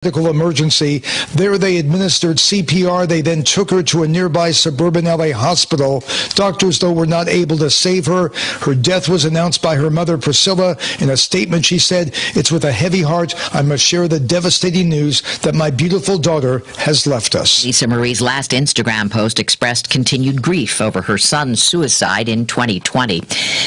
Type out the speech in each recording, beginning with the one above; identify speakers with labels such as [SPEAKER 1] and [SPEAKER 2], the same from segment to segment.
[SPEAKER 1] Medical emergency. There they administered CPR. They then took her to a nearby suburban LA hospital. Doctors, though, were not able to save her. Her death was announced by her mother, Priscilla. In a statement, she said, "It's with a heavy heart I must share the devastating news that my beautiful daughter has left us."
[SPEAKER 2] Lisa Marie's last Instagram post expressed continued grief over her son's suicide in 2020.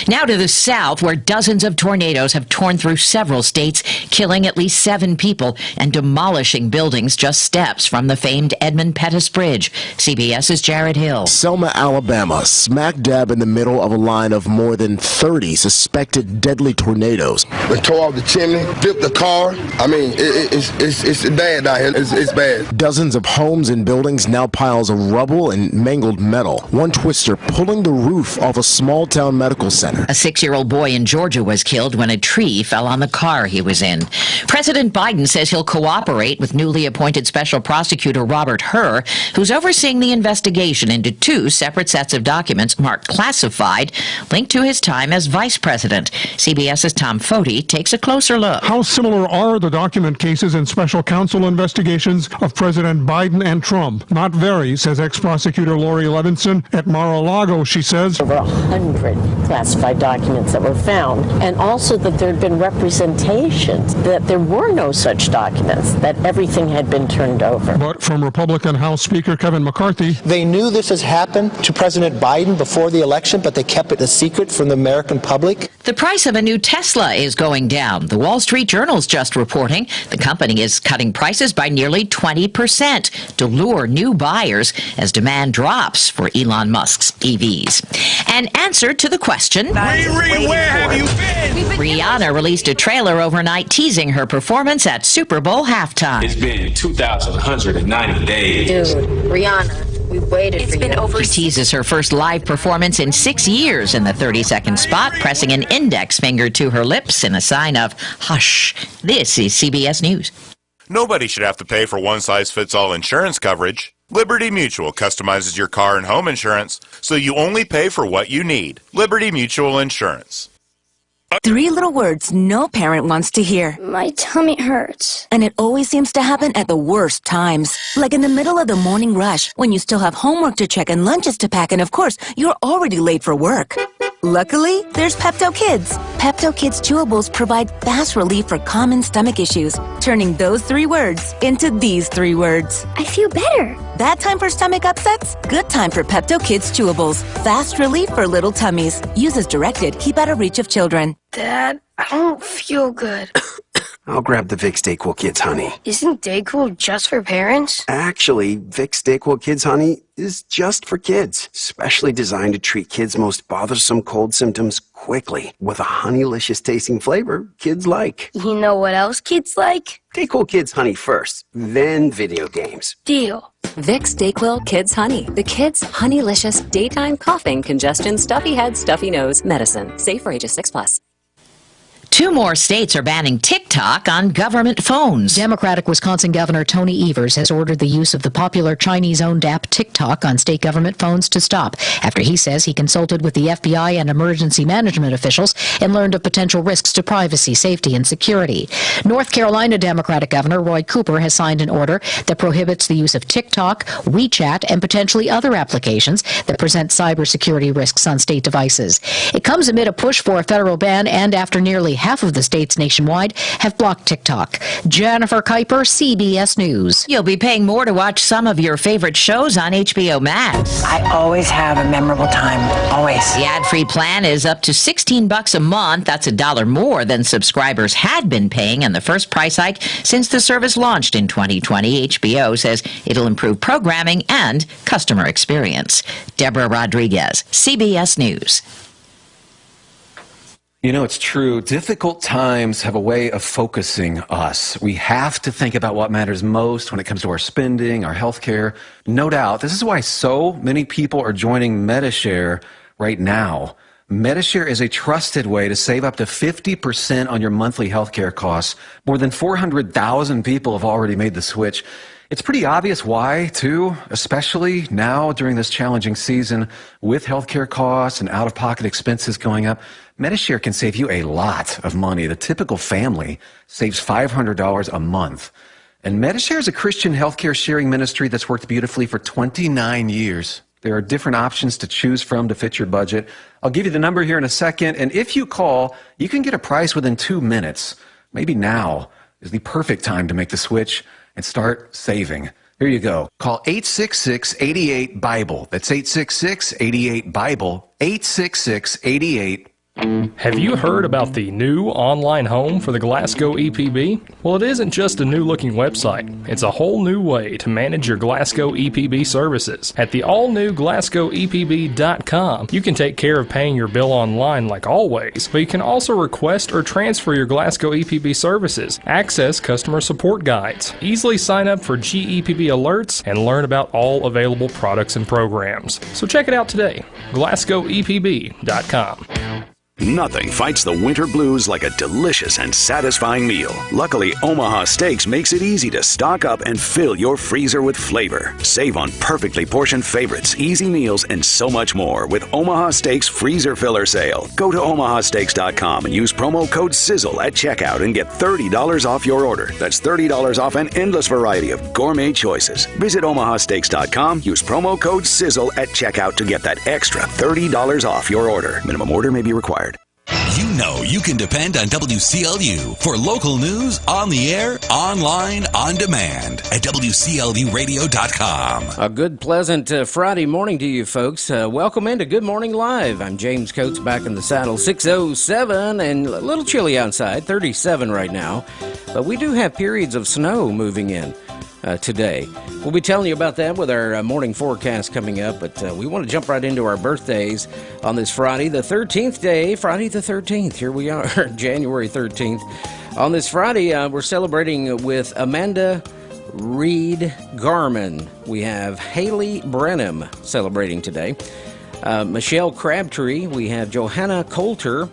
[SPEAKER 2] Now to the south, where dozens of tornadoes have torn through several states, killing at least 7 people and demolishing buildings just steps from the famed Edmund Pettus Bridge. CBS's Jared Hill.
[SPEAKER 3] Selma, Alabama, smack dab in the middle of a line of more than 30 suspected deadly tornadoes.
[SPEAKER 4] They tore off the chimney, flipped the car. I mean, it's bad out here. It's bad.
[SPEAKER 3] Dozens of homes and buildings, now piles of rubble and mangled metal. One twister pulling the roof off a small-town medical center.
[SPEAKER 2] A 6-year-old boy in Georgia was killed when a tree fell on the car he was in. President Biden says he'll cooperate with newly appointed special prosecutor Robert Hur, who's overseeing the investigation into 2 separate sets of documents marked classified, linked to his time as vice president. CBS's Tom Foti takes a closer look.
[SPEAKER 5] How similar are the document cases and special counsel investigations of President Biden and Trump? Not very, says ex-prosecutor Lori Levinson. At Mar-a-Lago, she says,
[SPEAKER 6] over 100 classified documents that were found, and also that there had been representations that there were no such documents, that everything had been turned over.
[SPEAKER 5] But from Republican House Speaker Kevin McCarthy,
[SPEAKER 7] they knew this has happened to President Biden before the election, but they kept it a secret from the American public.
[SPEAKER 2] The price of a new Tesla is going down. The Wall Street Journal's just reporting the company is cutting prices by nearly 20% to lure new buyers as demand drops for Elon Musk's EVs. An answer to the question,
[SPEAKER 8] Riri, where have you been?
[SPEAKER 2] Rihanna released a trailer overnight teasing her performance at Super Bowl halftime.
[SPEAKER 8] It's been 2,190 days.
[SPEAKER 9] Dude, Rihanna, we waited for you.
[SPEAKER 2] She teases her first live performance in 6 years in the 30-second spot, pressing an index finger to her lips in a sign of hush. This is CBS News.
[SPEAKER 10] Nobody should have to pay for one-size-fits-all insurance coverage. Liberty Mutual customizes your car and home insurance so you only pay for what you need. Liberty Mutual Insurance.
[SPEAKER 11] 3 little words no parent wants to hear.
[SPEAKER 9] My tummy hurts.
[SPEAKER 11] And it always seems to happen at the worst times. Like in the middle of the morning rush, when you still have homework to check and lunches to pack, and of course, you're already late for work. Luckily, there's Pepto Kids. Pepto Kids chewables provide fast relief for common stomach issues, turning those 3 words into these 3 words.
[SPEAKER 9] I feel better.
[SPEAKER 11] Bad time for stomach upsets? Good time for Pepto Kids chewables. Fast relief for little tummies. Use as directed. Keep out of reach of children.
[SPEAKER 9] Dad, I don't feel good.
[SPEAKER 12] I'll grab the Vicks DayQuil Kids Honey.
[SPEAKER 9] Isn't DayQuil just for parents?
[SPEAKER 12] Actually, Vicks DayQuil Kids Honey is just for kids, specially designed to treat kids' most bothersome cold symptoms quickly with a honeylicious tasting flavor kids like.
[SPEAKER 9] You know what else kids like?
[SPEAKER 12] DayQuil Kids Honey first, then video games.
[SPEAKER 9] Deal.
[SPEAKER 13] Vicks DayQuil Kids Honey. The kids' honeylicious daytime coughing, congestion, stuffy head, stuffy nose medicine. Safe for ages 6+.
[SPEAKER 2] 2 more states are banning TikTok on government phones.
[SPEAKER 14] Democratic Wisconsin Governor Tony Evers has ordered the use of the popular Chinese-owned app TikTok on state government phones to stop, after he says he consulted with the FBI and emergency management officials and learned of potential risks to privacy, safety, and security. North Carolina Democratic Governor Roy Cooper has signed an order that prohibits the use of TikTok, WeChat, and potentially other applications that present cybersecurity risks on state devices. It comes amid a push for a federal ban and after nearly half of the states nationwide have blocked TikTok. Jennifer Kuiper, CBS News.
[SPEAKER 2] You'll be paying more to watch some of your favorite shows on HBO Max.
[SPEAKER 15] I always have a memorable time. Always.
[SPEAKER 2] The ad-free plan is up to $16 a month. That's $1 more than subscribers had been paying in the first price hike since the service launched in 2020. HBO says it'll improve programming and customer experience. Deborah Rodriguez, CBS News.
[SPEAKER 16] You know, it's true. Difficult times have a way of focusing us. We have to think about what matters most when it comes to our spending, our health care. No doubt. This is why so many people are joining Medi-Share right now. Medi-Share is a trusted way to save up to 50% on your monthly health care costs. More than 400,000 people have already made the switch. It's pretty obvious why, too, especially now during this challenging season with healthcare costs and out-of-pocket expenses going up. Medi-Share can save you a lot of money. The typical family saves $500 a month. And Medishare is a Christian healthcare sharing ministry that's worked beautifully for 29 years. There are different options to choose from to fit your budget. I'll give you the number here in a second, and if you call, you can get a price within 2 minutes. Maybe now is the perfect time to make the switch and start saving. Here you go. Call 866-88-BIBLE. That's 866-88-BIBLE. 866-88-BIBLE.
[SPEAKER 17] Have you heard about the new online home for the Glasgow EPB? Well, it isn't just a new-looking website. It's a whole new way to manage your Glasgow EPB services. At the all-new GlasgowEPB.com, you can take care of paying your bill online like always, but you can also request or transfer your Glasgow EPB services, access customer support guides, easily sign up for GEPB alerts, and learn about all available products and programs. So check it out today, GlasgowEPB.com.
[SPEAKER 18] Nothing fights the winter blues like a delicious and satisfying meal. Luckily, Omaha Steaks makes it easy to stock up and fill your freezer with flavor. Save on perfectly portioned favorites, easy meals, and so much more with Omaha Steaks Freezer Filler Sale. Go to omahasteaks.com and use promo code SIZZLE at checkout and get $30 off your order. That's $30 off an endless variety of gourmet choices. Visit omahasteaks.com, use promo code SIZZLE at checkout to get that extra $30 off your order. Minimum order may be required.
[SPEAKER 19] You know you can depend on WCLU for local news on the air, online, on demand at WCLUradio.com.
[SPEAKER 20] A good, pleasant Friday morning to you folks. Welcome into Good Morning Live. I'm James Coates back in the saddle. 6:07 and a little chilly outside, 37 right now. But we do have periods of snow moving in today. We'll be telling you about that with our morning forecast coming up, but we want to jump right into our birthdays on this Friday, the 13th day, Friday the 13th. Here we are, January 13th. On this Friday, we're celebrating with Amanda Reed Garman. We have Haley Brenham celebrating today. Michelle Crabtree. We have Johanna Coulter.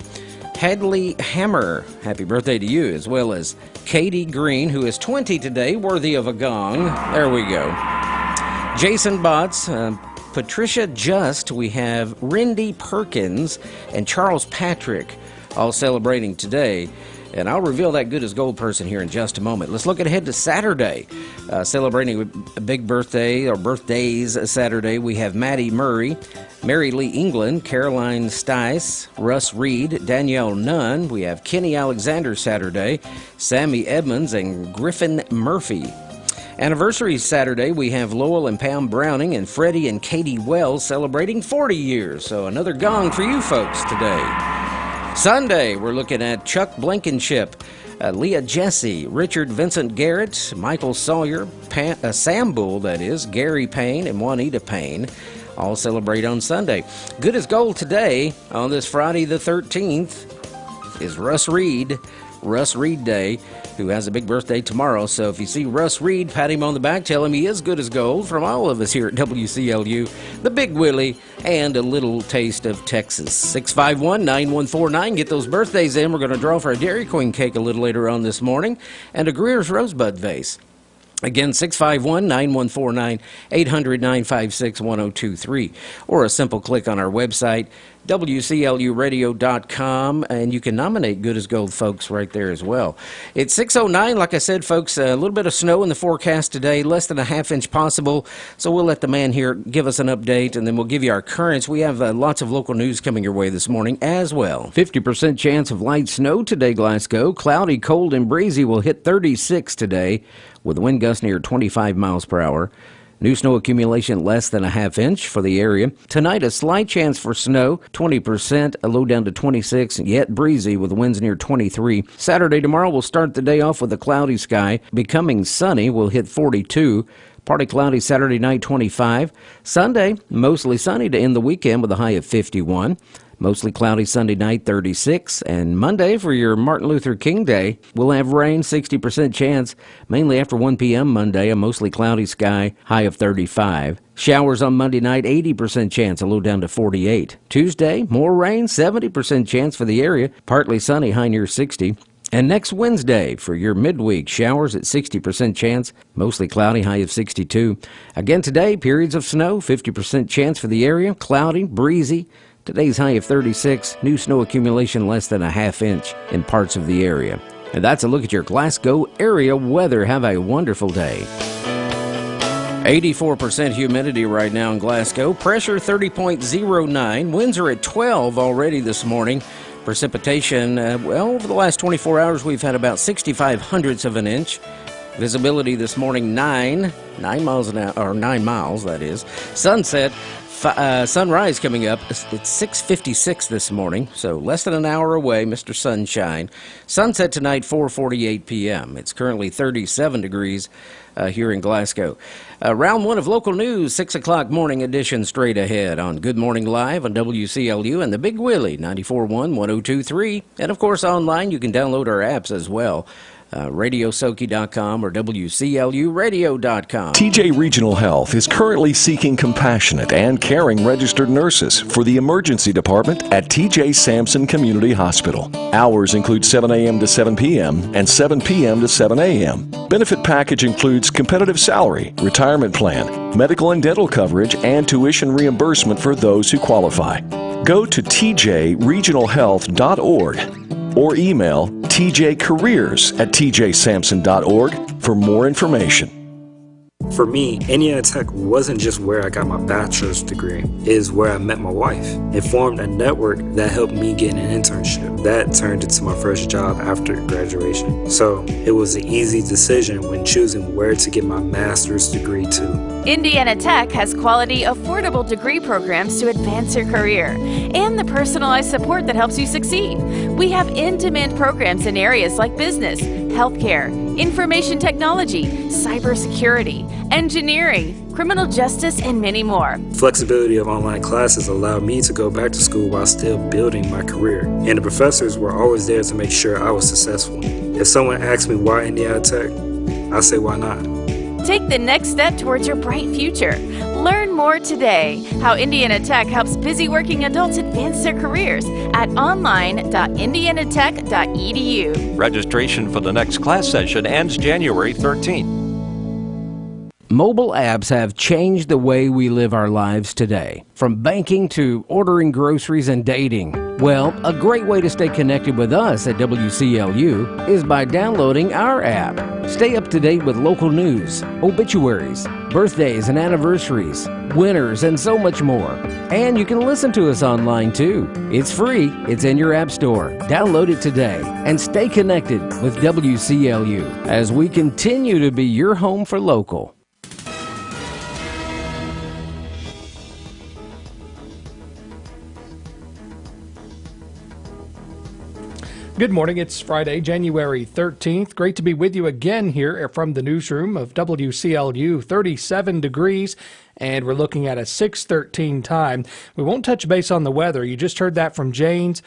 [SPEAKER 20] Hadley Hammer, happy birthday to you, as well as Katie Green, who is 20 today, worthy of a gong. There we go. Jason Botts, Patricia Just, we have Rindy Perkins, and Charles Patrick, all celebrating today. And I'll reveal that good as gold person here in just a moment. Let's look ahead to Saturday. Celebrating a big birthday, or birthdays Saturday, we have Maddie Murray, Mary Lee England, Caroline Stice, Russ Reed, Danielle Nunn. We have Kenny Alexander Saturday, Sammy Edmonds, and Griffin Murphy. Anniversary Saturday, we have Lowell and Pam Browning and Freddie and Katie Wells celebrating 40 years. So another gong for you folks today. Sunday, we're looking at Chuck Blankenship, Leah Jesse, Richard Vincent Garrett, Michael Sawyer, Sam Bull, that is, Gary Payne, and Juanita Payne. All celebrate on Sunday. Good as gold today, on this Friday the 13th, is Russ Reed Day, who has a big birthday tomorrow. So if you see Russ Reed, pat him on the back, tell him he is good as gold from all of us here at WCLU, the Big Willie, and a little taste of Texas. 651-9149. Get those birthdays in. We're going to draw for a Dairy Queen cake a little later on this morning, and a Greer's Rosebud vase. Again, 651-9149, 800-956-1023, or a simple click on our website, WCLUradio.com, and you can nominate Good as Gold folks right there as well. It's 6:09, like I said, folks, a little bit of snow in the forecast today, less than a half-inch possible, so we'll let the man here give us an update, and then we'll give you our currents. We have lots of local news coming your way this morning as well. 50% chance of light snow today, Glasgow. Cloudy, cold, and breezy will hit 36 today, with a wind gust near 25 miles per hour. New snow accumulation less than a half inch for the area. Tonight, a slight chance for snow, 20%, a low down to 26, yet breezy with winds near 23. Saturday, tomorrow, we'll start the day off with a cloudy sky. Becoming sunny, we'll hit 42. Partly cloudy Saturday night, 25. Sunday, mostly sunny to end the weekend with a high of 51. Mostly cloudy Sunday night, 36. And Monday, for your Martin Luther King Day, we'll have rain, 60% chance, mainly after 1 p.m. Monday, a mostly cloudy sky, high of 35. Showers on Monday night, 80% chance, a low down to 48. Tuesday, more rain, 70% chance for the area, partly sunny, high near 60. And next Wednesday, for your midweek, showers at 60% chance, mostly cloudy, high of 62. Again today, periods of snow, 50% chance for the area, cloudy, breezy. Today's high of 36, new snow accumulation less than a half inch in parts of the area. And that's a look at your Glasgow area weather. Have a wonderful day. 84% humidity right now in Glasgow. Pressure 30.09. Winds are at 12 already this morning. Precipitation, over the last 24 hours, we've had about 65/100ths of an inch. Visibility this morning, 9 miles an hour, or 9 miles, that is. Sunset, sunrise coming up. It's 6:56 this morning, so less than an hour away, Mr. Sunshine. Sunset tonight, 4:48 p.m. It's currently 37 degrees here in Glasgow. Round one of local news, 6 o'clock morning edition straight ahead on Good Morning Live on WCLU and the Big Willie, 94.1, 102.3. And, of course, online you can download our apps as well. RadioSoki.com or WCLUradio.com.
[SPEAKER 21] TJ Regional Health is currently seeking compassionate and caring registered nurses for the emergency department at TJ Sampson Community Hospital. Hours include 7 a.m. to 7 p.m. and 7 p.m. to 7 a.m. Benefit package includes competitive salary, retirement plan, medical and dental coverage, and tuition reimbursement for those who qualify. Go to tjregionalhealth.org or email tjcareers@tjsampson.org for more information.
[SPEAKER 22] For me, Indiana Tech wasn't just where I got my bachelor's degree, it is where I met my wife. It formed a network that helped me get an internship. That turned into my first job after graduation. So it was an easy decision when choosing where to get my master's degree to.
[SPEAKER 23] Indiana Tech has quality, affordable degree programs to advance your career and the personalized support that helps you succeed. We have in-demand programs in areas like business, healthcare, information technology, cybersecurity, engineering, criminal justice, and many more.
[SPEAKER 22] Flexibility of online classes allowed me to go back to school while still building my career. And the professors were always there to make sure I was successful. If someone asked me why Indiana Tech, I say why not?
[SPEAKER 23] Take the next step towards your bright future. Learn more today how Indiana Tech helps busy working adults advance their careers at online.indianatech.edu.
[SPEAKER 24] Registration for the next class session ends January 13th.
[SPEAKER 20] Mobile apps have changed the way we live our lives today, from banking to ordering groceries and dating. Well, a great way to stay connected with us at WCLU is by downloading our app. Stay up to date with local news, obituaries, birthdays and anniversaries, winners, and so much more. And you can listen to us online too. It's free. It's in your app store. Download it today and stay connected with WCLU as we continue to be your home for local.
[SPEAKER 25] Good morning. It's Friday, January 13th. Great to be with you again here from the newsroom of WCLU. 37 degrees, and we're looking at a 6:13 time. We won't touch base on the weather. You just heard that from James.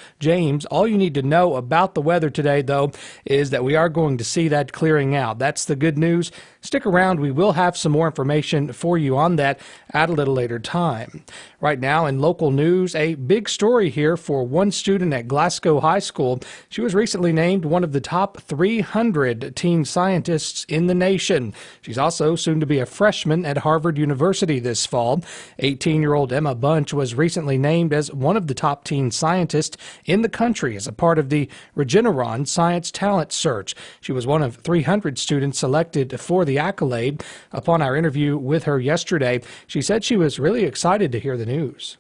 [SPEAKER 25] All you need to know about the weather today, though, is that we are going to see that clearing out. That's the good news. Stick around. We will have some more information for you on that at a little later time. Right now in local news, a big story here for one student at Glasgow High School. She was recently named one of the top 300 teen scientists in the nation. She's also soon to be a freshman at Harvard University this fall. 18-year-old Emma Bunch was recently named as one of the top teen scientists in the country as a part of the Regeneron Science Talent Search. She was one of 300 students selected for the accolade. Upon our interview with her yesterday, she said she was really excited to hear the news.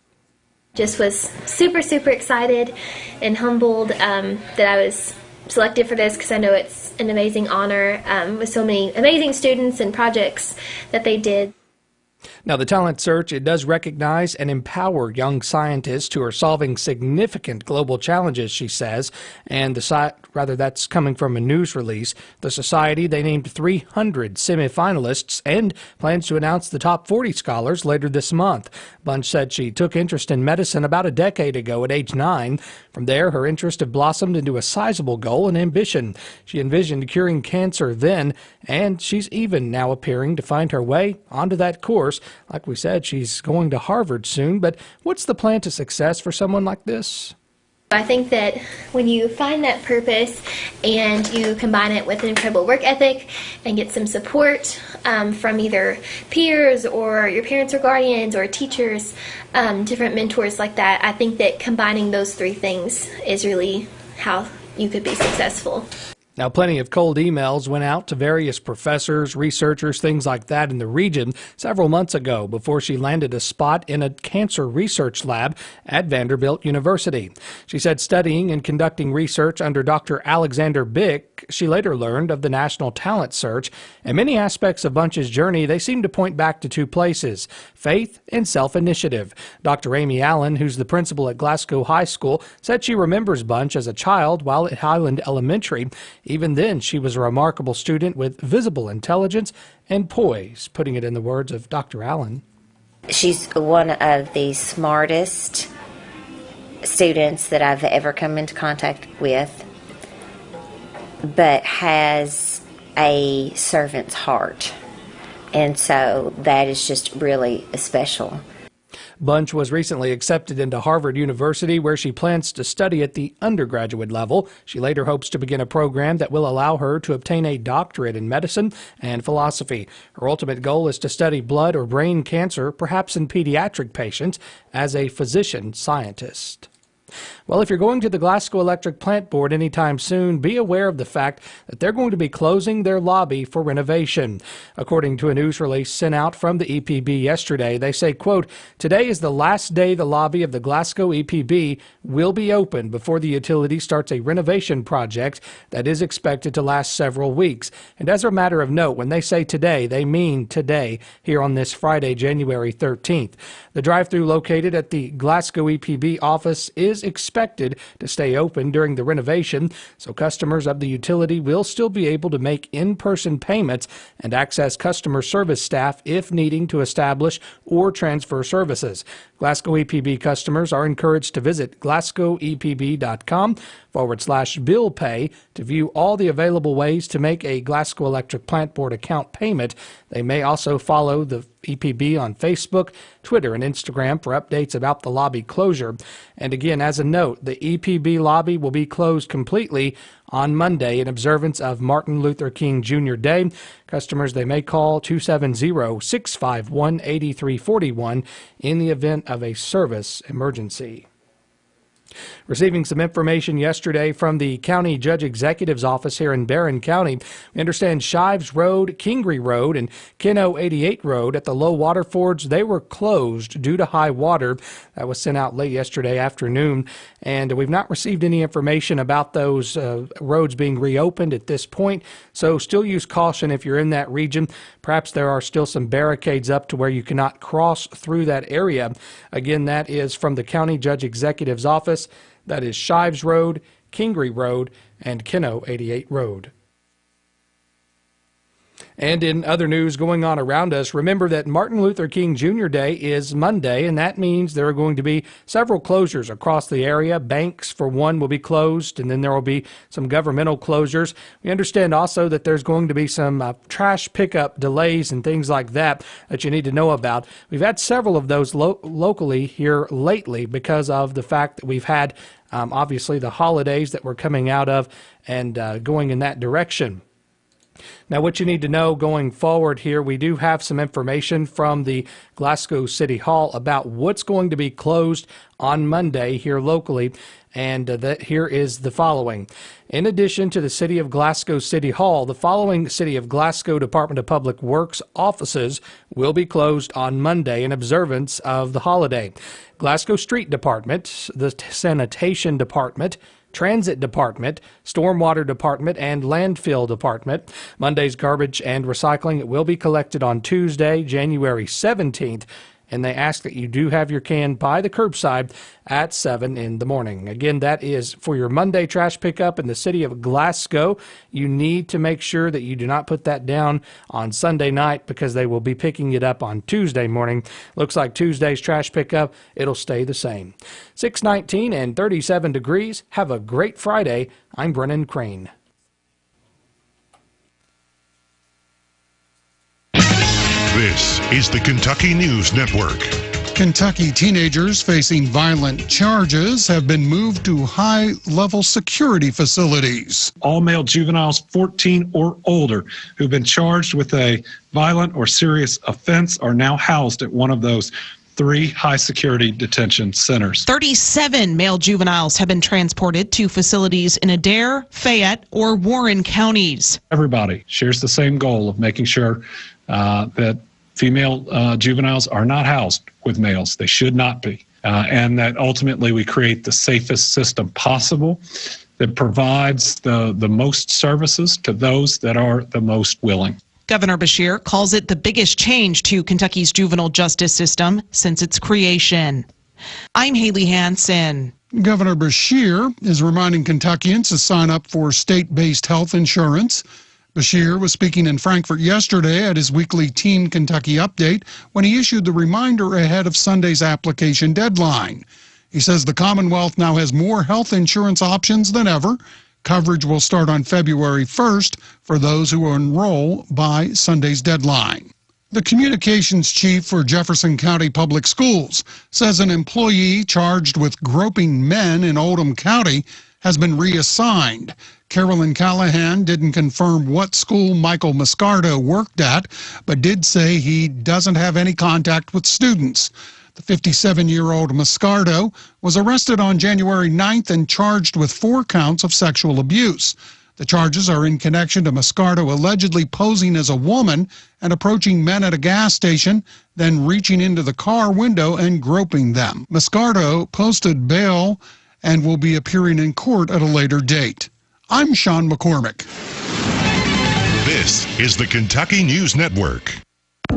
[SPEAKER 26] Just was super excited and humbled that I was selected for this, because I know it's an amazing honor with so many amazing students and projects that they did.
[SPEAKER 25] Now, the Talent Search, it does recognize and empower young scientists who are solving significant global challenges, she says, and that's coming from a news release. The Society, they named 300 semifinalists and plans to announce the top 40 scholars later this month. Bunch said she took interest in medicine about a decade ago at age 9. From there, her interest had blossomed into a sizable goal and ambition. She envisioned curing cancer then, and she's even now appearing to find her way onto that course. Like we said, she's going to Harvard soon, but what's the plan to success for someone like this?
[SPEAKER 26] I think that when you find that purpose and you combine it with an incredible work ethic and get some support from either peers or your parents or guardians or teachers, different mentors like that, I think that combining those three things is really how you could be successful.
[SPEAKER 25] Now, plenty of cold emails went out to various professors, researchers, things like that in the region several months ago before she landed a spot in a cancer research lab at Vanderbilt University. She said studying and conducting research under Dr. Alexander Bick, she later learned of the National Talent Search, and many aspects of Bunch's journey, they seem to point back to two places, faith and self-initiative. Dr. Amy Allen, who's the principal at Glasgow High School, said she remembers Bunch as a child while at Highland Elementary. Even then, she was a remarkable student with visible intelligence and poise, putting it in the words of Dr. Allen.
[SPEAKER 1] She's one of the smartest students that I've ever come into contact with, but has a servant's heart. And so that is just really special.
[SPEAKER 25] Bunch was recently accepted into Harvard University, where she plans to study at the undergraduate level. She later hopes to begin a program that will allow her to obtain a doctorate in medicine and philosophy. Her ultimate goal is to study blood or brain cancer, perhaps in pediatric patients, as a physician scientist. Well, if you're going to the Glasgow Electric Plant Board anytime soon, be aware of the fact that they're going to be closing their lobby for renovation. According to a news release sent out from the EPB yesterday, they say, quote, "Today is the last day the lobby of the Glasgow EPB will be open before the utility starts a renovation project that is expected to last several weeks." And as a matter of note, when they say today, they mean today, here on this Friday, January 13th. The drive-thru located at the Glasgow EPB office is expected to stay open during the renovation, so customers of the utility will still be able to make in-person payments and access customer service staff if needing to establish or transfer services. Glasgow EPB customers are encouraged to visit glasgowepb.com/bill pay to view all the available ways to make a Glasgow Electric Plant Board account payment. They may also follow the EPB on Facebook, Twitter, and Instagram for updates about the lobby closure. And again, as a note, the EPB lobby will be closed completely on Monday in observance of Martin Luther King Jr. Day. Customers, they may call 270-651-8341 in the event of a service emergency. Receiving some information yesterday from the County Judge Executive's office here in Barron County, we understand Shives Road, Kingery Road, and Keno 88 Road at the low water fords, they were closed due to high water. That was sent out late yesterday afternoon, and we've not received any information about those roads being reopened at this point, so still use caution if you're in that region. Perhaps there are still some barricades up to where you cannot cross through that area. Again, that is from the County Judge Executive's office. That is Shives Road, Kingery Road, and Keno 88 Road. And in other news going on around us, remember that Martin Luther King Jr. Day is Monday, and that means there are going to be several closures across the area. Banks, for one, will be closed, and then there will be some governmental closures. We understand also that there's going to be some trash pickup delays and things like that that you need to know about. We've had several of those locally here lately because of the fact that we've had, obviously, the holidays that we're coming out of and going in that direction. Now, what you need to know going forward here, we do have some information from the Glasgow City Hall about what's going to be closed on Monday here locally, and that here is the following. In addition to the City of Glasgow City Hall, the following City of Glasgow Department of Public Works offices will be closed on Monday in observance of the holiday. Glasgow Street Department, the Sanitation Department, Transit Department, Stormwater Department, and Landfill Department. Monday's garbage and recycling will be collected on Tuesday, January 17th, and they ask that you do have your can by the curbside at 7 in the morning. Again, that is for your Monday trash pickup in the city of Glasgow. You need to make sure that you do not put that down on Sunday night because they will be picking it up on Tuesday morning. Looks like Tuesday's trash pickup, it'll stay the same. 6:19 and 37 degrees. Have a great Friday. I'm Brennan Crane.
[SPEAKER 3] This is the Kentucky News Network.
[SPEAKER 4] Kentucky teenagers facing violent charges have been moved to high-level security facilities.
[SPEAKER 22] All male juveniles 14 or older who've been charged with a violent or serious offense are now housed at one of those
[SPEAKER 5] 3 high-security detention centers.
[SPEAKER 6] 37 male juveniles have been transported to facilities in Adair, Fayette, or Warren counties.
[SPEAKER 5] Everybody shares the same goal of making sure that female juveniles are not housed with males. They should not be. And that ultimately we create the safest system possible that provides the most services to those that are the most willing.
[SPEAKER 6] Governor Beshear calls it the biggest change to Kentucky's juvenile justice system since its creation. I'm Haley Hansen.
[SPEAKER 4] Governor Beshear is reminding Kentuckians to sign up for state-based health insurance. Beshear was speaking in Frankfort yesterday at his weekly Team Kentucky update when he issued the reminder ahead of Sunday's application deadline. He says the Commonwealth now has more health insurance options than ever. Coverage will start on February 1st for those who enroll by Sunday's deadline. The communications chief for Jefferson County Public Schools says an employee charged with groping men in Oldham County has been reassigned. Carolyn Callahan didn't confirm what school Michael Moscardo worked at, but did say he doesn't have any contact with students. The 57-year-old Moscardo was arrested on January 9th and charged with 4 counts of sexual abuse. The charges are in connection to Moscardo allegedly posing as a woman and approaching men at a gas station, then reaching into the car window and groping them. Moscardo posted bail and will be appearing in court at a later date. I'm Sean McCormick.
[SPEAKER 3] This is the Kentucky News Network.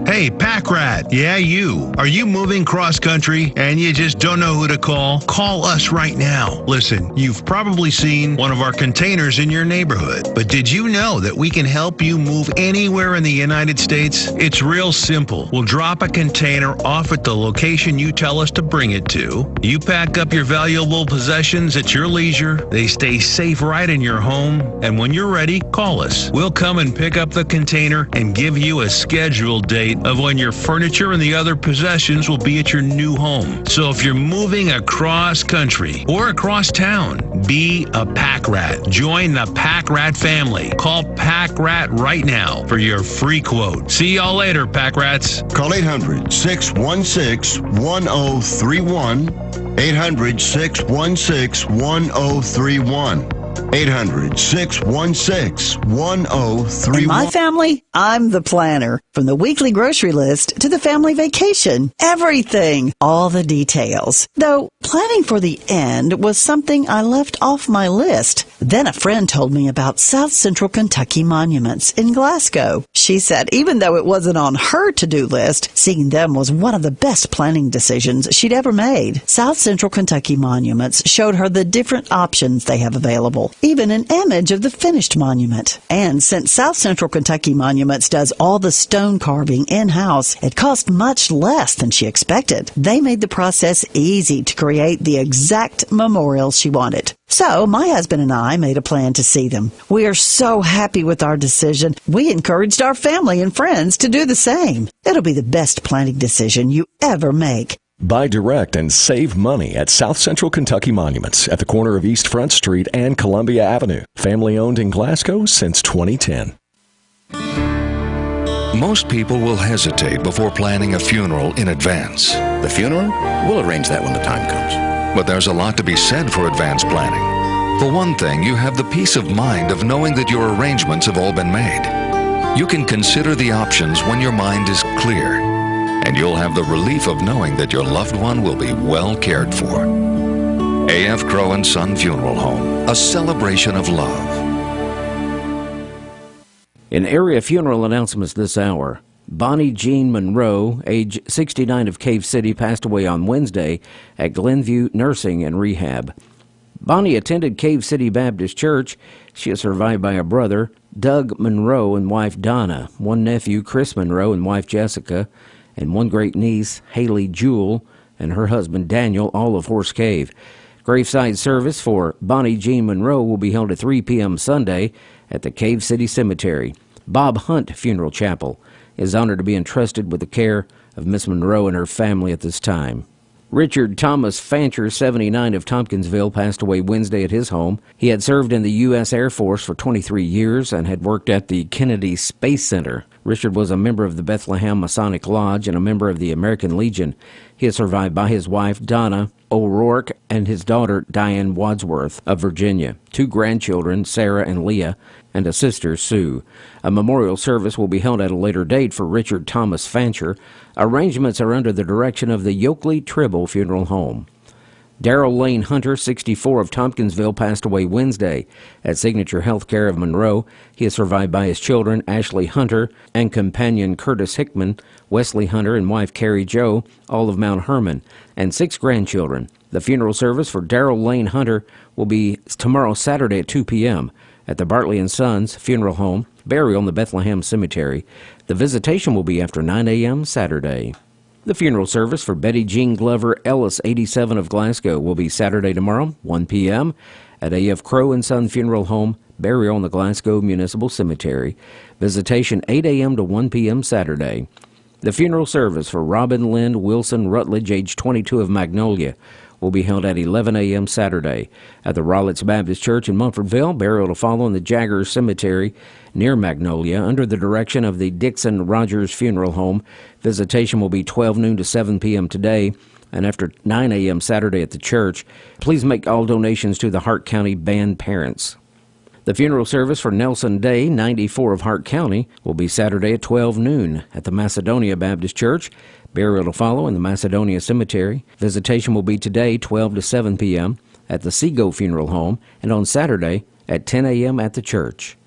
[SPEAKER 7] Hey, Pack Rat. Yeah, you. Are you moving cross-country and you just don't know who to call? Call us right now. Listen, you've probably seen one of our containers in your neighborhood. But did you know that we can help you move anywhere in the United States? It's real simple. We'll drop a container off at the location you tell us to bring it to. You pack up your valuable possessions at your leisure. They stay safe right in your home. And when you're ready, call us. We'll come and pick up the container and give you a scheduled date of when your furniture and the other possessions will be at your new home. So if you're moving across country or across town, be a Pack Rat. Join the Pack Rat family. Call Pack Rat right now for your free quote. See y'all later, Pack Rats.
[SPEAKER 8] Call 800-616-1031. 800-616-1031. 800-616-1031.
[SPEAKER 10] In my family, I'm the planner. From the weekly grocery list to the family vacation. Everything. All the details. Though planning for the end was something I left off my list. Then a friend told me about South Central Kentucky Monuments in Glasgow. She said even though it wasn't on her to-do list, seeing them was one of the best planning decisions she'd ever made. South Central Kentucky Monuments showed her the different options they have available. Even an image of the finished monument. And since South Central Kentucky Monuments does all the stone carving in-house, it cost much less than she expected. They made the process easy to create the exact memorial she wanted. So my husband and I made a plan to see them. We are so happy with our decision. We encouraged our family and friends to do the same. It'll be the best planning decision you ever make.
[SPEAKER 21] Buy direct and save money at South Central Kentucky Monuments at the corner of East Front Street and Columbia Avenue. Family owned in Glasgow since 2010.
[SPEAKER 11] Most people will hesitate before planning a funeral in advance.
[SPEAKER 27] The funeral? We'll arrange that when the time comes.
[SPEAKER 11] But there's a lot to be said for advance planning. For one thing, you have the peace of mind of knowing that your arrangements have all been made. You can consider the options when your mind is clear. And you'll have the relief of knowing that your loved one will be well cared for. A.F. Crow & Son Funeral Home, a celebration of love.
[SPEAKER 20] In area funeral announcements this hour, Bonnie Jean Monroe, age 69 of Cave City, passed away on Wednesday at Glenview Nursing and Rehab. Bonnie attended Cave City Baptist Church. She is survived by a brother, Doug Monroe, and wife Donna, one nephew, Chris Monroe, and wife Jessica, and one great niece, Haley Jewell, and her husband Daniel, all of Horse Cave. Graveside service for Bonnie Jean Monroe will be held at 3 p.m. Sunday at the Cave City Cemetery. Bob Hunt Funeral Chapel is honored to be entrusted with the care of Miss Monroe and her family at this time. Richard Thomas Fancher, 79 of Tompkinsville, passed away Wednesday at his home. He had served in the U.S. Air Force for 23 years and had worked at the Kennedy Space Center. Richard was a member of the Bethlehem Masonic Lodge and a member of the American Legion. He is survived by his wife, Donna O'Rourke, and his daughter, Diane Wadsworth of Virginia, 2 grandchildren, Sarah and Leah, and a sister, Sue. A memorial service will be held at a later date for Richard Thomas Fancher. Arrangements are under the direction of the Yoakley Tribble Funeral Home. Darrell Lane Hunter, 64, of Tompkinsville, passed away Wednesday at Signature Healthcare of Monroe. He is survived by his children, Ashley Hunter, and companion Curtis Hickman, Wesley Hunter, and wife Carrie Joe, all of Mount Hermon, and 6 grandchildren. The funeral service for Darrell Lane Hunter will be tomorrow, Saturday at 2 p.m. at the Bartley & Sons Funeral Home, burial in the Bethlehem Cemetery. The visitation will be after 9 a.m. Saturday. The funeral service for Betty Jean Glover Ellis, 87, of Glasgow, will be Saturday tomorrow, 1 p.m. at A.F. Crow & Son Funeral Home, burial in the Glasgow Municipal Cemetery. Visitation 8 a.m. to 1 p.m. Saturday. The funeral service for Robin Lynn Wilson Rutledge, age 22, of Magnolia, will be held at 11 a.m. Saturday at the Rollins Baptist Church in Mumfordville. Burial to follow in the Jaggers Cemetery near Magnolia under the direction of the Dixon Rogers Funeral Home. Visitation will be 12 noon to 7 p.m. today and after 9 a.m. Saturday at the church. Please make all donations to the Hart County Band Parents. The funeral service for Nelson Day, 94, of Hart County, will be Saturday at 12 noon at the Macedonia Baptist Church. Burial to follow in the Macedonia Cemetery. Visitation will be today, 12 to 7 p.m. at the Seago Funeral Home, and on Saturday at 10 a.m. at the church.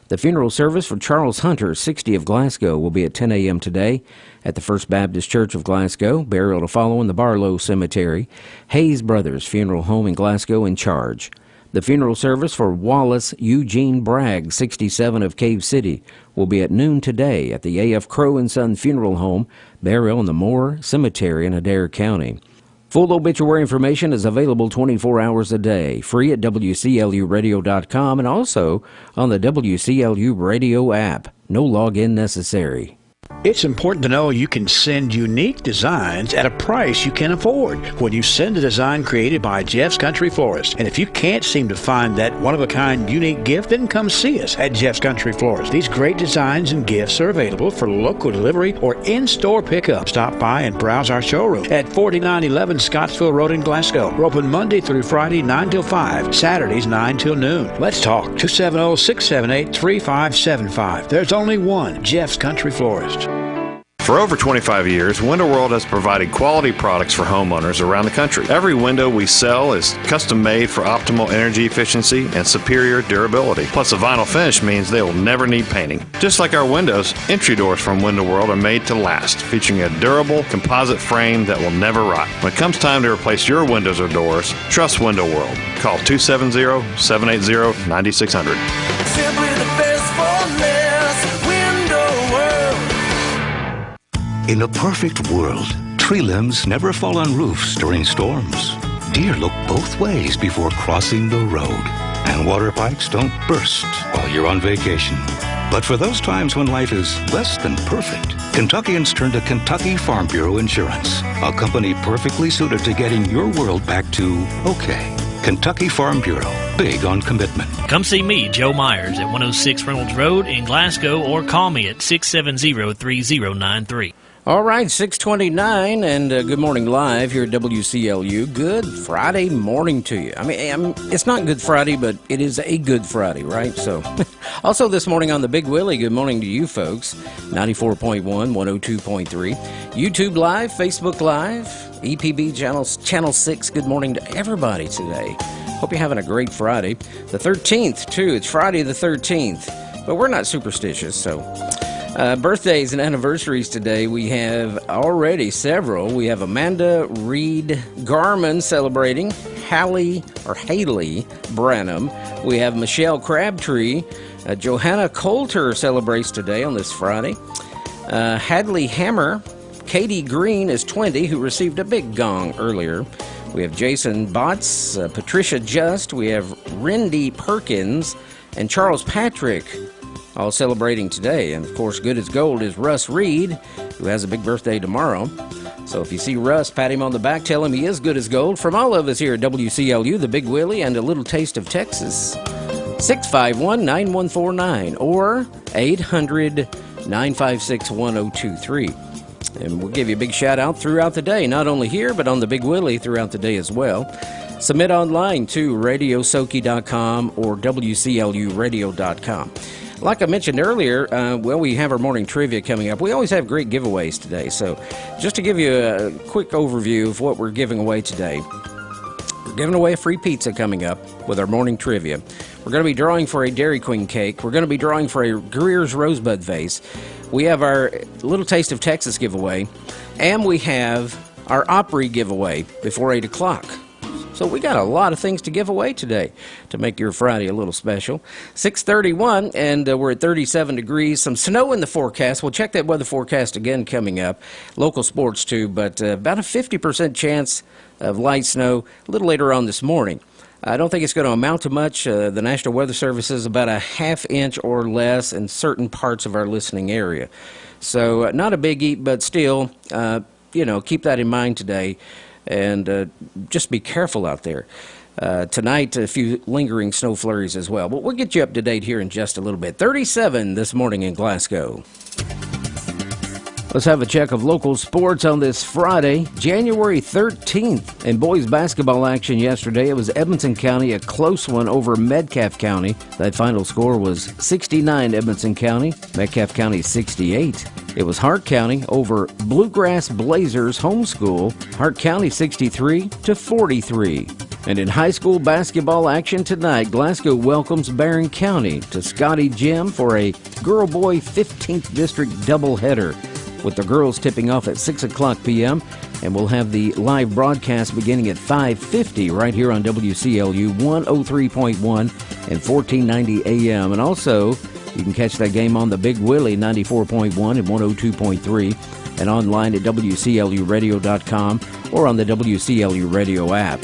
[SPEAKER 20] The funeral service for Charles Hunter, 60, of Glasgow, will be at 10 a.m. today at the First Baptist Church of Glasgow. Burial to follow in the Barlow Cemetery. Hayes Brothers Funeral Home in Glasgow in charge. The funeral service for Wallace Eugene Bragg, 67, of Cave City, will be at noon today at the A.F. Crow & Son Funeral Home, burial in the Moore Cemetery in Adair County. Full obituary information is available 24 hours a day, free at WCLUradio.com and also on the WCLU Radio app. No login necessary.
[SPEAKER 2] It's important to know you can send unique designs at a price you can afford when you send a design created by Jeff's Country Florist. And if you can't seem to find that one-of-a-kind unique gift, then come see us at Jeff's Country Florist. These great designs and gifts are available for local delivery or in-store pickup. Stop by and browse our showroom at 4911 Scottsville Road in Glasgow. We're open Monday through Friday, 9 till 5, Saturdays, 9 till noon. Let's talk. 270-678-3575. There's only one Jeff's Country Florist.
[SPEAKER 9] For over 25 years, Window World has provided quality products for homeowners around the country. Every window we sell is custom made for optimal energy efficiency and superior durability. Plus, a vinyl finish means they will never need painting. Just like our windows, entry doors from Window World are made to last, featuring a durable composite frame that will never rot. When it comes time to replace your windows or doors, trust Window World. Call 270-780-9600.
[SPEAKER 12] Simply the best for less. Window World.
[SPEAKER 13] In a perfect world, tree limbs never fall on roofs during storms. Deer look both ways before crossing the road. And water pipes don't burst while you're on vacation. But for those times when life is less than perfect, Kentuckians turn to Kentucky Farm Bureau Insurance, a company perfectly suited to getting your world back to okay. Kentucky Farm Bureau, big on commitment.
[SPEAKER 14] Come see me, Joe Myers, at 106 Reynolds Road in Glasgow, or call me at 670-3093.
[SPEAKER 20] All right, 6:29, and Good Morning Live here at WCLU. Good Friday morning to you. I mean, it's not Good Friday, but it is a Good Friday, right? So, also this morning on the Big Willie, good morning to you folks. 94.1, 102.3. YouTube Live, Facebook Live, EPB Channel 6. Good morning to everybody today. Hope you're having a great Friday. The 13th, too. It's Friday the 13th. But we're not superstitious, so... birthdays and anniversaries today, we have already several. We have Amanda Reed Garman celebrating, Haley Branham. We have Michelle Crabtree. Johanna Coulter celebrates today on this Friday. Hadley Hammer. Katie Green is 20, who received a big gong earlier. We have Jason Botts, Patricia Just. We have Rindy Perkins and Charles Patrick, all celebrating today. And, of course, good as gold is Russ Reed, who has a big birthday tomorrow. So if you see Russ, pat him on the back, tell him he is good as gold. From all of us here at WCLU, the Big Willie, and a little taste of Texas, 651-9149 or 800-956-1023. And we'll give you a big shout out throughout the day, not only here, but on the Big Willie throughout the day as well. Submit online to radiosoki.com or WCLUradio.com. Like I mentioned earlier, we have our morning trivia coming up. We always have great giveaways today. So just to give you a quick overview of what we're giving away today, we're giving away a free pizza coming up with our morning trivia. We're going to be drawing for a Dairy Queen cake. We're going to be drawing for a Greer's Rosebud vase. We have our Little Taste of Texas giveaway. And we have our Opry giveaway before 8 o'clock. So we got a lot of things to give away today to make your Friday a little special. 6:31, and we're at 37 degrees. Some snow in the forecast. We'll check that weather forecast again coming up. Local sports, too, but about a 50% chance of light snow a little later on this morning. I don't think it's going to amount to much. The National Weather Service is about a half inch or less in certain parts of our listening area. So not a biggie, but still, keep that in mind today. And just be careful out there. Tonight, a few lingering snow flurries as well. But we'll get you up to date here in just a little bit. 37 this morning in Glasgow. Let's have a check of local sports on this Friday, January 13th. In boys basketball action yesterday, it was Edmonson County, a close one over Metcalfe County. That final score was 69 Edmonson County, Metcalfe County 68. It was Hart County over Bluegrass Blazers Homeschool, Hart County 63-43. And in high school basketball action tonight, Glasgow welcomes Barron County to Scotty Gym for a girl-boy 15th District doubleheader, with the girls tipping off at 6 o'clock p.m. And we'll have the live broadcast beginning at 5:50 right here on WCLU 103.1 and 1490 AM. And also, you can catch that game on the Big Willie 94.1 and 102.3 and online at WCLUradio.com or on the WCLU Radio app.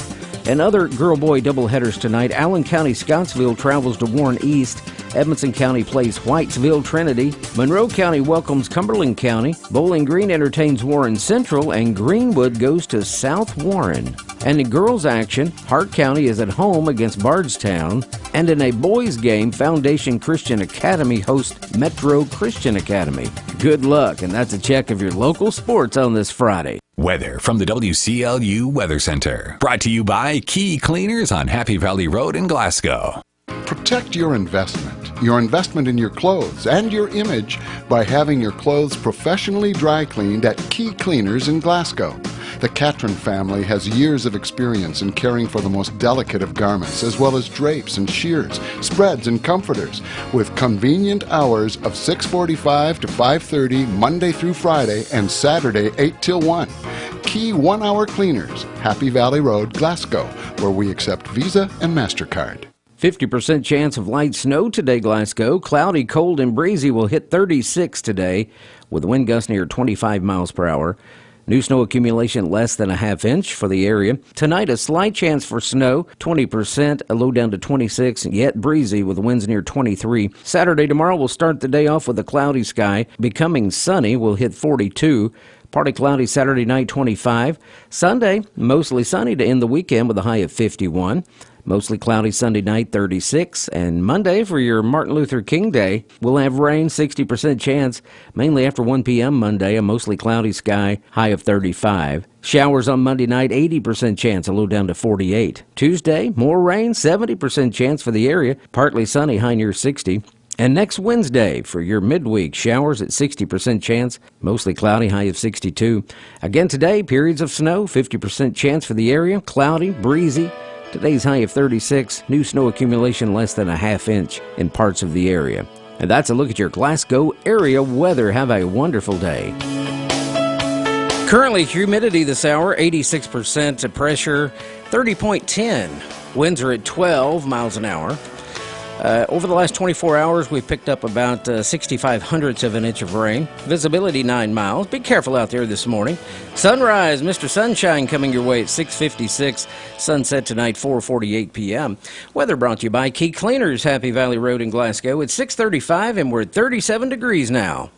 [SPEAKER 20] And other girl-boy doubleheaders tonight, Allen County Scottsville travels to Warren East. Edmonson County plays Whitesville Trinity. Monroe County welcomes Cumberland County. Bowling Green entertains Warren Central, and Greenwood goes to South Warren. And in girls action, Hart County is at home against Bardstown. And in a boys game, Foundation Christian Academy hosts Metro Christian Academy. Good luck, and that's a check of your local sports on this Friday.
[SPEAKER 15] Weather from the WCLU Weather Center. Brought to you by Key Cleaners on Happy Valley Road in Glasgow.
[SPEAKER 16] Protect your investment in your clothes, and your image by having your clothes professionally dry cleaned at Key Cleaners in Glasgow. The Catron family has years of experience in caring for the most delicate of garments, as well as drapes and sheers, spreads and comforters, with convenient hours of 6:45 to 5:30 Monday through Friday and Saturday 8 till 1. Key 1-hour cleaners, Happy Valley Road, Glasgow, where we accept Visa and MasterCard.
[SPEAKER 20] 50% chance of light snow today, Glasgow. Cloudy, cold, and breezy will hit 36 today, with wind gusts near 25 miles per hour. New snow accumulation less than a half inch for the area. Tonight, a slight chance for snow, 20%, a low down to 26, yet breezy with winds near 23. Saturday, tomorrow, we'll start the day off with a cloudy sky. Becoming sunny, will hit 42. Partly cloudy Saturday night, 25. Sunday, mostly sunny to end the weekend with a high of 51. Mostly cloudy Sunday night, 36. And Monday, for your Martin Luther King Day, we'll have rain, 60% chance, mainly after 1 p.m. Monday, a mostly cloudy sky, high of 35. Showers on Monday night, 80% chance, a low down to 48. Tuesday, more rain, 70% chance for the area, partly sunny, high near 60. And next Wednesday, for your midweek, showers at 60% chance, mostly cloudy, high of 62. Again today, periods of snow, 50% chance for the area, cloudy, breezy. Today's high of 36, new snow accumulation less than a half inch in parts of the area. And that's a look at your Glasgow area weather. Have a wonderful day. Currently, humidity this hour, 86% pressure, 30.10. Winds are at 12 miles an hour. Over the last 24 hours, we've picked up about 65/100ths of an inch of rain. Visibility 9 miles. Be careful out there this morning. Sunrise, Mr. Sunshine coming your way at 6:56. Sunset tonight, 4:48 p.m. Weather brought to you by Key Cleaners, Happy Valley Road in Glasgow. It's 6:35 and we're at 37 degrees now.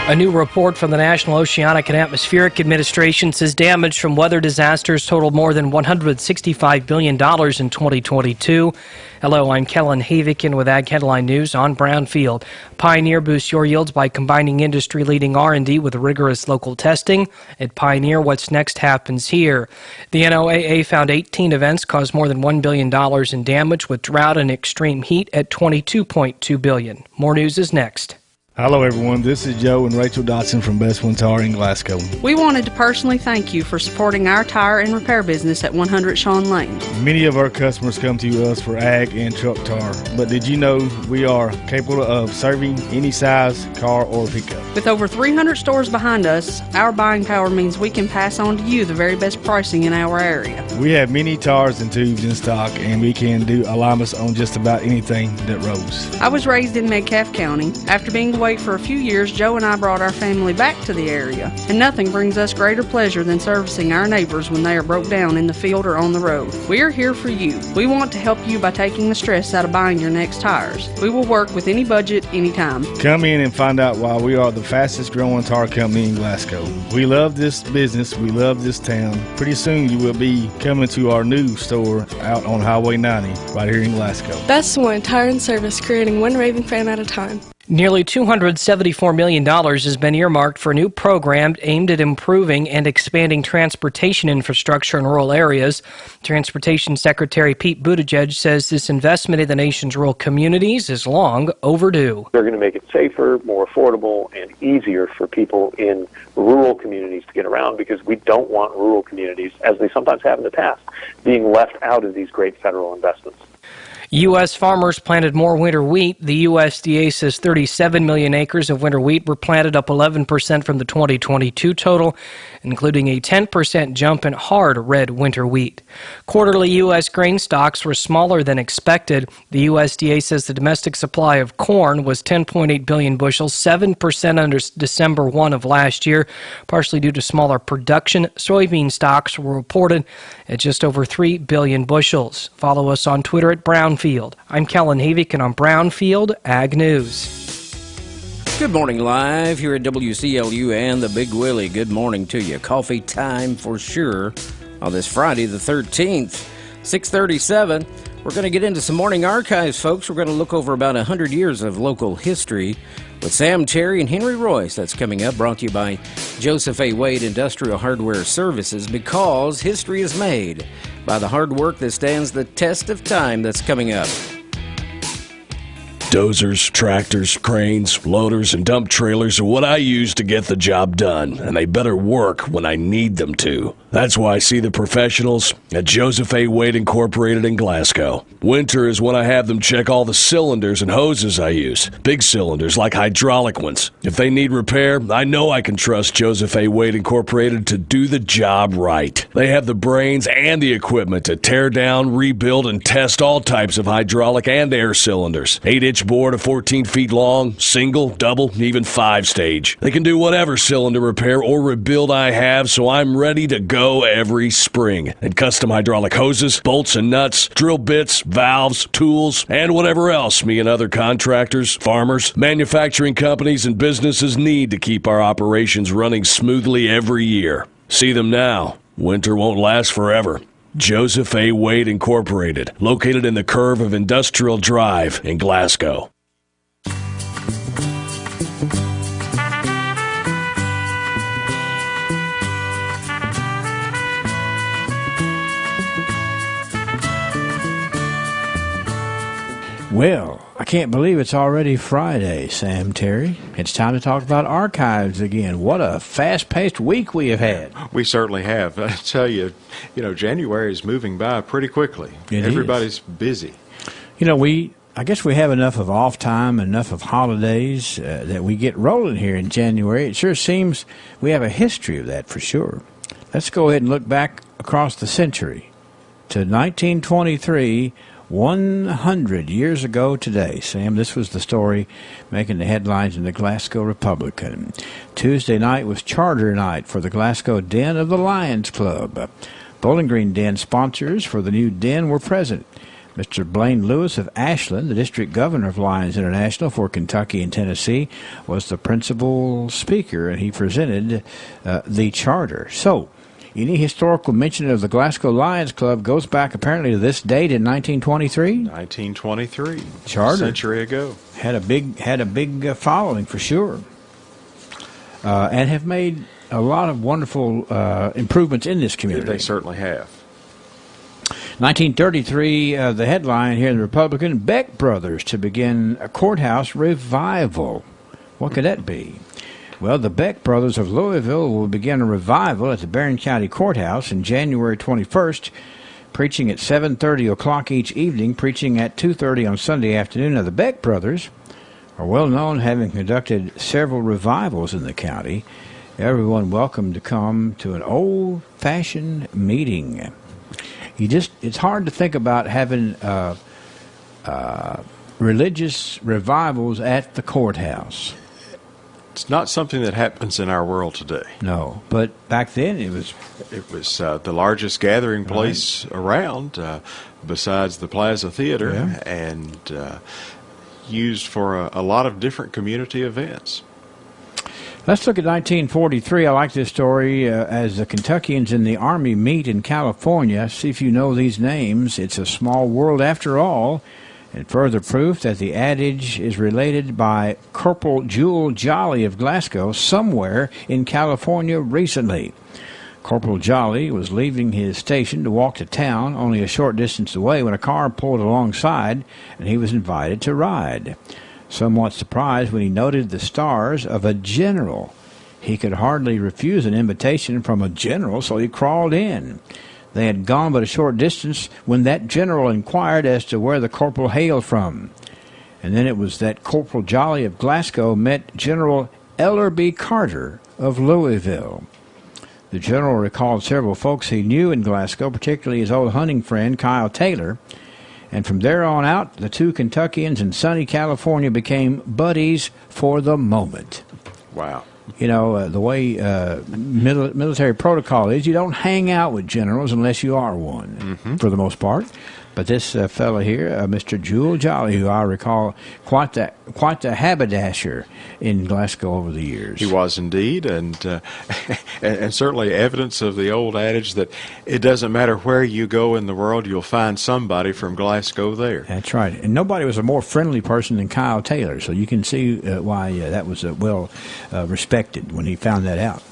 [SPEAKER 1] A new report from the National Oceanic and Atmospheric Administration says damage from weather disasters totaled more than $165 billion in 2022. Hello, I'm Kellen Havikin with Ag Headline News on Brownfield. Pioneer boosts your yields by combining industry-leading R&D with rigorous local testing. At Pioneer, what's next happens here. The NOAA found 18 events caused more than $1 billion in damage, with drought and extreme heat at $22.2 billion. More news is next.
[SPEAKER 17] Hello everyone, this is Joe and Rachel Dotson from Best One Tire in Glasgow.
[SPEAKER 18] We wanted to personally thank you for supporting our tire and repair business at 100 Shawn Lane.
[SPEAKER 17] Many of our customers come to us for ag and truck tire, but did you know we are capable of serving any size car or pickup?
[SPEAKER 18] With over 300 stores behind us, our buying power means we can pass on to you the very best pricing in our area.
[SPEAKER 17] We have many tires and tubes in stock, and we can do alignments on just about anything that rolls.
[SPEAKER 18] I was raised in Metcalfe County. After being away for a few years, Joe and I brought our family back to the area, and nothing brings us greater pleasure than servicing our neighbors when they are broke down in the field or on the road. We are here for you. We want to help you by taking the stress out of buying your next tires. We will work with any budget, anytime.
[SPEAKER 17] Come in and find out why we are the fastest growing tire company in Glasgow. We love this business. We love this town. Pretty soon you will be coming to our new store out on Highway 90 right here in Glasgow.
[SPEAKER 19] Best One Tire and Service, creating one raving fan at a time.
[SPEAKER 1] Nearly $274 million has been earmarked for a new program aimed at improving and expanding transportation infrastructure in rural areas. Transportation Secretary Pete Buttigieg says this investment in the nation's rural communities is long overdue.
[SPEAKER 23] They're going to make it safer, more affordable, and easier for people in rural communities to get around, because we don't want rural communities, as they sometimes have in the past, being left out of these great federal investments.
[SPEAKER 1] U.S. farmers planted more winter wheat. The USDA says 37 million acres of winter wheat were planted, up 11% from the 2022 total, including a 10% jump in hard red winter wheat. Quarterly U.S. grain stocks were smaller than expected. The USDA says the domestic supply of corn was 10.8 billion bushels, 7% under December 1 of last year, partially due to smaller production. Soybean stocks were reported at just over 3 billion bushels. Follow us on Twitter at Brownfield. I'm Kellen Havikin on Brownfield Ag News.
[SPEAKER 20] Good morning, live here at WCLU and the Big Willie. Good morning to you. Coffee time for sure on this Friday the 13th, 6:37. We're going to get into some morning archives, folks. We're going to look over about 100 years of local history with Sam Terry and Henry Royce. That's coming up, brought to you by Joseph A. Wade Industrial Hardware Services, because history is made by the hard work that stands the test of time. That's coming up.
[SPEAKER 24] Dozers, tractors, cranes, loaders, and dump trailers are what I use to get the job done, and they better work when I need them to. That's why I see the professionals at Joseph A. Wade Incorporated in Glasgow. Winter is when I have them check all the cylinders and hoses I use. Big cylinders, like hydraulic ones. If they need repair, I know I can trust Joseph A. Wade Incorporated to do the job right. They have the brains and the equipment to tear down, rebuild, and test all types of hydraulic and air cylinders. 8-inch bore to 14 feet long, single, double, even 5-stage. They can do whatever cylinder repair or rebuild I have, so I'm ready to go every spring. And custom hydraulic hoses, bolts and nuts, drill bits, valves, tools, and whatever else me and other contractors, farmers, manufacturing companies, and businesses need to keep our operations running smoothly every year. See them now. Winter won't last forever. Joseph A. Wade Incorporated, located in the curve of Industrial Drive in Glasgow.
[SPEAKER 2] Well, I can't believe it's already Friday, Sam Terry. It's time to talk about archives again. What a fast-paced week we have had.
[SPEAKER 26] We certainly have. I tell you, January is moving by pretty quickly. Everybody's busy.
[SPEAKER 2] I guess we have enough of off time, enough of holidays that we get rolling here in January. It sure seems we have a history of that for sure. Let's go ahead and look back across the century to 1923. 100 years ago today, Sam, this was the story making the headlines in the Glasgow Republican. Tuesday night was charter night for the Glasgow Den of the Lions Club. Bowling Green Den sponsors for the new den were present.
[SPEAKER 3] Mr. Blaine Lewis of Ashland, the district governor of Lions International for Kentucky and Tennessee, was the principal speaker, and he presented the charter. So, any historical mention of the Glasgow Lions Club goes back apparently to this date in 1923.
[SPEAKER 26] 1923,
[SPEAKER 3] charter,
[SPEAKER 26] a century ago,
[SPEAKER 3] had a big following for sure, and have made a lot of wonderful improvements in this community.
[SPEAKER 26] They certainly have.
[SPEAKER 3] 1933, the headline here in the Republican: Beck Brothers to begin a courthouse revival. What could that be? Well, the Beck Brothers of Louisville will begin a revival at the Barron County Courthouse on January 21st, preaching at 7:30 o'clock each evening, preaching at 2:30 on Sunday afternoon. Now, the Beck Brothers are well known, having conducted several revivals in the county. Everyone welcome to come to an old-fashioned meeting. It's hard to think about having religious revivals at the courthouse.
[SPEAKER 26] It's not something that happens in our world today.
[SPEAKER 3] No, but back then it was
[SPEAKER 26] the largest gathering place around, besides the Plaza Theater, and used for a lot of different community events.
[SPEAKER 3] Let's look at 1943. I like this story. As the Kentuckians in the Army meet in California, see if you know these names. It's a small world after all. And further proof that the adage is related by Corporal Jewel Jolly of Glasgow, somewhere in California recently. Corporal Jolly was leaving his station to walk to town only a short distance away when a car pulled alongside and he was invited to ride. Somewhat surprised when he noted the stars of a general. He could hardly refuse an invitation from a general, so he crawled in. They had gone but a short distance when that general inquired as to where the corporal hailed from. And then it was that Corporal Jolly of Glasgow met General Ellerby Carter of Louisville. The general recalled several folks he knew in Glasgow, particularly his old hunting friend Kyle Taylor. And from there on out, the two Kentuckians in sunny California became buddies for the moment.
[SPEAKER 26] Wow.
[SPEAKER 3] You know, the way military protocol is, you don't hang out with generals unless you are one, for the most part. But this fellow here, Mr. Jewel Jolly, who I recall quite the haberdasher in Glasgow over the years.
[SPEAKER 26] He was indeed, and certainly evidence of the old adage that it doesn't matter where you go in the world, you'll find somebody from Glasgow there.
[SPEAKER 3] That's right. And nobody was a more friendly person than Kyle Taylor, so you can see why that was well respected when he found that out.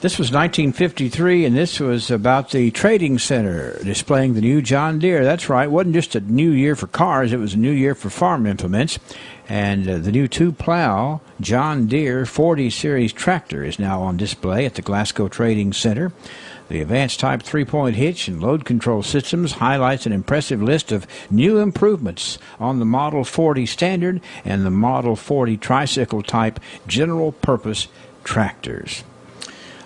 [SPEAKER 3] This was 1953, and this was about the trading center displaying the new John Deere. That's right. It wasn't just a new year for cars. It was a new year for farm implements. And the new two-plow John Deere 40 Series tractor is now on display at the Glasgow Trading Center. The advanced type 3-point hitch and load control systems highlights an impressive list of new improvements on the Model 40 Standard and the Model 40 Tricycle type general-purpose tractors.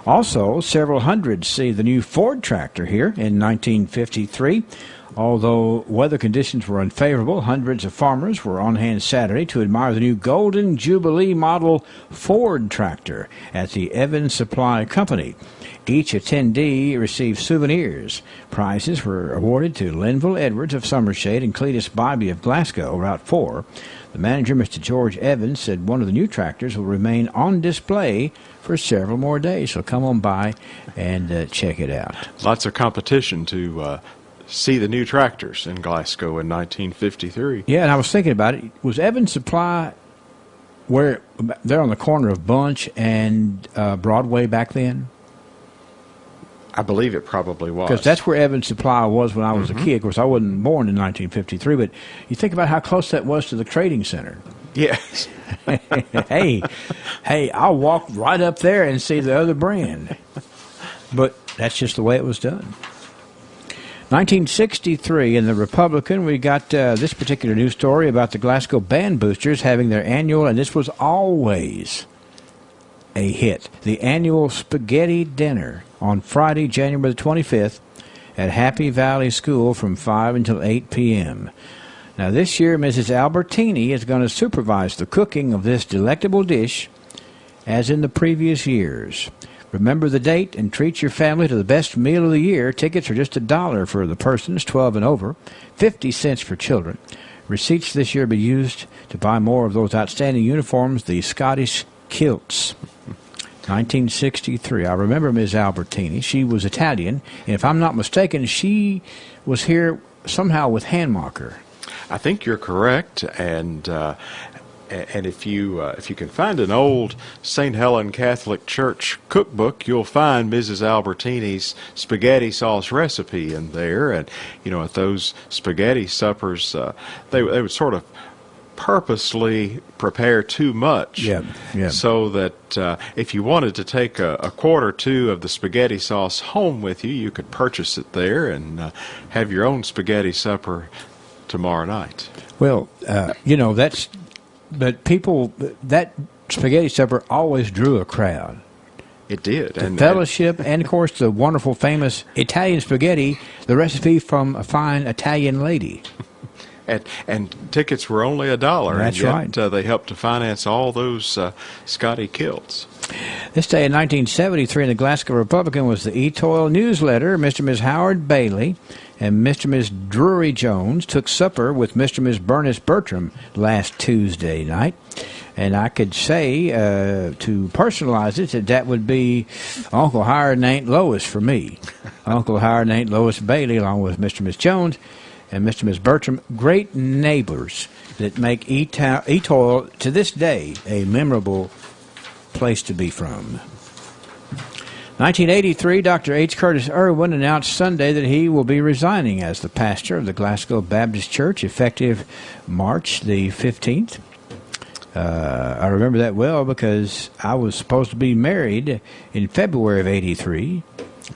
[SPEAKER 3] Also, several hundred see the new Ford tractor here in 1953. Although weather conditions were unfavorable, hundreds of farmers were on hand Saturday to admire the new Golden Jubilee model Ford tractor at the Evans Supply Company. Each attendee received souvenirs. Prizes were awarded to Linville Edwards of Summershade and Cletus Bybee of Glasgow, Route 4. The manager, Mr. George Evans, said one of the new tractors will remain on display for several more days. So come on by and check it out.
[SPEAKER 26] Lots of competition to see the new tractors in Glasgow in 1953.
[SPEAKER 3] Yeah, and I was thinking about it. Was Evans Supply where they're on the corner of Bunch and Broadway back then?
[SPEAKER 26] I believe it probably was.
[SPEAKER 3] Because that's where Evans Supply was when I was a kid. Of course, I wasn't born in 1953, but you think about how close that was to the trading center.
[SPEAKER 26] Yes.
[SPEAKER 3] hey, I'll walk right up there and see the other brand. But that's just the way it was done. 1963, in the Republican, we got this particular news story about the Glasgow Band Boosters having their annual, and this was always a hit, the annual spaghetti dinner on Friday, January the 25th at Happy Valley School from 5 until 8 p.m. Now, this year, Mrs. Albertini is going to supervise the cooking of this delectable dish as in the previous years. Remember the date and treat your family to the best meal of the year. Tickets are just $1 for the persons 12 and over, 50 cents for children. Receipts this year will be used to buy more of those outstanding uniforms, the Scottish kilts. 1963. I remember Ms. Albertini. She was Italian, and if I'm not mistaken, she was here somehow with Handmacher.
[SPEAKER 26] I think you're correct, and if you can find an old St. Helen Catholic Church cookbook, you'll find Mrs. Albertini's spaghetti sauce recipe in there. And at those spaghetti suppers, they would sort of purposely prepare too much, so that if you wanted to take a quart or two of the spaghetti sauce home with you, you could purchase it there and have your own spaghetti supper tomorrow night.
[SPEAKER 3] Well, but people, that spaghetti supper always drew a crowd.
[SPEAKER 26] It did.
[SPEAKER 3] The fellowship and, of course, the wonderful, famous Italian spaghetti, the recipe from a fine Italian lady.
[SPEAKER 26] And tickets were only $1.
[SPEAKER 3] That's
[SPEAKER 26] and yet,
[SPEAKER 3] right.
[SPEAKER 26] They helped to finance all those Scotty kilts.
[SPEAKER 3] This day in 1973 in the Glasgow Republican was the Etoile newsletter. Mr. and Ms. Howard Bailey and Mr. and Ms. Drury Jones took supper with Mr. and Ms. Bernice Bertram last Tuesday night. And I could say, to personalize it, that would be Uncle Howard and Aunt Lois for me. Uncle Howard and Aunt Lois Bailey, along with Mr. and Ms. Jones and Mr. and Ms. Bertram, great neighbors that make Etoile, to this day, a memorable place to be from. 1983, Dr. H. Curtis Irwin announced Sunday that he will be resigning as the pastor of the Glasgow Baptist Church effective March the 15th. I remember that well because I was supposed to be married in February of 83.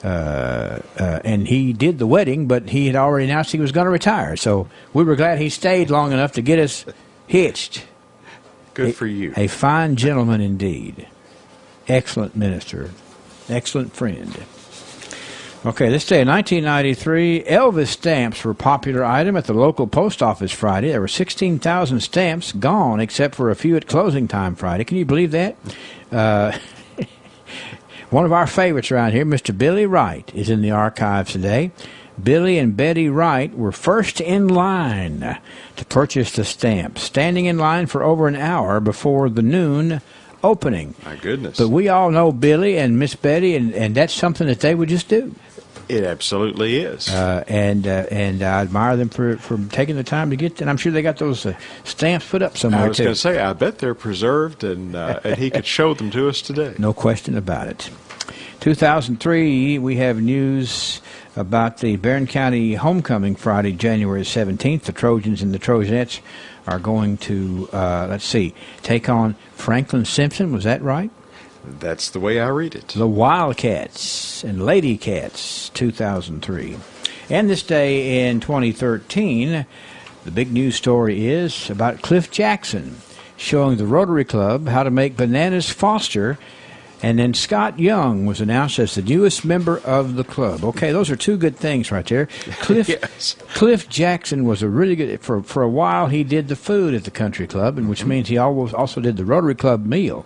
[SPEAKER 3] And he did the wedding, but he had already announced he was going to retire. So we were glad he stayed long enough to get us hitched.
[SPEAKER 26] Good for you.
[SPEAKER 3] A fine gentleman indeed. Excellent minister. Excellent friend. Okay, this day in 1993, Elvis stamps were a popular item at the local post office Friday. There were 16,000 stamps gone, except for a few at closing time Friday. Can you believe that? One of our favorites around here, Mr. Billy Wright, is in the archives today. Billy and Betty Wright were first in line to purchase the stamps, standing in line for over an hour before the noon opening.
[SPEAKER 26] My goodness.
[SPEAKER 3] But we all know Billy and Miss Betty, and that's something that they would just do.
[SPEAKER 26] It absolutely is.
[SPEAKER 3] And I admire them for taking the time to get, and I'm sure they got those stamps put up somewhere,
[SPEAKER 26] I was
[SPEAKER 3] too.
[SPEAKER 26] going to say, I bet they're preserved, and he could show them to us today.
[SPEAKER 3] No question about it. 2003, we have news about the Barron County Homecoming Friday, January 17th. The Trojans and the Trojanettes are going to, take on Franklin Simpson. Was that right?
[SPEAKER 26] That's the way I read it.
[SPEAKER 3] The Wildcats and Lady Cats, 2003. And this day in 2013, the big news story is about Cliff Jackson showing the Rotary Club how to make Bananas Foster. And then Scott Young was announced as the newest member of the club. Okay, those are two good things right there. Cliff Jackson was a really good, for a while he did the food at the country club, and which means he also did the Rotary Club meal.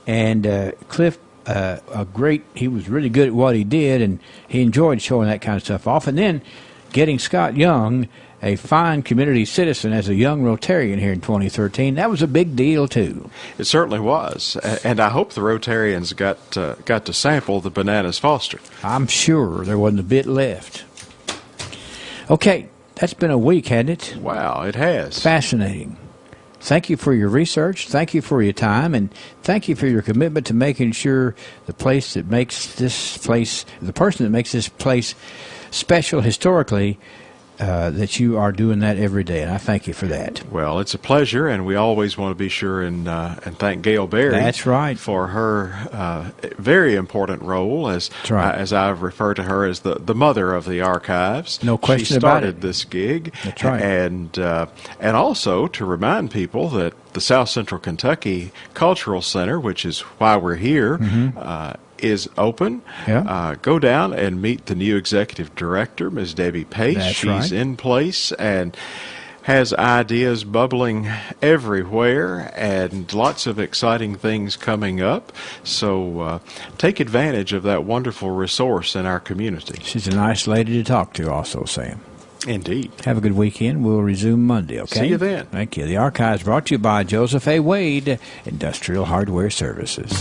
[SPEAKER 3] And Cliff, he was really good at what he did, and he enjoyed showing that kind of stuff off. And then getting Scott Young, a fine community citizen, as a young Rotarian here in 2013, that was a big deal, too.
[SPEAKER 26] It certainly was. And I hope the Rotarians got to sample the Bananas Foster.
[SPEAKER 3] I'm sure there wasn't a bit left. Okay, that's been a week, hasn't it?
[SPEAKER 26] Wow, it has.
[SPEAKER 3] Fascinating. Thank you for your research. Thank you for your time. And thank you for your commitment to making sure the person that makes this place special historically, that you are doing that every day, and I thank you for that.
[SPEAKER 26] Well, it's a pleasure, and we always want to be sure and thank Gail Berry.
[SPEAKER 3] That's right.
[SPEAKER 26] For her very important role as I've referred to her as the mother of the archives.
[SPEAKER 3] No question
[SPEAKER 26] she
[SPEAKER 3] about it.
[SPEAKER 26] started this gig.
[SPEAKER 3] That's right.
[SPEAKER 26] And also to remind people that the South Central Kentucky Cultural Center, which is why we're here, is open.
[SPEAKER 3] Yeah.
[SPEAKER 26] Go down and meet the new executive director, Ms. Debbie Pace.
[SPEAKER 3] That's
[SPEAKER 26] She's
[SPEAKER 3] right.
[SPEAKER 26] in place, and has ideas bubbling everywhere and lots of exciting things coming up. So take advantage of that wonderful resource in our community.
[SPEAKER 3] She's a nice lady to talk to also, Sam.
[SPEAKER 26] Indeed.
[SPEAKER 3] Have a good weekend. We'll resume Monday, okay?
[SPEAKER 26] See you then.
[SPEAKER 3] Thank you. The Archives brought to you by Joseph A. Wade, Industrial Hardware Services.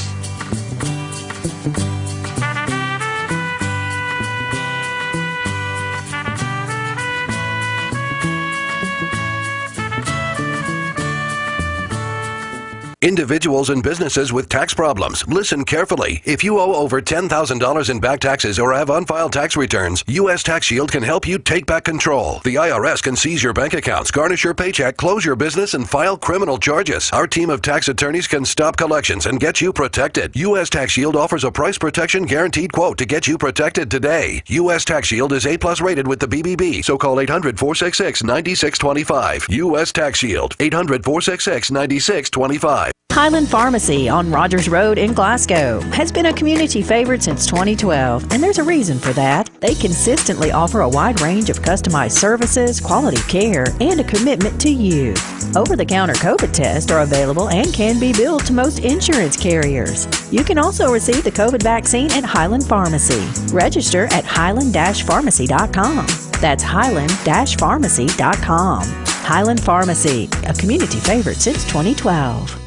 [SPEAKER 4] Individuals and businesses with tax problems, listen carefully. If you owe over $10,000 in back taxes or have unfiled tax returns, U.S. Tax Shield can help you take back control. The IRS can seize your bank accounts, garnish your paycheck, close your business, and file criminal charges. Our team of tax attorneys can stop collections and get you protected. U.S. Tax Shield offers a price protection guaranteed quote to get you protected today. U.S. Tax Shield is A+ rated with the BBB, so call 800-466-9625. U.S. Tax Shield, 800-466-9625.
[SPEAKER 5] Highland Pharmacy on Rogers Road in Glasgow has been a community favorite since 2012, and there's a reason for that. They consistently offer a wide range of customized services, quality care, and a commitment to you. Over-the-counter COVID tests are available and can be billed to most insurance carriers. You can also receive the COVID vaccine at Highland Pharmacy. Register at highland-pharmacy.com. That's highland-pharmacy.com. Highland Pharmacy, a community favorite since 2012.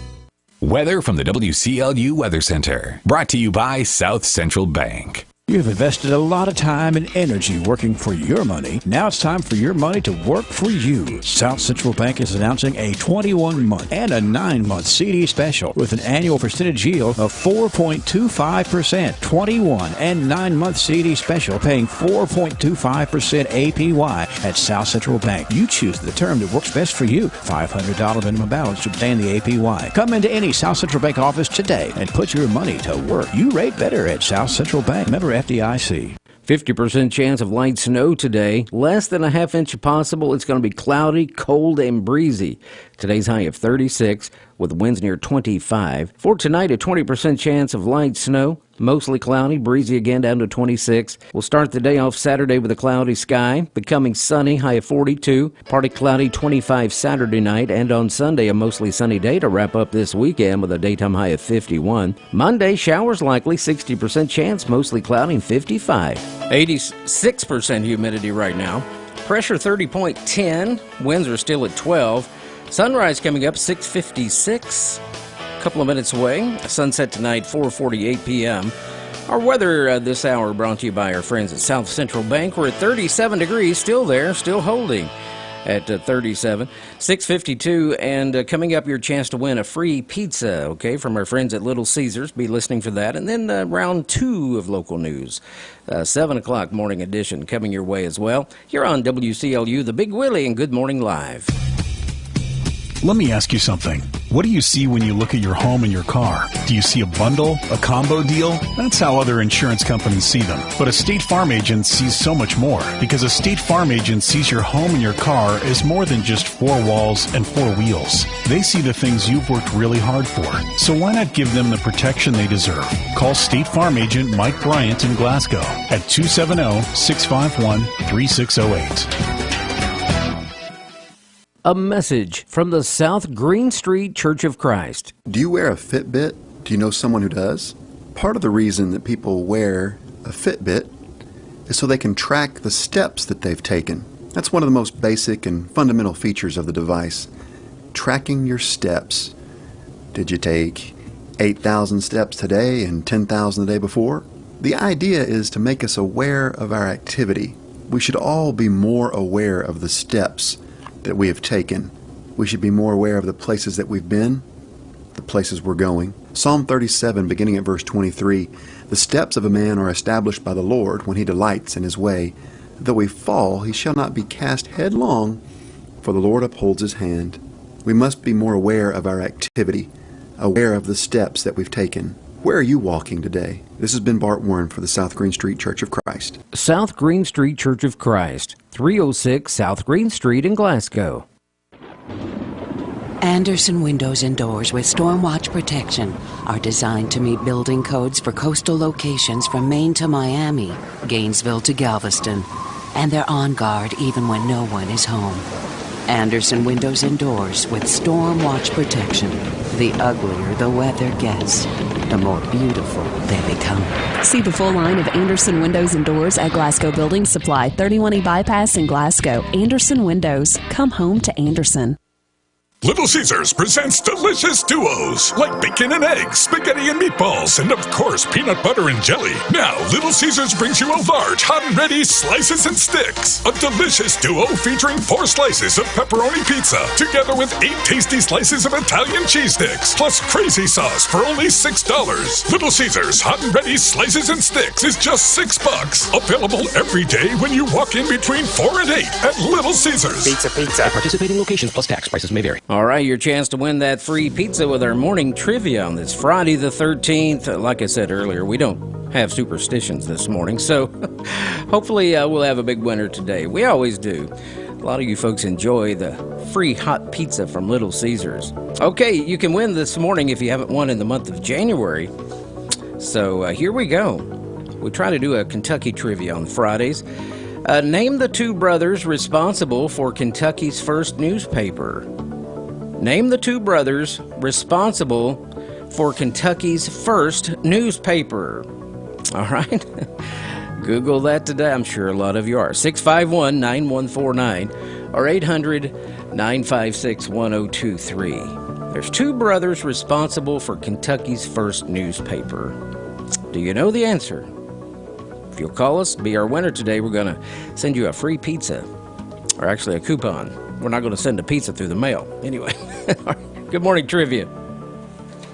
[SPEAKER 15] Weather from the WCLU Weather Center. Brought to you by South Central Bank.
[SPEAKER 3] You've invested a lot of time and energy working for your money. Now it's time for your money to work for you. South Central Bank is announcing a 21-month and a 9-month CD special with an annual percentage yield of 4.25%. 21 and 9-month CD special paying 4.25% APY at South Central Bank. You choose the term that works best for you. $500 minimum balance to obtain the APY. Come into any South Central Bank office today and put your money to work. You rate better at South Central Bank. Member FDIC.
[SPEAKER 20] 50% chance of light snow today. Less than a half inch possible. It's going to be cloudy, cold, and breezy. Today's high of 36 with winds near 25. For tonight, a 20% chance of light snow. Mostly cloudy, breezy again down to 26. We'll start the day off Saturday with a cloudy sky, becoming sunny, high of 42. Partly cloudy, 25 Saturday night, and on Sunday a mostly sunny day to wrap up this weekend with a daytime high of 51. Monday, showers likely, 60% chance, mostly cloudy, 55. 86% humidity right now. Pressure 30.10. Winds are still at 12. Sunrise coming up 6:56. Couple of minutes away. Sunset tonight, 4:48 p.m. Our weather this hour brought to you by our friends at South Central Bank. We're at 37 degrees, still there, still holding at 37. 6:52, and coming up, your chance to win a free pizza, okay, from our friends at Little Caesars. Be listening for that. And then round 2 of local news. 7 o'clock morning edition coming your way as well. You're on WCLU, The Big Willie, and Good Morning Live.
[SPEAKER 6] Let me ask you something. What do you see when you look at your home and your car? Do you see a bundle, a combo deal? That's how other insurance companies see them. But a State Farm agent sees so much more, because a State Farm agent sees your home and your car as more than just 4 walls and 4 wheels. They see the things you've worked really hard for. So why not give them the protection they deserve? Call State Farm agent Mike Bryant in Glasgow at 270-651-3608.
[SPEAKER 20] A message from the South Green Street Church of Christ.
[SPEAKER 7] Do you wear a Fitbit? Do you know someone who does? Part of the reason that people wear a Fitbit is so they can track the steps that they've taken. That's one of the most basic and fundamental features of the device. Tracking your steps. Did you take 8,000 steps today and 10,000 the day before? The idea is to make us aware of our activity. We should all be more aware of the steps that we have taken. We should be more aware of the places that we've been, the places we're going. Psalm 37, beginning at verse 23, the steps of a man are established by the Lord when he delights in his way. Though he fall, he shall not be cast headlong, for the Lord upholds his hand. We must be more aware of our activity, aware of the steps that we've taken. Where are you walking today? This has been Bart Warren for the South Green Street Church of Christ.
[SPEAKER 20] South Green Street Church of Christ, 306 South Green Street in Glasgow.
[SPEAKER 8] Anderson Windows and Doors with Stormwatch protection are designed to meet building codes for coastal locations from Maine to Miami, Gainesville to Galveston, and they're on guard even when no one is home. Anderson Windows and Doors with Storm Watch Protection. The uglier the weather gets, the more beautiful they become.
[SPEAKER 9] See the full line of Anderson Windows and Doors at Glasgow Building Supply, 31E Bypass in Glasgow. Anderson Windows. Come home to Anderson.
[SPEAKER 10] Little Caesars presents delicious duos like bacon and eggs, spaghetti and meatballs, and of course peanut butter and jelly. Now, Little Caesars brings you a large, hot and ready slices and sticks. A delicious duo featuring 4 slices of pepperoni pizza, together with 8 tasty slices of Italian cheese sticks, plus crazy sauce for only $6. Little Caesars hot and ready slices and sticks is just $6. Available every day when you walk in between 4 and 8 at Little Caesars.
[SPEAKER 11] Pizza. At participating locations plus tax. Prices may vary.
[SPEAKER 20] All right, your chance to win that free pizza with our morning trivia on this Friday the 13th. Like I said earlier, we don't have superstitions this morning, so hopefully we'll have a big winner today. We always do. A lot of you folks enjoy the free hot pizza from Little Caesars. Okay, you can win this morning if you haven't won in the month of January. So here we go. We try to do a Kentucky trivia on Fridays. Name the 2 brothers responsible for Kentucky's first newspaper. Name the 2 brothers responsible for Kentucky's first newspaper. All right? Google that today. I'm sure a lot of you are. 651-9149 or 800-956-1023. There's 2 brothers responsible for Kentucky's first newspaper. Do you know the answer? If you'll call us, be our winner today, we're going to send you a free pizza. Or actually a coupon. We're not going to send a pizza through the mail. Anyway, good morning, trivia.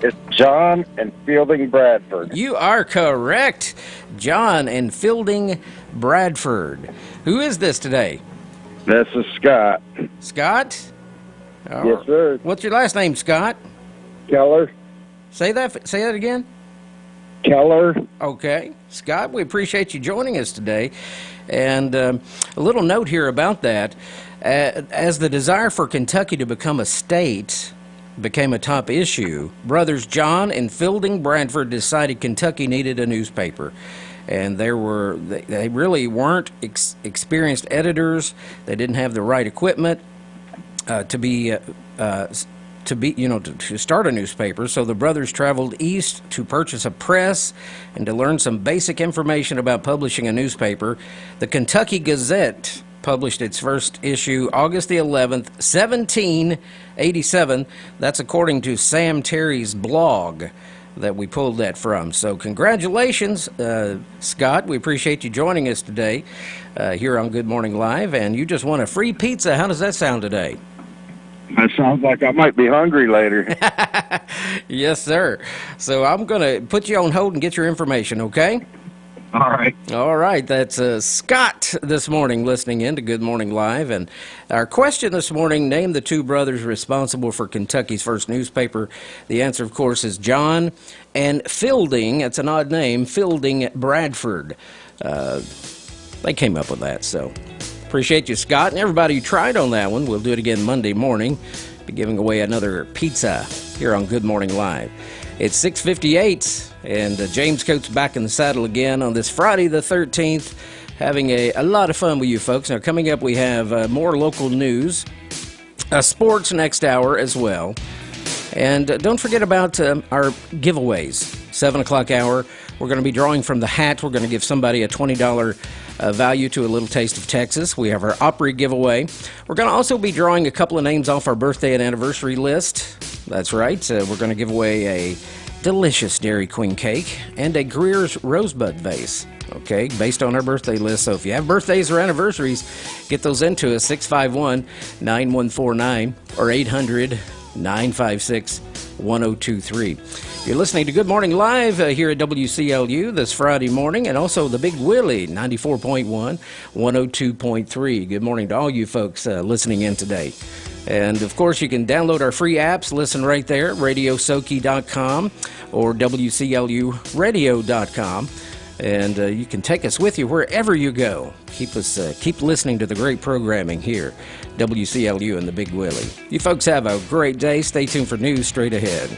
[SPEAKER 21] It's John and Fielding Bradford.
[SPEAKER 20] You are correct. John and Fielding Bradford. Who is this today?
[SPEAKER 21] This is Scott.
[SPEAKER 20] Scott?
[SPEAKER 21] Yes, sir.
[SPEAKER 20] What's your last name, Scott?
[SPEAKER 21] Keller.
[SPEAKER 20] Say that again.
[SPEAKER 21] Keller.
[SPEAKER 20] Okay. Scott, we appreciate you joining us today. And a little note here about that. As the desire for Kentucky to become a state became a top issue, brothers John and Fielding Bradford decided Kentucky needed a newspaper. And they really weren't experienced editors. They didn't have the right equipment to start a newspaper. So the brothers traveled east to purchase a press and to learn some basic information about publishing a newspaper. The Kentucky Gazette published its first issue August the 11th, 1787. That's according to Sam Terry's blog that we pulled that from. So congratulations, Scott. We appreciate you joining us today here on Good Morning Live. And you just won a free pizza. How does that sound today?
[SPEAKER 21] That sounds like I might be hungry later.
[SPEAKER 20] Yes, sir. So I'm going to put you on hold and get your information, okay?
[SPEAKER 21] All right.
[SPEAKER 20] All right. That's Scott this morning listening in to Good Morning Live. And our question this morning, name the 2 brothers responsible for Kentucky's first newspaper. The answer, of course, is John and Fielding. That's an odd name, Fielding Bradford. They came up with that, so appreciate you, Scott, and everybody who tried on that one. We'll do it again Monday morning. Be giving away another pizza here on Good Morning Live. It's 6:58, and James Coates back in the saddle again on this Friday the 13th, having a lot of fun with you folks. Now, coming up, we have more local news, sports next hour as well, and don't forget about our giveaways. 7 o'clock hour, we're going to be drawing from the hat. We're going to give somebody a $20 value to A Little Taste of Texas. We have our Opry giveaway. We're going to also be drawing a couple of names off our birthday and anniversary list. That's right. We're going to give away a delicious Dairy Queen cake and a Greer's Rosebud vase. Okay, based on our birthday list. So if you have birthdays or anniversaries, get those into us, 651-9149 or 800-956-1023. You're listening to Good Morning Live here at WCLU this Friday morning, and also the Big Willie, 94.1, 102.3. Good morning to all you folks listening in today. And, of course, you can download our free apps, listen right there, radiosoki.com or WCLUradio.com. And you can take us with you wherever you go. Keep listening to the great programming here, WCLU and the Big Willie. You folks have a great day. Stay tuned for news straight ahead.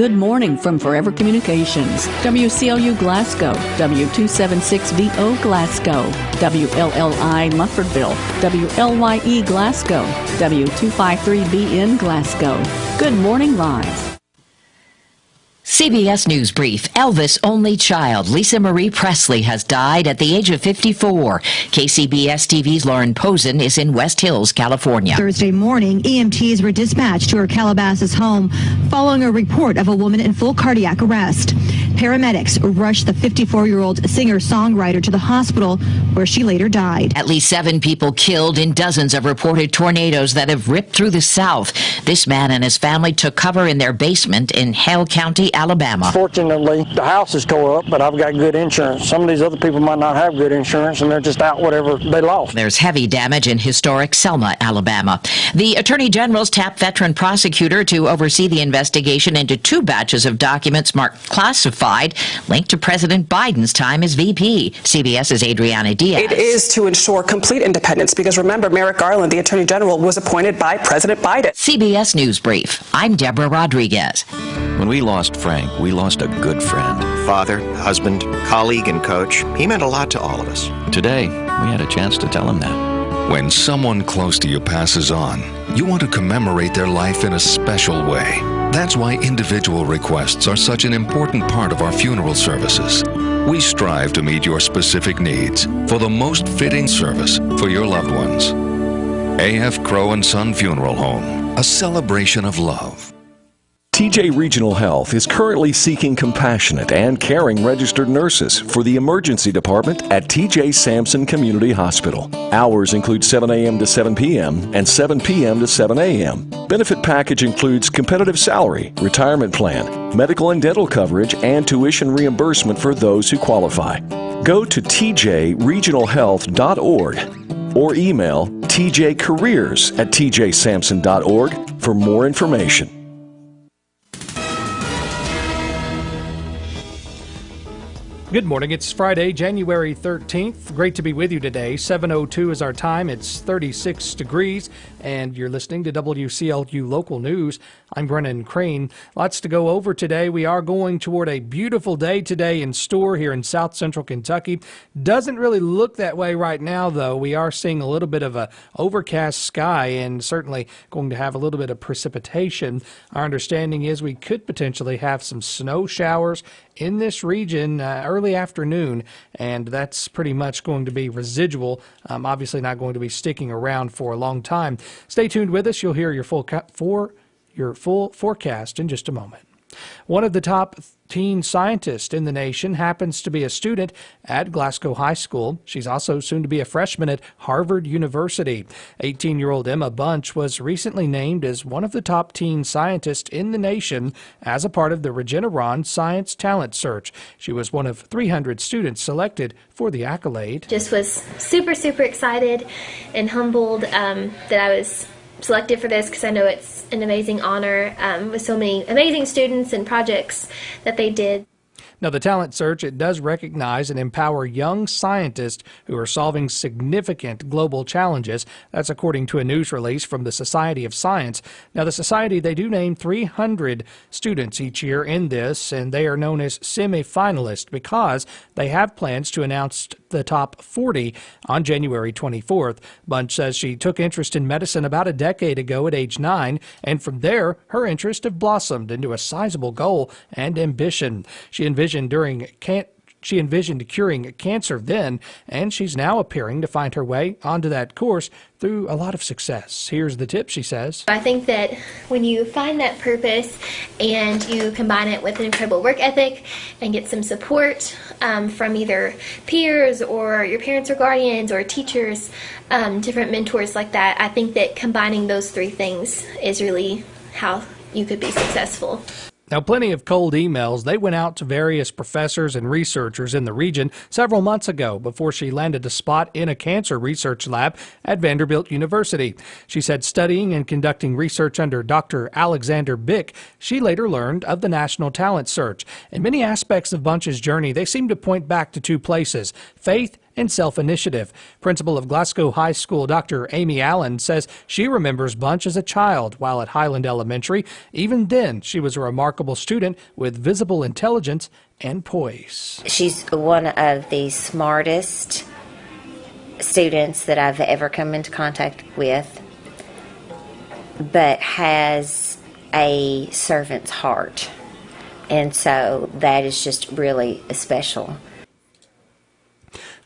[SPEAKER 9] Good morning from Forever Communications. WCLU Glasgow, W276VO Glasgow, WLLI Muffordville, WLYE Glasgow, W253BN Glasgow. Good morning live.
[SPEAKER 12] CBS News Brief. Elvis' only child, Lisa Marie Presley, has died at the age of 54. KCBS TV's Lauren Posen is in West Hills, California.
[SPEAKER 13] Thursday morning, EMTs were dispatched to her Calabasas home following a report of a woman in full cardiac arrest. Paramedics rushed the 54-year-old singer-songwriter to the hospital, where she later died.
[SPEAKER 12] At least 7 people killed in dozens of reported tornadoes that have ripped through the South. This man and his family took cover in their basement in Hale County, Alabama.
[SPEAKER 14] Fortunately, the house is tore up, but I've got good insurance. Some of these other people might not have good insurance, and they're just out whatever they lost.
[SPEAKER 12] There's heavy damage in historic Selma, Alabama. The Attorney General's tapped veteran prosecutor to oversee the investigation into 2 batches of documents marked classified linked to President Biden's time as VP. CBS's Adriana Diaz.
[SPEAKER 16] It is to ensure complete independence because remember, Merrick Garland, the Attorney General, was appointed by President Biden.
[SPEAKER 12] CBS News Brief. I'm Deborah Rodriguez.
[SPEAKER 22] When we lost Frank, we lost a good friend. Father, husband, colleague, and coach. He meant a lot to all of us. Today, we had a chance to tell him that.
[SPEAKER 25] When someone close to you passes on, you want to commemorate their life in a special way. That's why individual requests are such an important part of our funeral services. We strive to meet your specific needs for the most fitting service for your loved ones. A.F. Crow & Son Funeral Home, a celebration of love.
[SPEAKER 27] TJ Regional Health is currently seeking compassionate and caring registered nurses for the emergency department at TJ Sampson Community Hospital. Hours include 7 a.m. to 7 p.m. and 7 p.m. to 7 a.m. Benefit package includes competitive salary, retirement plan, medical and dental coverage, and tuition reimbursement for those who qualify. Go to tjregionalhealth.org or email tjcareers@tjsampson.org for more information.
[SPEAKER 1] Good morning. It's Friday, January 13th. Great to be with you today. 7:02 is our time. It's 36 degrees, and you're listening to WCLU Local News. I'm Brennan Crane. Lots to go over today. We are going toward a beautiful day today in store here in South Central Kentucky. Doesn't really look that way right now, though. We are seeing a little bit of a overcast sky and certainly going to have a little bit of precipitation. Our understanding is we could potentially have some snow showers in this region early afternoon, and that's pretty much going to be residual. Obviously not going to be sticking around for a long time. Stay tuned with us. You'll hear your full forecast in just a moment. One of the top teen scientists in the nation happens to be a student at Glasgow High School. She's also soon to be a freshman at Harvard University. 18-year-old Emma Bunch was recently named as one of the top teen scientists in the nation as a part of the Regeneron Science Talent Search. She was one of 300 students selected for the accolade.
[SPEAKER 28] Just was super, super excited and humbled that I was selected for this because I know it's an amazing honor with so many amazing students and projects that they did.
[SPEAKER 1] Now, the Talent Search, it does recognize and empower young scientists who are solving significant global challenges. That's according to a news release from the Society of Science. Now, the Society, they do name 300 students each year in this, and they are known as semi-finalists because they have plans to announce the top 40 on January 24th. Bunch says she took interest in medicine about a decade ago at age 9, and from there, her interest have blossomed into a sizable goal and ambition. She envisioned curing cancer then, and she's now appearing to find her way onto that course through a lot of success. Here's the tip, she says.
[SPEAKER 28] I think that when you find that purpose and you combine it with an incredible work ethic and get some support from either peers or your parents or guardians or teachers, different mentors like that, I think that combining those 3 things is really how you could be successful.
[SPEAKER 1] Now, plenty of cold emails, they went out to various professors and researchers in the region several months ago before she landed a spot in a cancer research lab at Vanderbilt University. She said studying and conducting research under Dr. Alexander Bick, she later learned of the National Talent Search. And many aspects of Bunch's journey, they seem to point back to 2 places, faith
[SPEAKER 2] and self-initiative. Principal of Glasgow High School, Dr. Amy Allen, says she remembers Bunch as a child while at Highland Elementary. Even then, she was a remarkable student with visible intelligence and poise.
[SPEAKER 4] She's one of the smartest students that I've ever come into contact with, but has a servant's heart. And so that is just really special.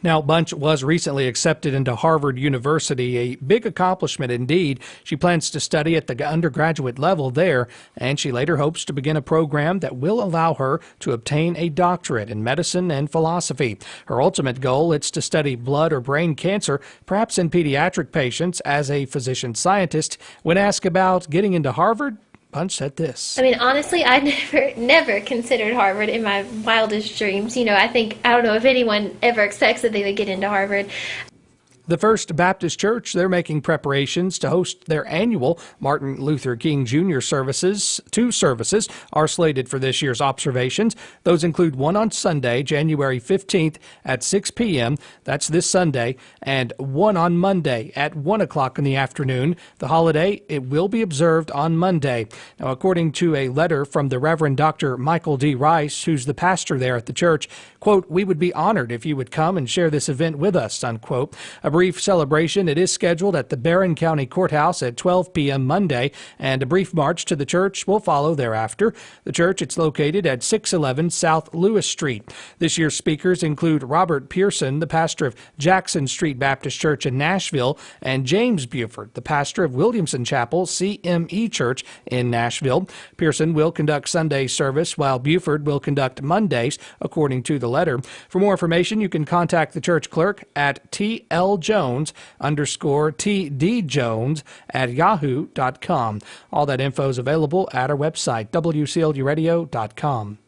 [SPEAKER 2] Now, Bunch was recently accepted into Harvard University, a big accomplishment indeed. She plans to study at the undergraduate level there, and she later hopes to begin a program that will allow her to obtain a doctorate in medicine and philosophy. Her ultimate goal is to study blood or brain cancer, perhaps in pediatric patients, as a physician scientist. When asked about getting into Harvard, Bunch said this.
[SPEAKER 28] I mean, honestly, I never considered Harvard in my wildest dreams. I don't know if anyone ever expects that they would get into Harvard.
[SPEAKER 2] The First Baptist Church, they're making preparations to host their annual Martin Luther King Jr. services. 2 services are slated for this year's observations. Those include one on Sunday, January 15th at 6 p.m. That's this Sunday, and one on Monday at 1 o'clock in the afternoon. The holiday, it will be observed on Monday. Now, according to a letter from the Reverend Dr. Michael D. Rice, who's the pastor there at the church, quote, "We would be honored if you would come and share this event with us," unquote. A brief celebration, it is scheduled at the Barron County Courthouse at 12 p.m. Monday, and a brief march to the church will follow thereafter. The church, it's located at 611 South Lewis Street. This year's speakers include Robert Pearson, the pastor of Jackson Street Baptist Church in Nashville, and James Buford, the pastor of Williamson Chapel CME Church in Nashville. Pearson will conduct Sunday service, while Buford will conduct Mondays, according to the letter. For more information, you can contact the church clerk at TLJones_TDJones@yahoo.com. All that info is available at our website, WCLUradio.com.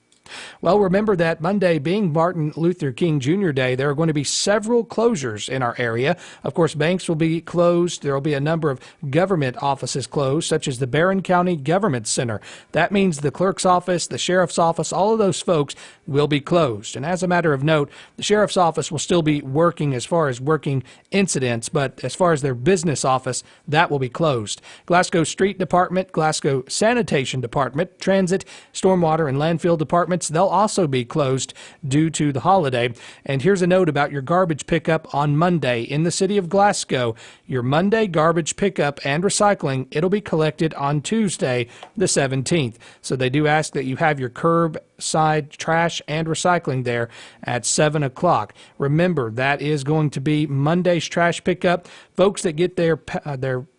[SPEAKER 2] Well, remember that Monday being Martin Luther King Jr. Day, there are going to be several closures in our area. Of course, banks will be closed. There will be a number of government offices closed, such as the Barron County Government Center. That means the clerk's office, the sheriff's office, all of those folks will be closed. And as a matter of note, the sheriff's office will still be working as far as working incidents, but as far as their business office, that will be closed. Glasgow Street Department, Glasgow Sanitation Department, Transit, Stormwater, and Landfill Department, they'll also be closed due to the holiday. And here's a note about your garbage pickup on Monday in the city of Glasgow. Your Monday garbage pickup and recycling, it'll be collected on Tuesday, the 17th. So they do ask that you have your curbside trash and recycling there at 7 o'clock. Remember, that is going to be Monday's trash pickup. Folks that get their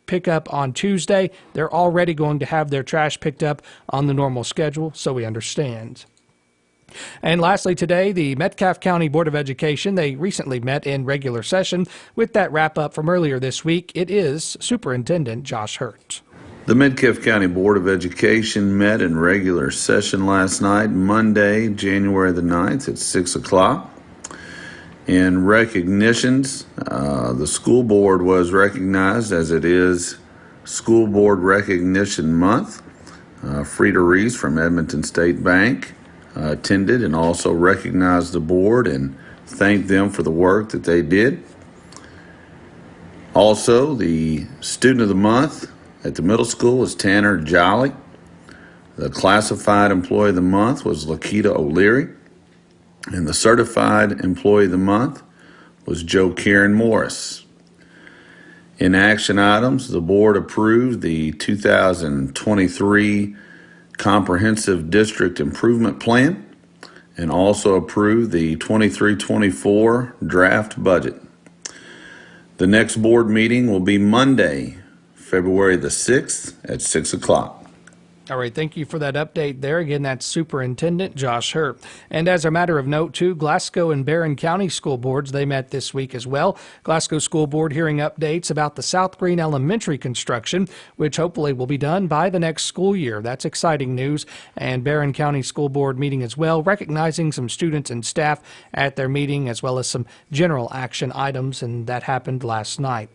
[SPEAKER 2] pickup on Tuesday, they're already going to have their trash picked up on the normal schedule, so we understand. And lastly today, the Metcalfe County Board of Education, they recently met in regular session. With that wrap-up from earlier this week, it is Superintendent Josh Hurt.
[SPEAKER 17] The Metcalfe County Board of Education met in regular session last night, Monday, January the 9th at 6 o'clock. In recognitions, the school board was recognized as it is School Board Recognition Month. Frida Reese from Edmonton State Bank attended and also recognized the board and thanked them for the work that they did. Also, the Student of the Month at the middle school was Tanner Jolly. The Classified Employee of the Month was Lakita O'Leary. And the Certified Employee of the Month was Joe Kieran Morris. In action items, the board approved the 2023 Comprehensive District Improvement Plan and also approved the 23-24 draft budget. The next board meeting will be Monday, February the 6th at 6 o'clock.
[SPEAKER 2] All right, thank you for that update there. Again, that's Superintendent Josh Hurt. And as a matter of note, too, Glasgow and Barron County school boards, they met this week as well. Glasgow School Board hearing updates about the South Green Elementary construction, which hopefully will be done by the next school year. That's exciting news. And Barron County School Board meeting as well, recognizing some students and staff at their meeting, as well as some general action items, and that happened last night.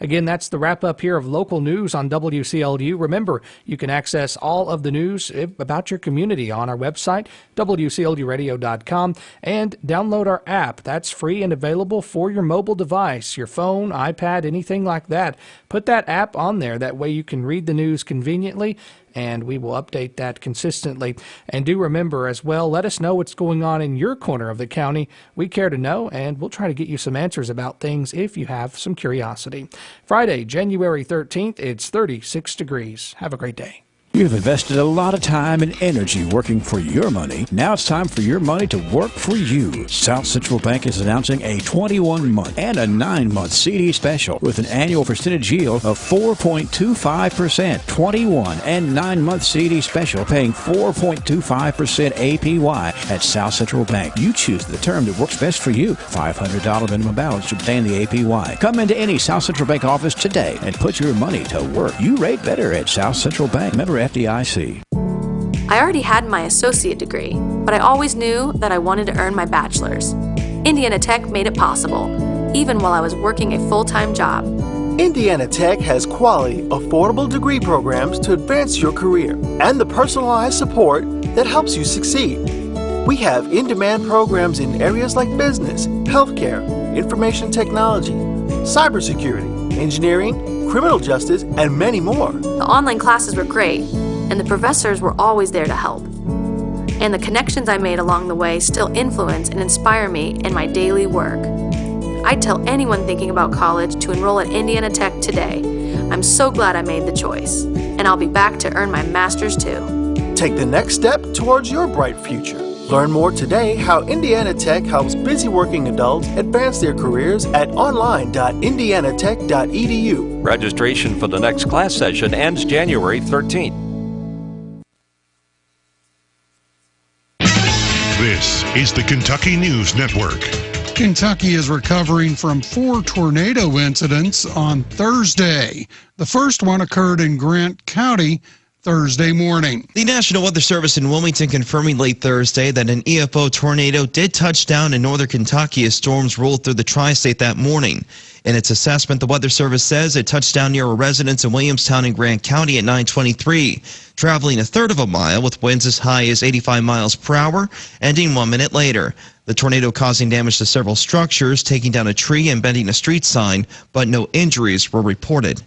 [SPEAKER 2] Again, that's the wrap-up here of local news on WCLU. Remember, you can access all of the news about your community on our website, WCLUradio.com, and download our app. That's free and available for your mobile device, your phone, iPad, anything like that. Put that app on there. That way you can read the news conveniently, and we will update that consistently. And do remember as well, let us know what's going on in your corner of the county. We care to know, and we'll try to get you some answers about things if you have some curiosity. Friday, January 13th, it's 36 degrees. Have a great day.
[SPEAKER 3] You've invested a lot of time and energy working for your money. Now it's time for your money to work for you. South Central Bank is announcing a 21-month and a 9-month CD special with an annual percentage yield of 4.25%. 21 and 9-month CD special paying 4.25% APY at South Central Bank. You choose the term that works best for you. $500 minimum balance to obtain the APY. Come into any South Central Bank office today and put your money to work. You rate better at South Central Bank. Member FDIC.
[SPEAKER 5] I already had my associate degree, but I always knew that I wanted to earn my bachelor's. Indiana Tech made it possible, even while I was working a full-time job.
[SPEAKER 15] Indiana Tech has quality, affordable degree programs to advance your career and the personalized support that helps you succeed. We have in-demand programs in areas like business, healthcare, information technology, cybersecurity, engineering, criminal justice, and many more.
[SPEAKER 5] The online classes were great, and the professors were always there to help. And the connections I made along the way still influence and inspire me in my daily work. I'd tell anyone thinking about college to enroll at Indiana Tech today. I'm so glad I made the choice, and I'll be back to earn my master's too.
[SPEAKER 15] Take the next step towards your bright future. Learn more today how Indiana Tech helps busy working adults advance their careers at online.indianatech.edu.
[SPEAKER 18] Registration for the next class session ends January 13th.
[SPEAKER 19] This is the Kentucky News Network.
[SPEAKER 23] Kentucky is recovering from 4 tornado incidents on Thursday. The first one occurred in Grant County Thursday morning.
[SPEAKER 24] The National Weather Service in Wilmington confirming late Thursday that an EFO tornado did touch down in northern Kentucky as storms rolled through the tri-state that morning. In its assessment, the Weather Service says it touched down near a residence in Williamstown and Grant County at 9:23, traveling a third of a mile with winds as high as 85 miles per hour, ending 1 minute later. The tornado causing damage to several structures, taking down a tree and bending a street sign, but no injuries were reported.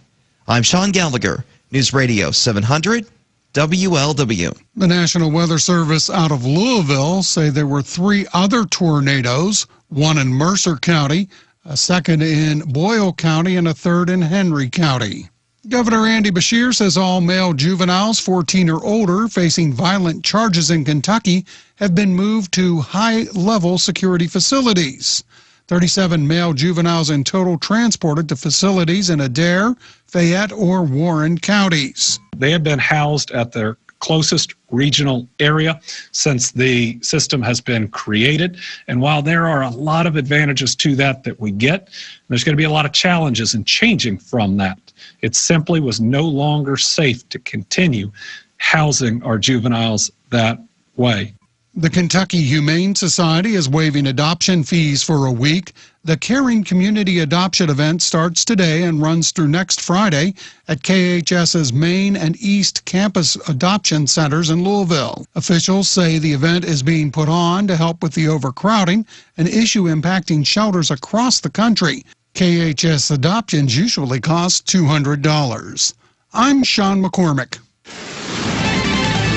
[SPEAKER 24] I'm Sean Gallagher, News Radio 700 WLW.
[SPEAKER 23] The National Weather Service out of Louisville say there were 3 other tornadoes, one in Mercer County, a second in Boyle County, and a third in Henry County. Governor Andy Beshear says all male juveniles 14 or older facing violent charges in Kentucky have been moved to high-level security facilities. 37 male juveniles in total transported to facilities in Adair, Fayette, or Warren counties.
[SPEAKER 26] They have been housed at their closest regional area since the system has been created. And while there are a lot of advantages to that we get, there's going to be a lot of challenges in changing from that. It simply was no longer safe to continue housing our juveniles that way.
[SPEAKER 23] The Kentucky Humane Society is waiving adoption fees for a week. The Caring Community Adoption event starts today and runs through next Friday at KHS's Main and East Campus Adoption Centers in Louisville. Officials say the event is being put on to help with the overcrowding, an issue impacting shelters across the country. KHS adoptions usually cost $200. I'm Sean McCormick.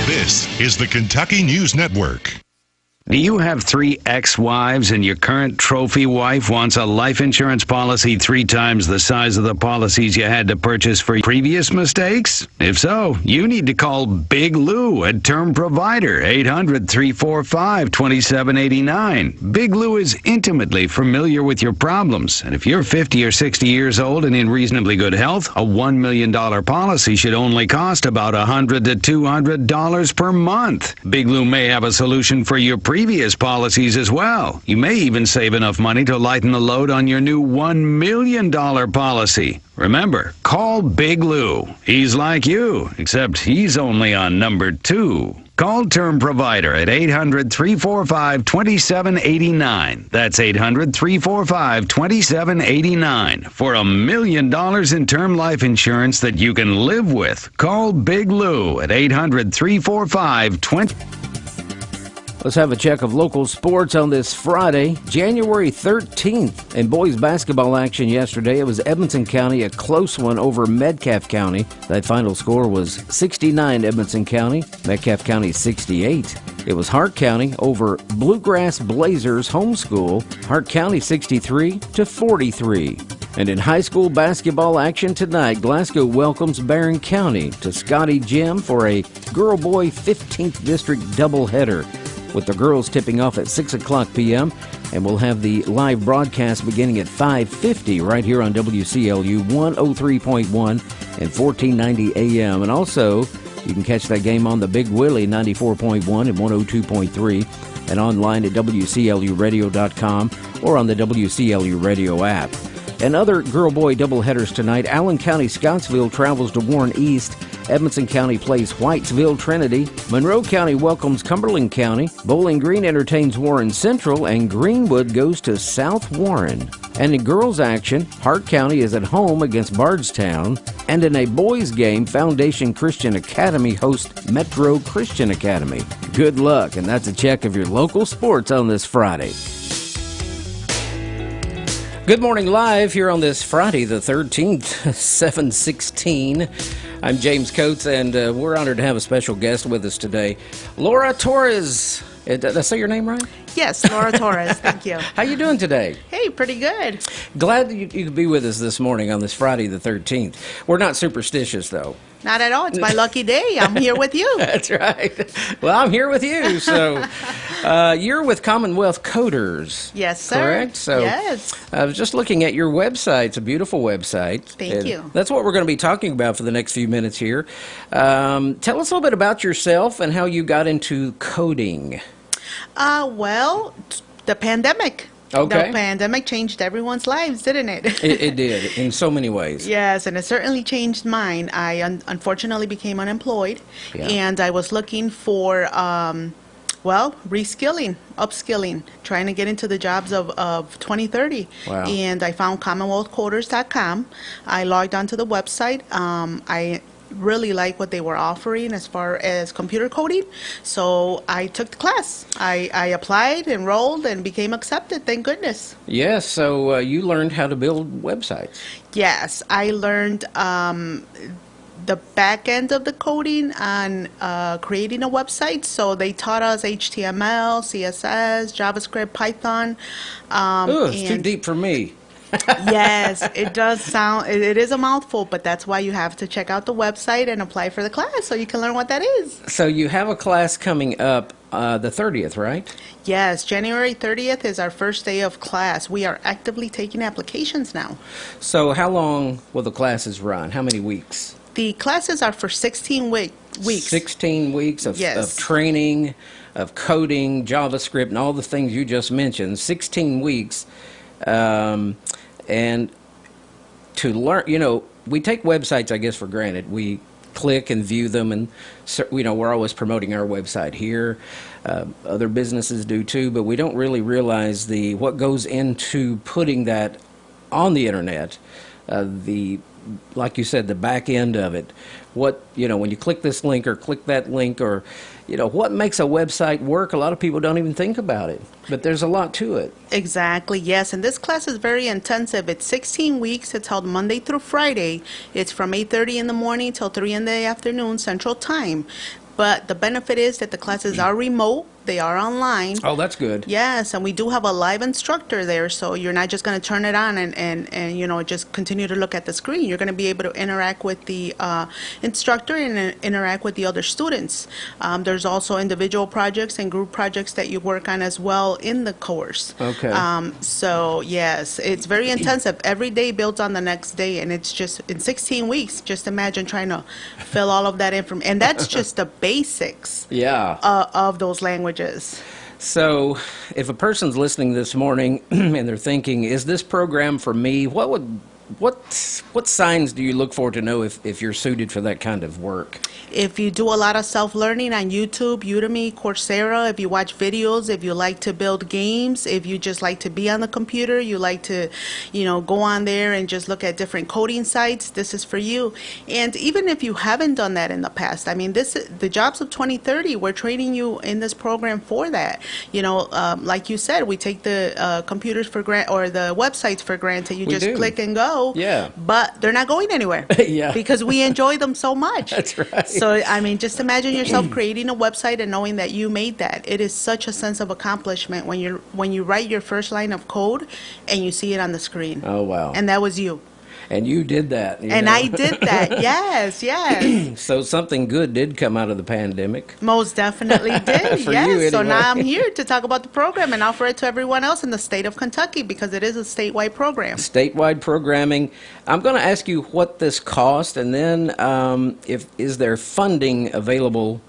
[SPEAKER 19] This is the Kentucky News Network.
[SPEAKER 29] Do you have 3 ex-wives and your current trophy wife wants a life insurance policy 3 times the size of the policies you had to purchase for previous mistakes? If so, you need to call Big Lou at Term Provider, 800-345-2789. Big Lou is intimately familiar with your problems, and if you're 50 or 60 years old and in reasonably good health, a $1 million policy should only cost about $100 to $200 per month. Big Lou may have a solution for your previous policies as well. You may even save enough money to lighten the load on your new $1 million policy. Remember, call Big Lou. He's like you, except he's only on number 2. Call Term Provider at 800-345-2789. That's 800-345-2789 for $1 million in term life insurance that you can live with. Call Big Lou at 800-345-20.
[SPEAKER 6] Let's have a check of local sports on this Friday, January 13th. In boys basketball action yesterday, it was Edmonson County, a close one over Metcalfe County. That final score was 69 Edmonson County, Metcalfe County 68. It was Hart County over Bluegrass Blazers homeschool, Hart County 63-43. And in high school basketball action tonight, Glasgow welcomes Barron County to Scotty Gym for a girl-boy 15th District doubleheader, with the girls tipping off at 6 o'clock p.m. And we'll have the live broadcast beginning at 5:50 right here on WCLU 103.1 and 1490 a.m. And also, you can catch that game on the Big Willie 94.1 and 102.3 and online at WCLUradio.com or on the WCLU radio app. And other girl-boy doubleheaders tonight, Allen County Scottsville travels to Warren East. Edmonson County plays Whitesville Trinity. Monroe County welcomes Cumberland County. Bowling Green entertains Warren Central, and Greenwood goes to South Warren. And in girls action, Hart County is at home against Bardstown. And in a boys game, Foundation Christian Academy hosts Metro Christian Academy. Good luck, and that's a check of your local sports on this Friday. Good morning live here on this Friday the 13th, 7/16. I'm James Coates, and we're honored to have a special guest with us today, Laura Torres. Did I say your name right?
[SPEAKER 7] Yes, Laura Torres. Thank you.
[SPEAKER 6] How you doing today?
[SPEAKER 7] Hey, pretty good.
[SPEAKER 6] Glad that you could be with us this morning on this Friday the 13th. We're not superstitious, though.
[SPEAKER 7] Not at all. It's my lucky day. I'm here with you.
[SPEAKER 6] That's right. Well, I'm here with you. So you're with Commonwealth Coders.
[SPEAKER 7] Yes, sir.
[SPEAKER 6] Correct? So
[SPEAKER 7] yes.
[SPEAKER 6] I was just looking at your website. It's a beautiful website.
[SPEAKER 7] Thank you.
[SPEAKER 6] That's what we're going to be talking about for the next few minutes here. Tell us a little bit about yourself and how you got into coding.
[SPEAKER 7] Well, the pandemic.
[SPEAKER 6] Okay.
[SPEAKER 7] The pandemic changed everyone's lives, didn't it?
[SPEAKER 6] It did, in so many ways.
[SPEAKER 7] Yes, and it certainly changed mine. I unfortunately became unemployed, and I was looking for, reskilling, upskilling, trying to get into the jobs of 2030.
[SPEAKER 6] Wow.
[SPEAKER 7] And I found CommonwealthCoders.com. I logged onto the website. I really like what they were offering as far as computer coding, so I took the class. I applied, enrolled, and became accepted, thank goodness.
[SPEAKER 6] Yes, so you learned how to build websites.
[SPEAKER 7] Yes, I learned the back end of the coding on creating a website, so they taught us HTML, CSS, JavaScript, Python.
[SPEAKER 6] It's too deep for me.
[SPEAKER 7] Yes, it does sound, it is a mouthful, but that's why you have to check out the website and apply for the class so you can learn what that is.
[SPEAKER 6] So you have a class coming up the 30th, right?
[SPEAKER 7] Yes, January 30th is our first day of class. We are actively taking applications now.
[SPEAKER 6] So how long will the classes run? How many weeks?
[SPEAKER 7] The classes are for 16 weeks.
[SPEAKER 6] 16 weeks of training, of coding, JavaScript, and all the things you just mentioned. 16 weeks. And to learn, we take websites, I guess, for granted. We click and view them, and we're always promoting our website here. Other businesses do too, but we don't really realize what goes into putting that on the internet. Like you said, the back end of it. When you click this link or click that link, or what makes a website work, a lot of people don't even think about it, but there's a lot to it.
[SPEAKER 7] Exactly, yes, and this class is very intensive. It's 16 weeks. It's held Monday through Friday. It's from 8:30 in the morning till 3 in the afternoon Central Time. But the benefit is that the classes are remote. They are online.
[SPEAKER 6] Oh, that's good.
[SPEAKER 7] Yes, and we do have a live instructor there, so you're not just going to turn it on and just continue to look at the screen. You're going to be able to interact with the instructor and interact with the other students. There's also individual projects and group projects that you work on as well in the course.
[SPEAKER 6] Okay.
[SPEAKER 7] So, yes, it's very intensive. Every day builds on the next day, and it's just in 16 weeks. Just imagine trying to fill all of that information. And that's just the basics of those languages.
[SPEAKER 6] So if a person's listening this morning and they're thinking, is this program for me? What what signs do you look for to know if you're suited for that kind of work?
[SPEAKER 7] If you do a lot of self-learning on YouTube, Udemy, Coursera, if you watch videos, if you like to build games, if you just like to be on the computer, you like to, go on there and just look at different coding sites, this is for you. And even if you haven't done that in the past, I mean, the Jobs of 2030, we're training you in this program for that. Like you said, we take the computers for granted, or the websites for granted. You just click and go.
[SPEAKER 6] Yeah.
[SPEAKER 7] But they're not going anywhere.
[SPEAKER 6] Yeah.
[SPEAKER 7] Because we enjoy them so much.
[SPEAKER 6] That's right.
[SPEAKER 7] So, I mean, just imagine yourself creating a website and knowing that you made that. It is such a sense of accomplishment when you write your first line of code and you see it on the screen.
[SPEAKER 6] Oh, wow.
[SPEAKER 7] And that was you.
[SPEAKER 6] And you did that.
[SPEAKER 7] And I did that. Yes.
[SPEAKER 6] So something good did come out of the pandemic.
[SPEAKER 7] Most definitely did.
[SPEAKER 6] For
[SPEAKER 7] yes.
[SPEAKER 6] you,
[SPEAKER 7] So
[SPEAKER 6] anyway.
[SPEAKER 7] now I'm here to talk about the program and offer it to everyone else in the state of Kentucky because it is a statewide program.
[SPEAKER 6] Statewide programming. I'm going to ask you what this cost, and then is there funding available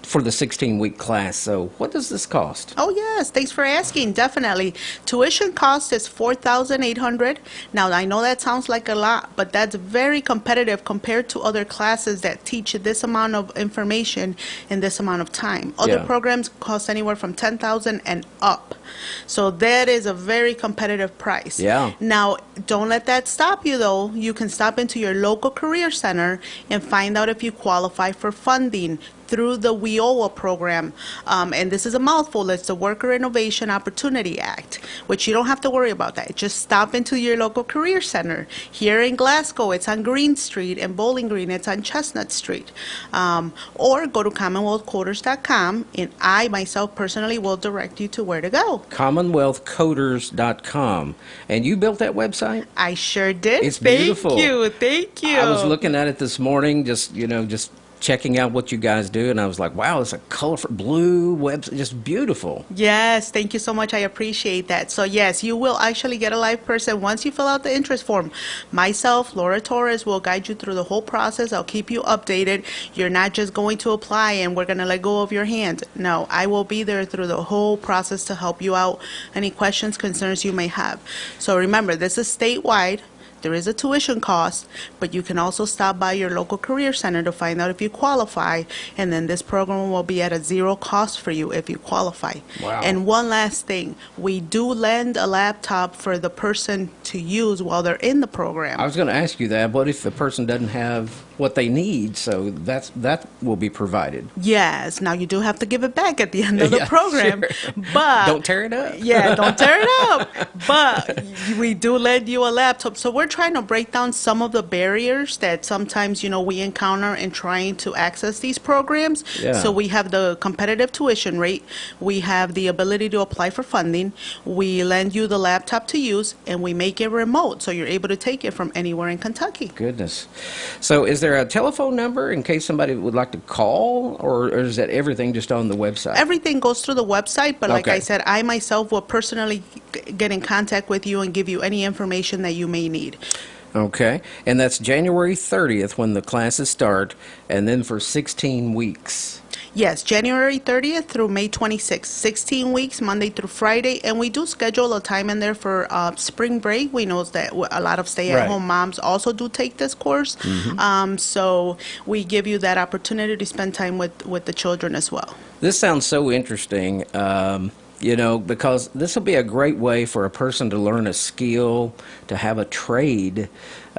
[SPEAKER 6] for the 16-week class? So what does this cost?
[SPEAKER 7] Oh, yes. Thanks for asking. Definitely. Tuition cost is $4,800. Now, I know that sounds like a lot, but that's very competitive compared to other classes that teach this amount of information in this amount of time. Other programs cost anywhere from $10,000 and up. So that is a very competitive price.
[SPEAKER 6] Yeah.
[SPEAKER 7] Now, don't let that stop you, though. You can stop into your local career center and find out if you qualify for funding through the WIOA program. And this is a mouthful. It's the Worker Innovation Opportunity Act, which you don't have to worry about that. Just stop into your local career center. Here in Glasgow, it's on Green Street, and Bowling Green, it's on Chestnut Street. Or go to CommonwealthCoders.com, and I, myself, personally will direct you to where to go.
[SPEAKER 6] CommonwealthCoders.com. And you built that website?
[SPEAKER 7] I sure did.
[SPEAKER 6] It's beautiful.
[SPEAKER 7] Thank you.
[SPEAKER 6] I was looking at it this morning, just checking out what you guys do, and I was like, wow, it's a colorful blue website, just beautiful.
[SPEAKER 7] Yes, thank you so much. I appreciate that. So yes, you will actually get a live person once you fill out the interest form. Myself, Laura Torres, will guide you through the whole process. I'll keep you updated. You're not just going to apply and we're going to let go of your hand. No, I will be there through the whole process to help you out. Any questions, concerns you may have. So remember, this is statewide. There is a tuition cost, but you can also stop by your local career center to find out if you qualify, and then this program will be at a zero cost for you if you qualify.
[SPEAKER 6] Wow.
[SPEAKER 7] And one last thing, we do lend a laptop for the person to use while they're in the program.
[SPEAKER 6] I was going to ask you that. What if the person doesn't have what they need? So that will be provided.
[SPEAKER 7] Yes. Now, you do have to give it back at the end of the program.
[SPEAKER 6] Sure.
[SPEAKER 7] But
[SPEAKER 6] don't tear it up.
[SPEAKER 7] Yeah, don't tear it up. But we do lend you a laptop. So we're trying to break down some of the barriers that sometimes, we encounter in trying to access these programs.
[SPEAKER 6] Yeah.
[SPEAKER 7] So we have the competitive tuition rate. We have the ability to apply for funding. We lend you the laptop to use, and we make it remote, so you're able to take it from anywhere in Kentucky.
[SPEAKER 6] Goodness. So is there a telephone number in case somebody would like to call, or is that everything just on the website?
[SPEAKER 7] Everything goes through the website, but like
[SPEAKER 6] Okay.
[SPEAKER 7] I said, I myself will personally get in contact with you and give you any information that you may need.
[SPEAKER 6] Okay. And that's January 30th when the classes start, and then for 16 weeks.
[SPEAKER 7] Yes, January 30th through May 26th, 16 weeks, Monday through Friday, and we do schedule a time in there for spring break. We know that a lot of stay-at-home moms also do take this course, so we give you that opportunity to spend time with the children as well.
[SPEAKER 6] This sounds so interesting, because this will be a great way for a person to learn a skill, to have a trade,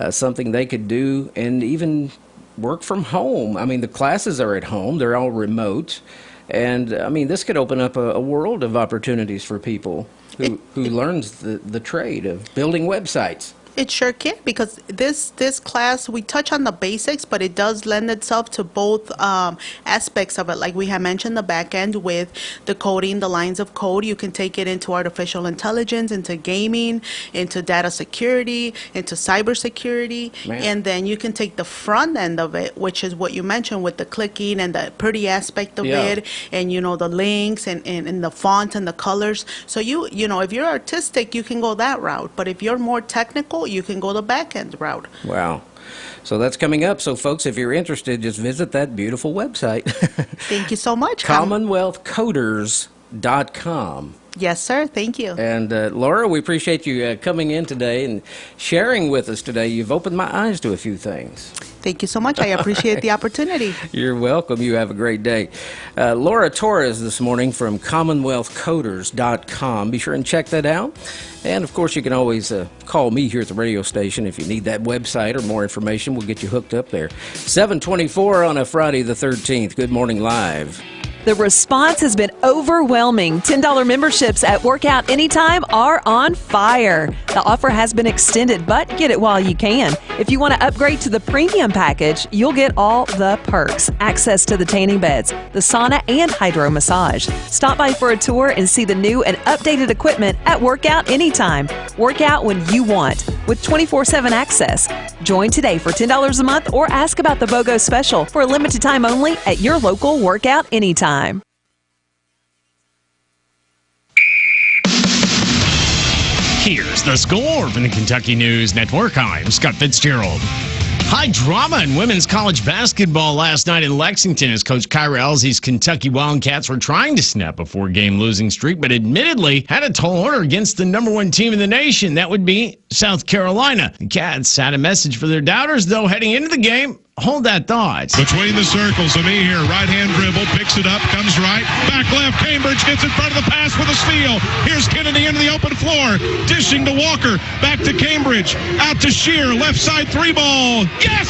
[SPEAKER 6] something they could do, and even work from home. I mean, the classes are at home. They're all remote. And, this could open up a world of opportunities for people who learns the trade of building websites.
[SPEAKER 7] It sure can, because this class, we touch on the basics, but it does lend itself to both aspects of it. Like we have mentioned, the back end with the coding, the lines of code. You can take it into artificial intelligence, into gaming, into data security, into cybersecurity.
[SPEAKER 6] Man.
[SPEAKER 7] And then you can take the front end of it, which is what you mentioned with the clicking and the pretty aspect of it, and the links and the font and the colors. So if you're artistic, you can go that route. But if you're more technical, you can go the back end route.
[SPEAKER 6] Wow. So that's coming up. So, folks, if you're interested, just visit that beautiful website.
[SPEAKER 7] Thank you so much.
[SPEAKER 6] CommonwealthCoders.com. LauraTorres.com.
[SPEAKER 7] Yes, sir. Thank you.
[SPEAKER 6] And Laura, we appreciate you coming in today and sharing with us today. You've opened my eyes to a few things.
[SPEAKER 7] Thank you so much. I appreciate the opportunity.
[SPEAKER 6] You're welcome. You have a great day. Laura Torres this morning from CommonwealthCoders.com. Be sure and check that out. And, of course, you can always call me here at the radio station if you need that website or more information. We'll get you hooked up there. 7:24 on a Friday the 13th. Good Morning Live.
[SPEAKER 8] The response has been overwhelming. $10 memberships at Workout Anytime are on fire. The offer has been extended, but get it while you can. If you want to upgrade to the premium package, you'll get all the perks. Access to the tanning beds, the sauna, and hydro massage. Stop by for a tour and see the new and updated equipment at Workout Anytime. Work out when you want with 24/7 access. Join today for $10 a month or ask about the BOGO special for a limited time only at your local Workout Anytime.
[SPEAKER 9] Here's the score from the Kentucky News Network. I'm Scott Fitzgerald. High drama in women's college basketball last night in Lexington as Coach Kyra Elsie's Kentucky Wildcats were trying to snap a 4-game losing streak, but admittedly had a tall order against the #1 team in the nation. That would be South Carolina. The Cats had a message for their doubters, though, heading into the game. Hold that thought.
[SPEAKER 19] Between the circles, Amir here, right-hand dribble, picks it up, comes right, back left, Cambridge gets in front of the pass with a steal. Here's Kennedy into the open floor, dishing to Walker, back to Cambridge, out to Shear, left side 3-ball. Yes!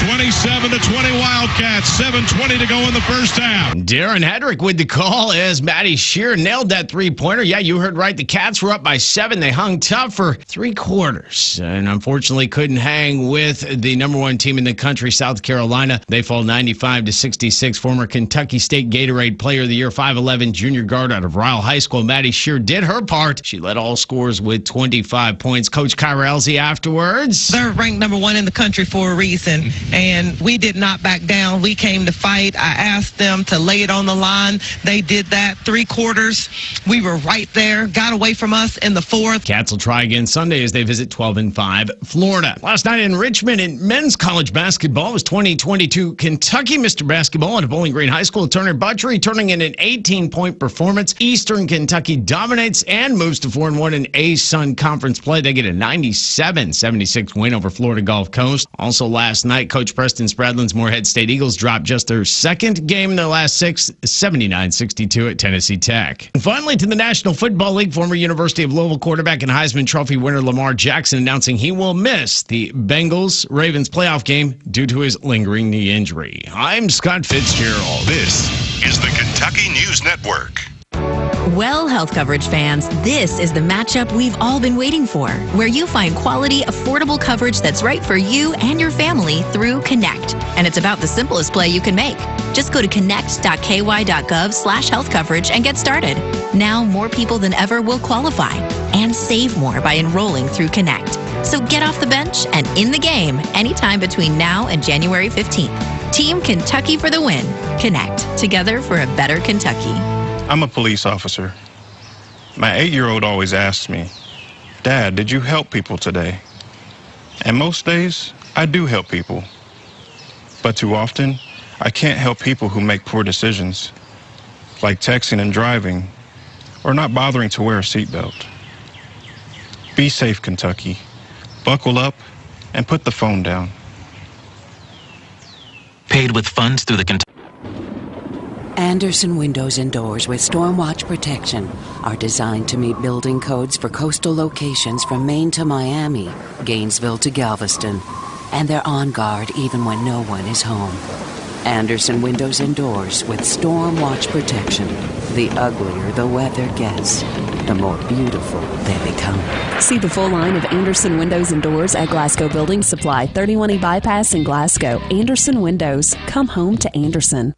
[SPEAKER 19] 27-20 Wildcats, 7:20 to go in the first half.
[SPEAKER 9] Darren Hedrick with the call as Maddie Shear nailed that three-pointer. Yeah, you heard right. The Cats were up by 7. They hung tough for 3 quarters and unfortunately couldn't hang with the #1 team in the country, South Carolina. They fall 95-66. Former Kentucky State Gatorade Player of the Year, 5'11", junior guard out of Ryle High School, Maddie Shear did her part. She led all scores with 25 points. Coach Kyra Elsie afterwards.
[SPEAKER 10] They're ranked #1 in the country for a reason. And we did not back down. We came to fight. I asked them to lay it on the line. They did that 3 quarters. We were right there, got away from us in the 4th.
[SPEAKER 9] Cats will try again Sunday as they visit 12-5 Florida. Last night in Richmond in men's college basketball was 2022 Kentucky Mr. Basketball at Bowling Green High School. Turner Butchery turning in an 18-point performance. Eastern Kentucky dominates and moves to 4-1 in A-Sun Conference play. They get a 97-76 win over Florida Gulf Coast. Also last night, Coach Preston Spradlin's Morehead State Eagles dropped just their 2nd game in their last 6, 79-62 at Tennessee Tech. And finally, to the National Football League, former University of Louisville quarterback and Heisman Trophy winner Lamar Jackson announcing he will miss the Bengals-Ravens playoff game due to his lingering knee injury. I'm Scott Fitzgerald.
[SPEAKER 19] This is the Kentucky News Network.
[SPEAKER 11] Well, health coverage fans, this is the matchup we've all been waiting for, where you find quality, affordable coverage that's right for you and your family through Connect. And it's about the simplest play you can make. Just go to connect.ky.gov/health coverage and get started. Now, more people than ever will qualify and save more by enrolling through Connect. So get off the bench and in the game anytime between now and January 15th. Team Kentucky for the win. Connect. Together for a better Kentucky.
[SPEAKER 13] I'm a police officer. My 8-year-old always asks me, "Dad, did you help people today?" And most days, I do help people. But too often, I can't help people who make poor decisions, like texting and driving, or not bothering to wear a seatbelt. Be safe, Kentucky. Buckle up and put the phone down.
[SPEAKER 14] Paid with funds through the Kentucky.
[SPEAKER 16] Andersen Windows and Doors with Stormwatch Protection are designed to meet building codes for coastal locations from Maine to Miami, Gainesville to Galveston, and they're on guard even when no one is home. Andersen Windows and Doors with Stormwatch Protection. The uglier the weather gets, the more beautiful they become.
[SPEAKER 8] See the full line of Andersen Windows and Doors at Glasgow Building Supply, 31E Bypass in Glasgow. Andersen Windows. Come home to Andersen.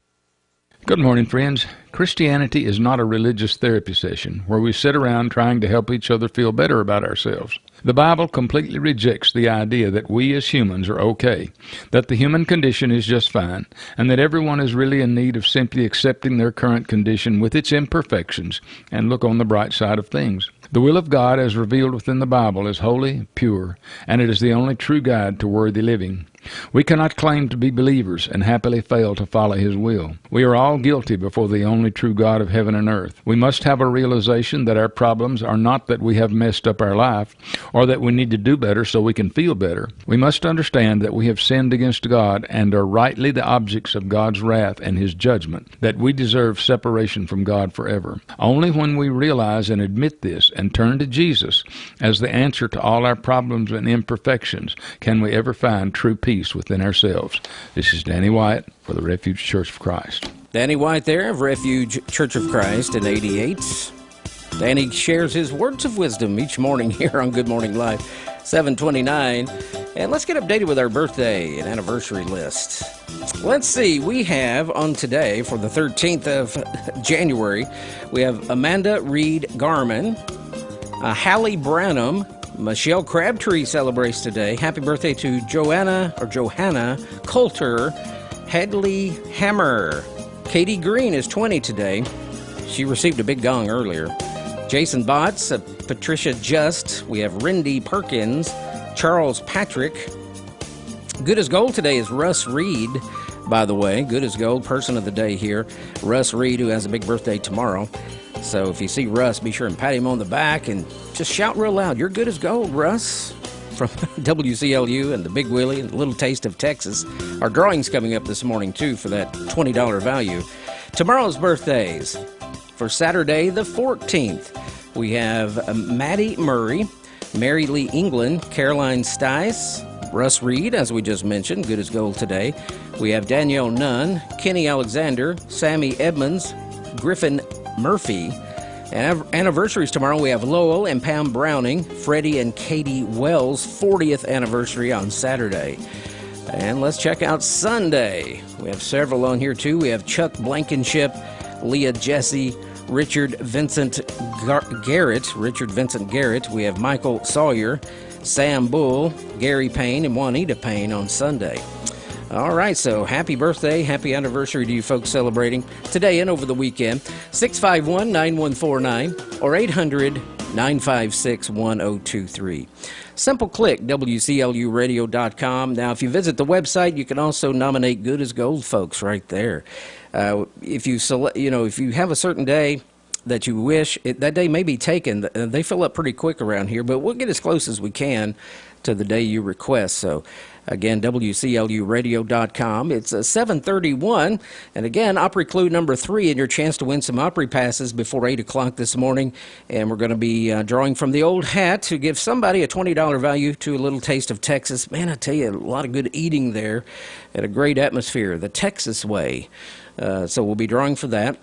[SPEAKER 20] Good morning, friends. Christianity is not a religious therapy session where we sit around trying to help each other feel better about ourselves. The Bible completely rejects the idea that we as humans are okay, that the human condition is just fine, and that everyone is really in need of simply accepting their current condition with its imperfections and look on the bright side of things. The will of God as revealed within the Bible is holy, pure, and it is the only true guide to worthy living. We cannot claim to be believers and happily fail to follow His will. We are all guilty before the only true God of heaven and earth. We must have a realization that our problems are not that we have messed up our life or that we need to do better so we can feel better. We must understand that we have sinned against God and are rightly the objects of God's wrath and His judgment, that we deserve separation from God forever. Only when we realize and admit this and turn to Jesus as the answer to all our problems and imperfections can we ever find true peace within ourselves. This is Danny White for the Refuge Church of Christ.
[SPEAKER 6] Danny White there of Refuge Church of Christ in 88. Danny shares his words of wisdom each morning here on Good Morning Live, 7:29. And let's get updated with our birthday and anniversary list. Let's see, we have on today, for the 13th of January, we have Amanda Reed Garman, Hallie Branham, Michelle Crabtree celebrates today. Happy birthday to Johanna Coulter Headley Hammer. Katie Green is 20 today. She received a big gong earlier. Jason Botts, Patricia Just. We have Rindy Perkins, Charles Patrick. Good as gold today is Russ Reed, by the way. Good as gold, person of the day here. Russ Reed, who has a big birthday tomorrow. So if you see Russ, be sure and pat him on the back and just shout real loud, "You're good as gold, Russ," from WCLU and the Big Willie and a little taste of Texas. Our drawing's coming up this morning, too, for that $20 value. Tomorrow's birthdays. For Saturday, the 14th, we have Maddie Murray, Mary Lee England, Caroline Stice, Russ Reed, as we just mentioned, good as gold today. We have Danielle Nunn, Kenny Alexander, Sammy Edmonds, Griffin Murphy. And anniversaries tomorrow, we have Lowell and Pam Browning, Freddie and Katie Wells' 40th anniversary on Saturday. And let's check out Sunday. We have several on here, too. We have Chuck Blankenship, Leah Jesse, Richard Vincent Garrett. We have Michael Sawyer, Sam Bull, Gary Payne, and Juanita Payne on Sunday. All right, so happy birthday, happy anniversary to you folks celebrating today and over the weekend. 651-9149 or 800-956-1023. Simple click, WCLUradio.com. Now, if you visit the website, you can also nominate Good as Gold folks right there. If you select, if you have a certain day that you wish, that day may be taken. They fill up pretty quick around here, but we'll get as close as we can to the day you request. So, again, WCLUradio.com. It's 7:31. And again, Opry Clue number 3 and your chance to win some Opry passes before 8 o'clock this morning. And we're going to be drawing from the old hat to give somebody a $20 value to a little taste of Texas. Man, I tell you, a lot of good eating there and a great atmosphere, the Texas way. So we'll be drawing for that.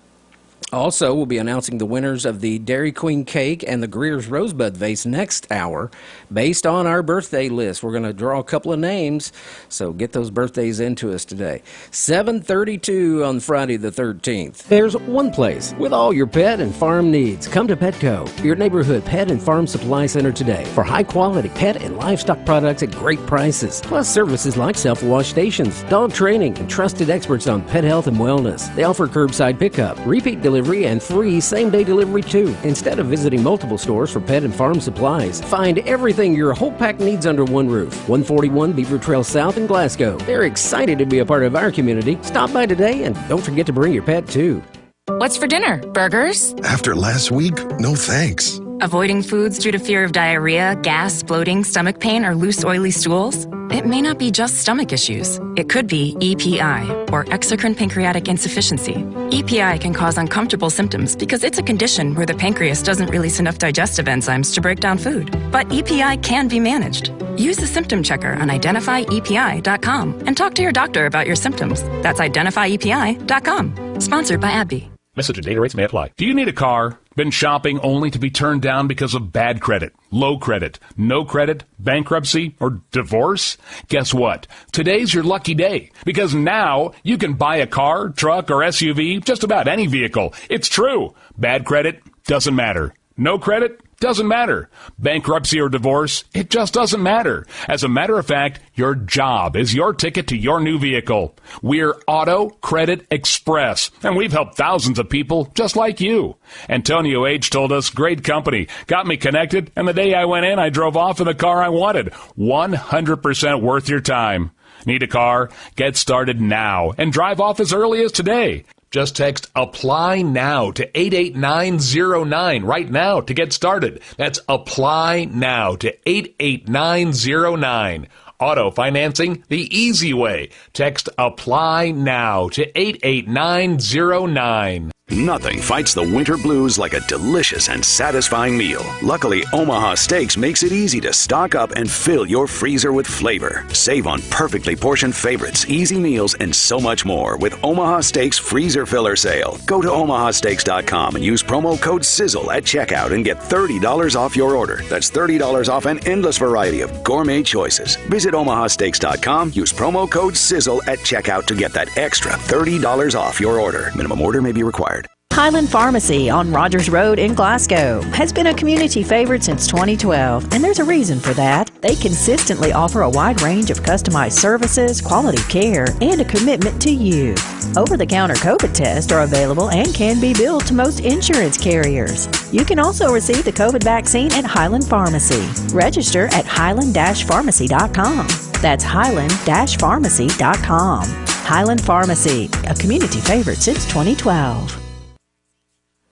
[SPEAKER 6] Also, we'll be announcing the winners of the Dairy Queen cake and the Greer's Rosebud vase next hour based on our birthday list. We're going to draw a couple of names, so get those birthdays into us today. 7:32 on Friday the 13th. There's one place with all your pet and farm needs. Come to Petco, your neighborhood pet and farm supply center today for high-quality pet and livestock products at great prices. Plus services like self-wash stations, dog training, and trusted experts on pet health and wellness. They offer curbside pickup, repeat delivery, and free same-day delivery too. Instead of visiting multiple stores for pet and farm supplies, find everything your whole pack needs under one roof. 141 Beaver Trail South in Glasgow. They're excited to be a part of our community. Stop by today and don't forget to bring your pet too.
[SPEAKER 1] What's for dinner? Burgers?
[SPEAKER 4] After last week, no thanks.
[SPEAKER 1] Avoiding foods due to fear of diarrhea, gas, bloating, stomach pain, or loose, oily stools? It may not be just stomach issues. It could be EPI, or exocrine pancreatic insufficiency. EPI can cause uncomfortable symptoms because it's a condition where the pancreas doesn't release enough digestive enzymes to break down food. But EPI can be managed. Use the symptom checker on identifyepi.com and talk to your doctor about your symptoms. That's identifyepi.com. Sponsored by AbbVie.
[SPEAKER 12] Message and data rates may apply. Do you need a car? Been shopping only to be turned down because of bad credit, low credit, no credit, bankruptcy, or divorce? Guess what? Today's your lucky day, because now you can buy a car, truck, or SUV, just about any vehicle. It's true. Bad credit doesn't matter. No credit doesn't matter. Bankruptcy or divorce, it just doesn't matter. As a matter of fact, your job is your ticket to your new vehicle. We're Auto Credit Express, and we've helped thousands of people just like you. Antonio H. told us, great company, got me connected, and the day I went in, I drove off in the car I wanted. 100% worth your time. Need a car? Get started now and drive off as early as today. Just text APPLY NOW to 88909 right now to get started. That's APPLY NOW to 88909. Auto financing the easy way. Text APPLY NOW to 88909.
[SPEAKER 2] Nothing fights the winter blues like a delicious and satisfying meal. Luckily, Omaha Steaks makes it easy to stock up and fill your freezer with flavor. Save on perfectly portioned favorites, easy meals, and so much more with Omaha Steaks Freezer Filler Sale. Go to omahasteaks.com and use promo code SIZZLE at checkout and get $30 off your order. That's $30 off an endless variety of gourmet choices. Visit omahasteaks.com, use promo code SIZZLE at checkout to get that extra $30 off your order. Minimum order may be required.
[SPEAKER 3] Highland Pharmacy on Rogers Road in Glasgow has been a community favorite since 2012, and there's a reason for that. They consistently offer a wide range of customized services, quality care, and a commitment to you. Over-the-counter COVID tests are available and can be billed to most insurance carriers. You can also receive the COVID vaccine at Highland Pharmacy. Register at highland-pharmacy.com. That's highland-pharmacy.com. Highland Pharmacy, a community favorite since 2012.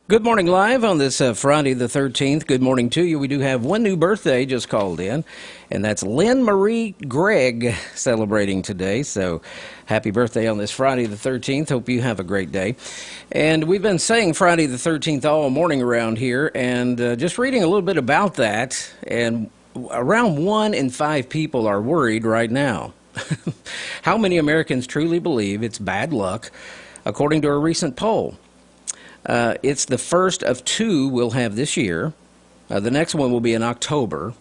[SPEAKER 6] Good morning live on this Friday the 13th. Good morning to you. We do have one new birthday just called in, and that's Lynn Marie Gregg celebrating today. So happy birthday on this Friday the 13th. Hope you have a great day. And we've been saying Friday the 13th all morning around here, and just reading a little bit about that, and around 1 in 5 people are worried right now. How many Americans truly believe it's bad luck, according to a recent poll? It's the first of 2 we'll have this year. The next one will be in October.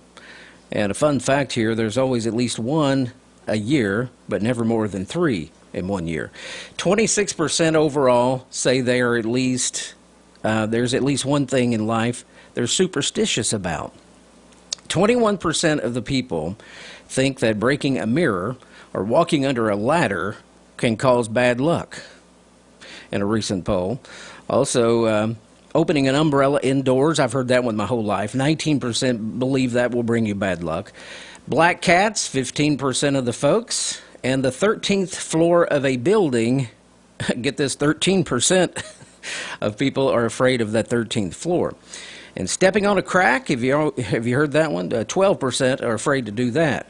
[SPEAKER 6] And a fun fact here, there's always at least 1 a year, but never more than 3 in 1 year. 26% overall say they are at least, there's at least one thing in life they're superstitious about. 21% of the people think that breaking a mirror or walking under a ladder can cause bad luck, in a recent poll. Also, opening an umbrella indoors, I've heard that one my whole life. 19% believe that will bring you bad luck. Black cats, 15% of the folks. And the 13th floor of a building, get this, 13% of people are afraid of that 13th floor. And stepping on a crack, have you heard that one? 12% are afraid to do that.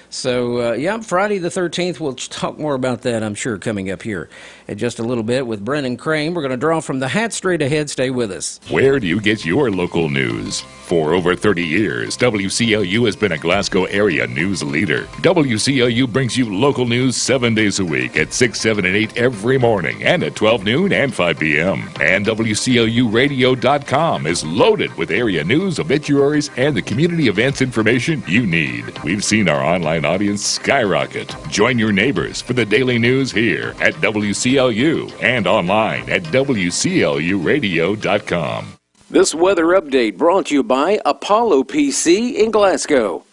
[SPEAKER 6] So, yeah, Friday the 13th, we'll talk more about that, I'm sure, coming up here in just a little bit with Brennan Crane. We're going to draw from the hat straight ahead. Stay with us.
[SPEAKER 5] Where do you get your local news? For over 30 years, WCLU has been a Glasgow area news leader. WCLU brings you local news 7 days a week at 6, 7, and 8 every morning, and at 12 noon and 5 p.m. And WCLUradio.com is loaded with area news, obituaries, and the community events information you need. We've seen our online audience skyrocket. Join your neighbors for the daily news here at WCLU and online at WCLUradio.com.
[SPEAKER 6] This weather update brought to you by Apollo PC in Glasgow.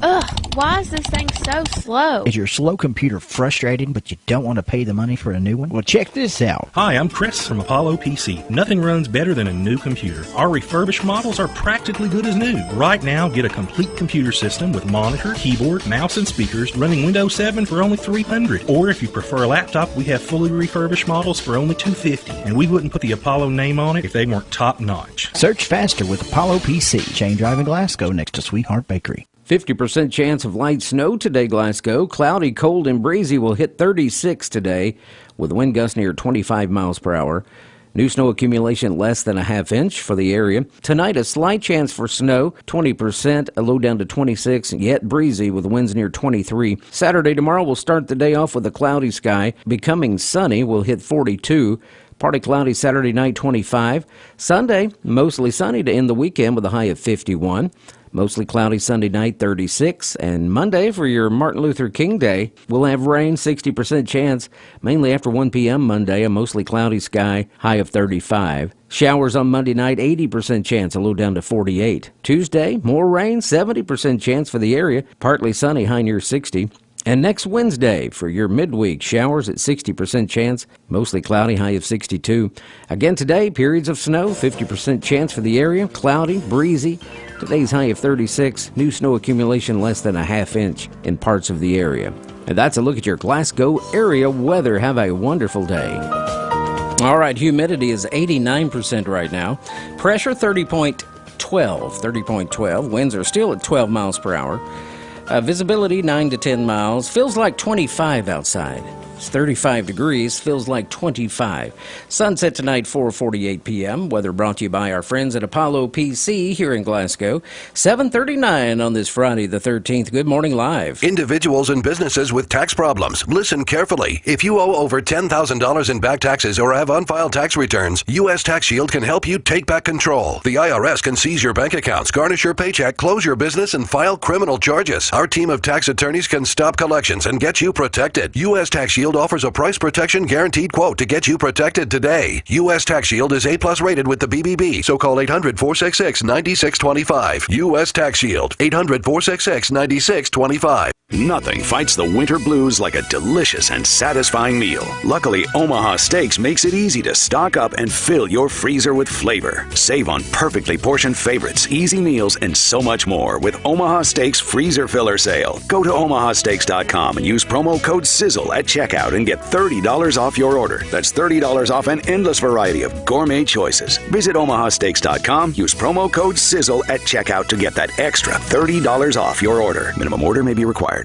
[SPEAKER 17] Ugh, why is this thing so slow?
[SPEAKER 21] Is your slow computer frustrating, but you don't want to pay the money for a new one? Well, check this out.
[SPEAKER 22] Hi, I'm Chris from Apollo PC. Nothing runs better than a new computer. Our refurbished models are practically good as new. Right now, get a complete computer system with monitor, keyboard, mouse, and speakers running Windows 7 for only $300. Or if you prefer a laptop, we have fully refurbished models for only $250. And we wouldn't put the Apollo name on it if they weren't top-notch.
[SPEAKER 21] Search faster with Apollo PC. Chain Drive in Glasgow next to Sweetheart Bakery.
[SPEAKER 6] 50% chance of light snow today, Glasgow. Cloudy, cold, and breezy will hit 36 today with wind gusts near 25 miles per hour. New snow accumulation less than a half inch for the area. Tonight, a slight chance for snow, 20%, a low down to 26, yet breezy with winds near 23. Saturday, tomorrow, we'll start the day off with a cloudy sky. Becoming sunny, will hit 42. Partly cloudy Saturday night, 25. Sunday, mostly sunny to end the weekend with a high of 51. Mostly cloudy Sunday night, 36. And Monday, for your Martin Luther King Day, we'll have rain, 60% chance, mainly after 1 p.m. Monday, a mostly cloudy sky, high of 35. Showers on Monday night, 80% chance, a low down to 48. Tuesday, more rain, 70% chance for the area, partly sunny, high near 60. And next Wednesday for your midweek, showers at 60% chance, mostly cloudy, high of 62. Again today, periods of snow, 50% chance for the area, cloudy, breezy. Today's high of 36, new snow accumulation less than a half inch in parts of the area. And that's a look at your Glasgow area weather. Have a wonderful day. All right, humidity is 89% right now. Pressure 30.12. Winds are still at 12 miles per hour. Visibility 9 to 10 miles. Feels like 25 outside. It's 35 degrees. Feels like 25. Sunset tonight, 4:48 p.m. Weather brought to you by our friends at Apollo PC here in Glasgow. 7:39 on this Friday the 13th. Good Morning Live.
[SPEAKER 15] Individuals and businesses with tax problems, listen carefully. If you owe over $10,000 in back taxes or have unfiled tax returns, U.S. Tax Shield can help you take back control. The IRS can seize your bank accounts, garnish your paycheck, close your business, and file criminal charges. Our team of tax attorneys can stop collections and get you protected. U.S. Tax Shield offers a price protection guaranteed quote to get you protected today. U.S. Tax Shield is A+ rated with the BBB, so call 800-466-9625. U.S. Tax Shield, 800-466-9625.
[SPEAKER 2] Nothing fights the winter blues like a delicious and satisfying meal. Luckily, Omaha Steaks makes it easy to stock up and fill your freezer with flavor. Save on perfectly portioned favorites, easy meals, and so much more with Omaha Steaks Freezer Filler Sale. Go to omahasteaks.com and use promo code SIZZLE at checkout and get $30 off your order. That's $30 off an endless variety of gourmet choices. Visit omahasteaks.com, use promo code SIZZLE at checkout to get that extra $30 off your order. Minimum order may be required.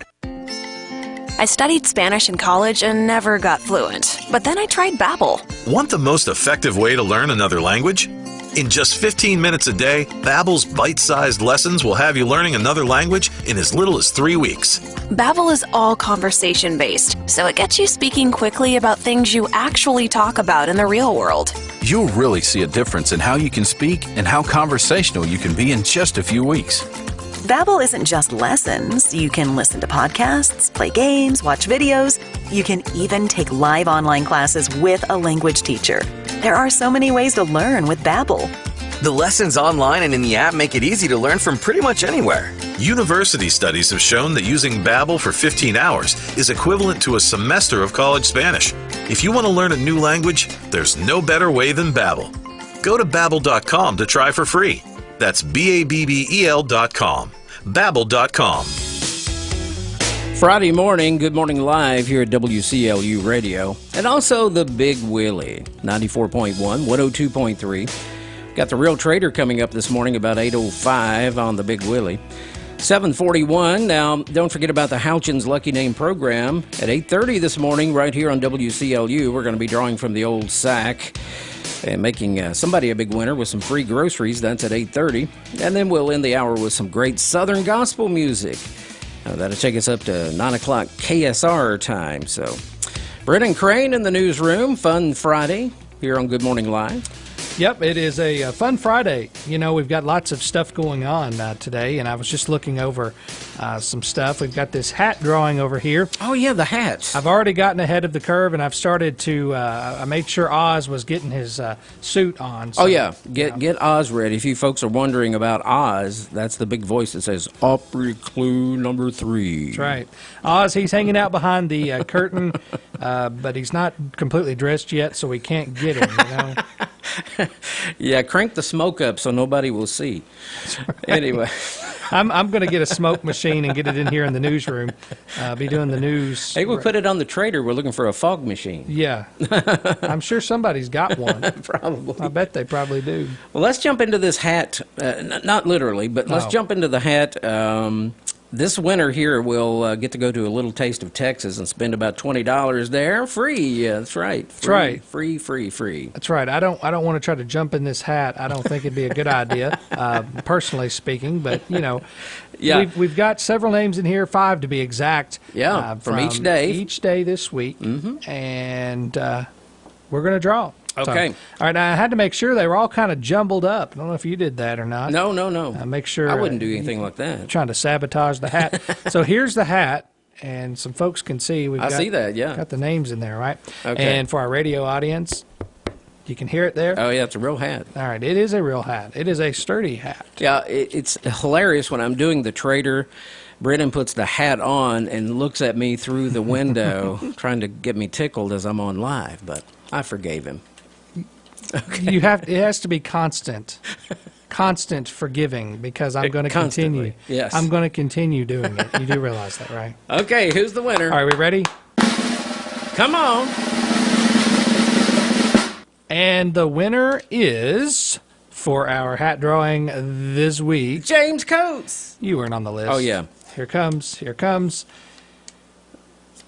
[SPEAKER 18] I studied Spanish in college and never got fluent. But then I tried Babbel.
[SPEAKER 23] Want the most effective way to learn another language? In just 15 minutes a day, Babbel's bite-sized lessons will have you learning another language in as little as 3 weeks.
[SPEAKER 18] Babbel is all conversation-based, so it gets you speaking quickly about things you actually talk about in the real world.
[SPEAKER 24] You'll really see a difference in how you can speak and how conversational you can be in just a few weeks.
[SPEAKER 18] Babbel isn't just lessons. You can listen to podcasts, play games, watch videos. You can even take live online classes with a language teacher. There are so many ways to learn with Babbel.
[SPEAKER 25] The lessons online and in the app make it easy to learn from pretty much anywhere.
[SPEAKER 23] University studies have shown that using Babbel for 15 hours is equivalent to a semester of college Spanish. If you want to learn a new language, there's no better way than Babbel. Go to Babbel.com to try for free. That's Babbel.com. Babbel.com.
[SPEAKER 6] Friday morning, Good Morning Live here at WCLU Radio. And also the Big Willie, 94.1, 102.3. Got the Real Trader coming up this morning about 8:05 on the Big Willie. 7:41. Now, don't forget about the Houchins Lucky Name program at 8:30 this morning right here on WCLU. We're going to be drawing from the old sack and making somebody a big winner with some free groceries. That's at 8:30. And then we'll end the hour with some great Southern gospel music. That'll take us up to 9 o'clock KSR time. So, Brennan Crane in the newsroom. Fun Friday here on Good Morning Live.
[SPEAKER 26] Yep, it is a fun Friday. You know, we've got lots of stuff going on today, and I was just looking over some stuff. We've got this hat drawing over here.
[SPEAKER 6] Oh, yeah, the hats.
[SPEAKER 26] I've already gotten ahead of the curve, and I've started to, I made sure Oz was getting his suit on. So,
[SPEAKER 6] oh, yeah, get Oz ready. If you folks are wondering about Oz, that's the big voice that says, Opry Clue number 3.
[SPEAKER 26] That's right. Oz, he's hanging out behind the curtain, but he's not completely dressed yet, so we can't get him, you know.
[SPEAKER 6] Yeah, crank the smoke up so nobody will see. Anyway.
[SPEAKER 26] I'm going to get a smoke machine and get it in here in the newsroom. Be doing the news.
[SPEAKER 6] Hey, we'll put it on the Trader. We're looking for a fog machine.
[SPEAKER 26] Yeah. I'm sure somebody's got one.
[SPEAKER 6] Probably.
[SPEAKER 26] I bet they probably do.
[SPEAKER 6] Well, let's jump into this hat. Not literally, but let's jump into the hat. This winter here, we'll get to go to a little taste of Texas and spend about $20 there. Free. Yeah, that's right.
[SPEAKER 26] That's right.
[SPEAKER 6] Free.
[SPEAKER 26] That's right. I don't want to try to jump in this hat. I don't think it'd be a good idea, personally speaking. But, you know,
[SPEAKER 6] yeah.
[SPEAKER 26] We've got several names in here, 5 to be exact.
[SPEAKER 6] Yeah, from each day.
[SPEAKER 26] Each day this week. Mm-hmm. And we're going to draw.
[SPEAKER 6] Okay.
[SPEAKER 26] So, all right, I had to make sure they were all kind of jumbled up. I don't know if you did that or not.
[SPEAKER 6] No.
[SPEAKER 26] Make sure.
[SPEAKER 6] I wouldn't do anything like that.
[SPEAKER 26] Trying to sabotage the hat. So here's the hat, and some folks can see.
[SPEAKER 6] I see that, yeah.
[SPEAKER 26] Got the names in there, right?
[SPEAKER 6] Okay.
[SPEAKER 26] And for our radio audience, you can hear it there.
[SPEAKER 6] Oh, yeah, it's a real hat.
[SPEAKER 26] All right, it is a real hat. It is a sturdy hat.
[SPEAKER 6] Yeah, it's hilarious when I'm doing the Trader. Brennan puts the hat on and looks at me through the window, trying to get me tickled as I'm on live, but I forgave him.
[SPEAKER 26] Okay. It has to be constant forgiving, because I'm going to continue.
[SPEAKER 6] Yes.
[SPEAKER 26] I'm going to continue doing it. You do realize that, right?
[SPEAKER 6] Okay, who's the winner?
[SPEAKER 26] Are we ready?
[SPEAKER 6] Come on.
[SPEAKER 26] And the winner is, for our hat drawing this week,
[SPEAKER 6] James Coates.
[SPEAKER 26] You weren't on the list.
[SPEAKER 6] Oh, yeah.
[SPEAKER 26] Here comes.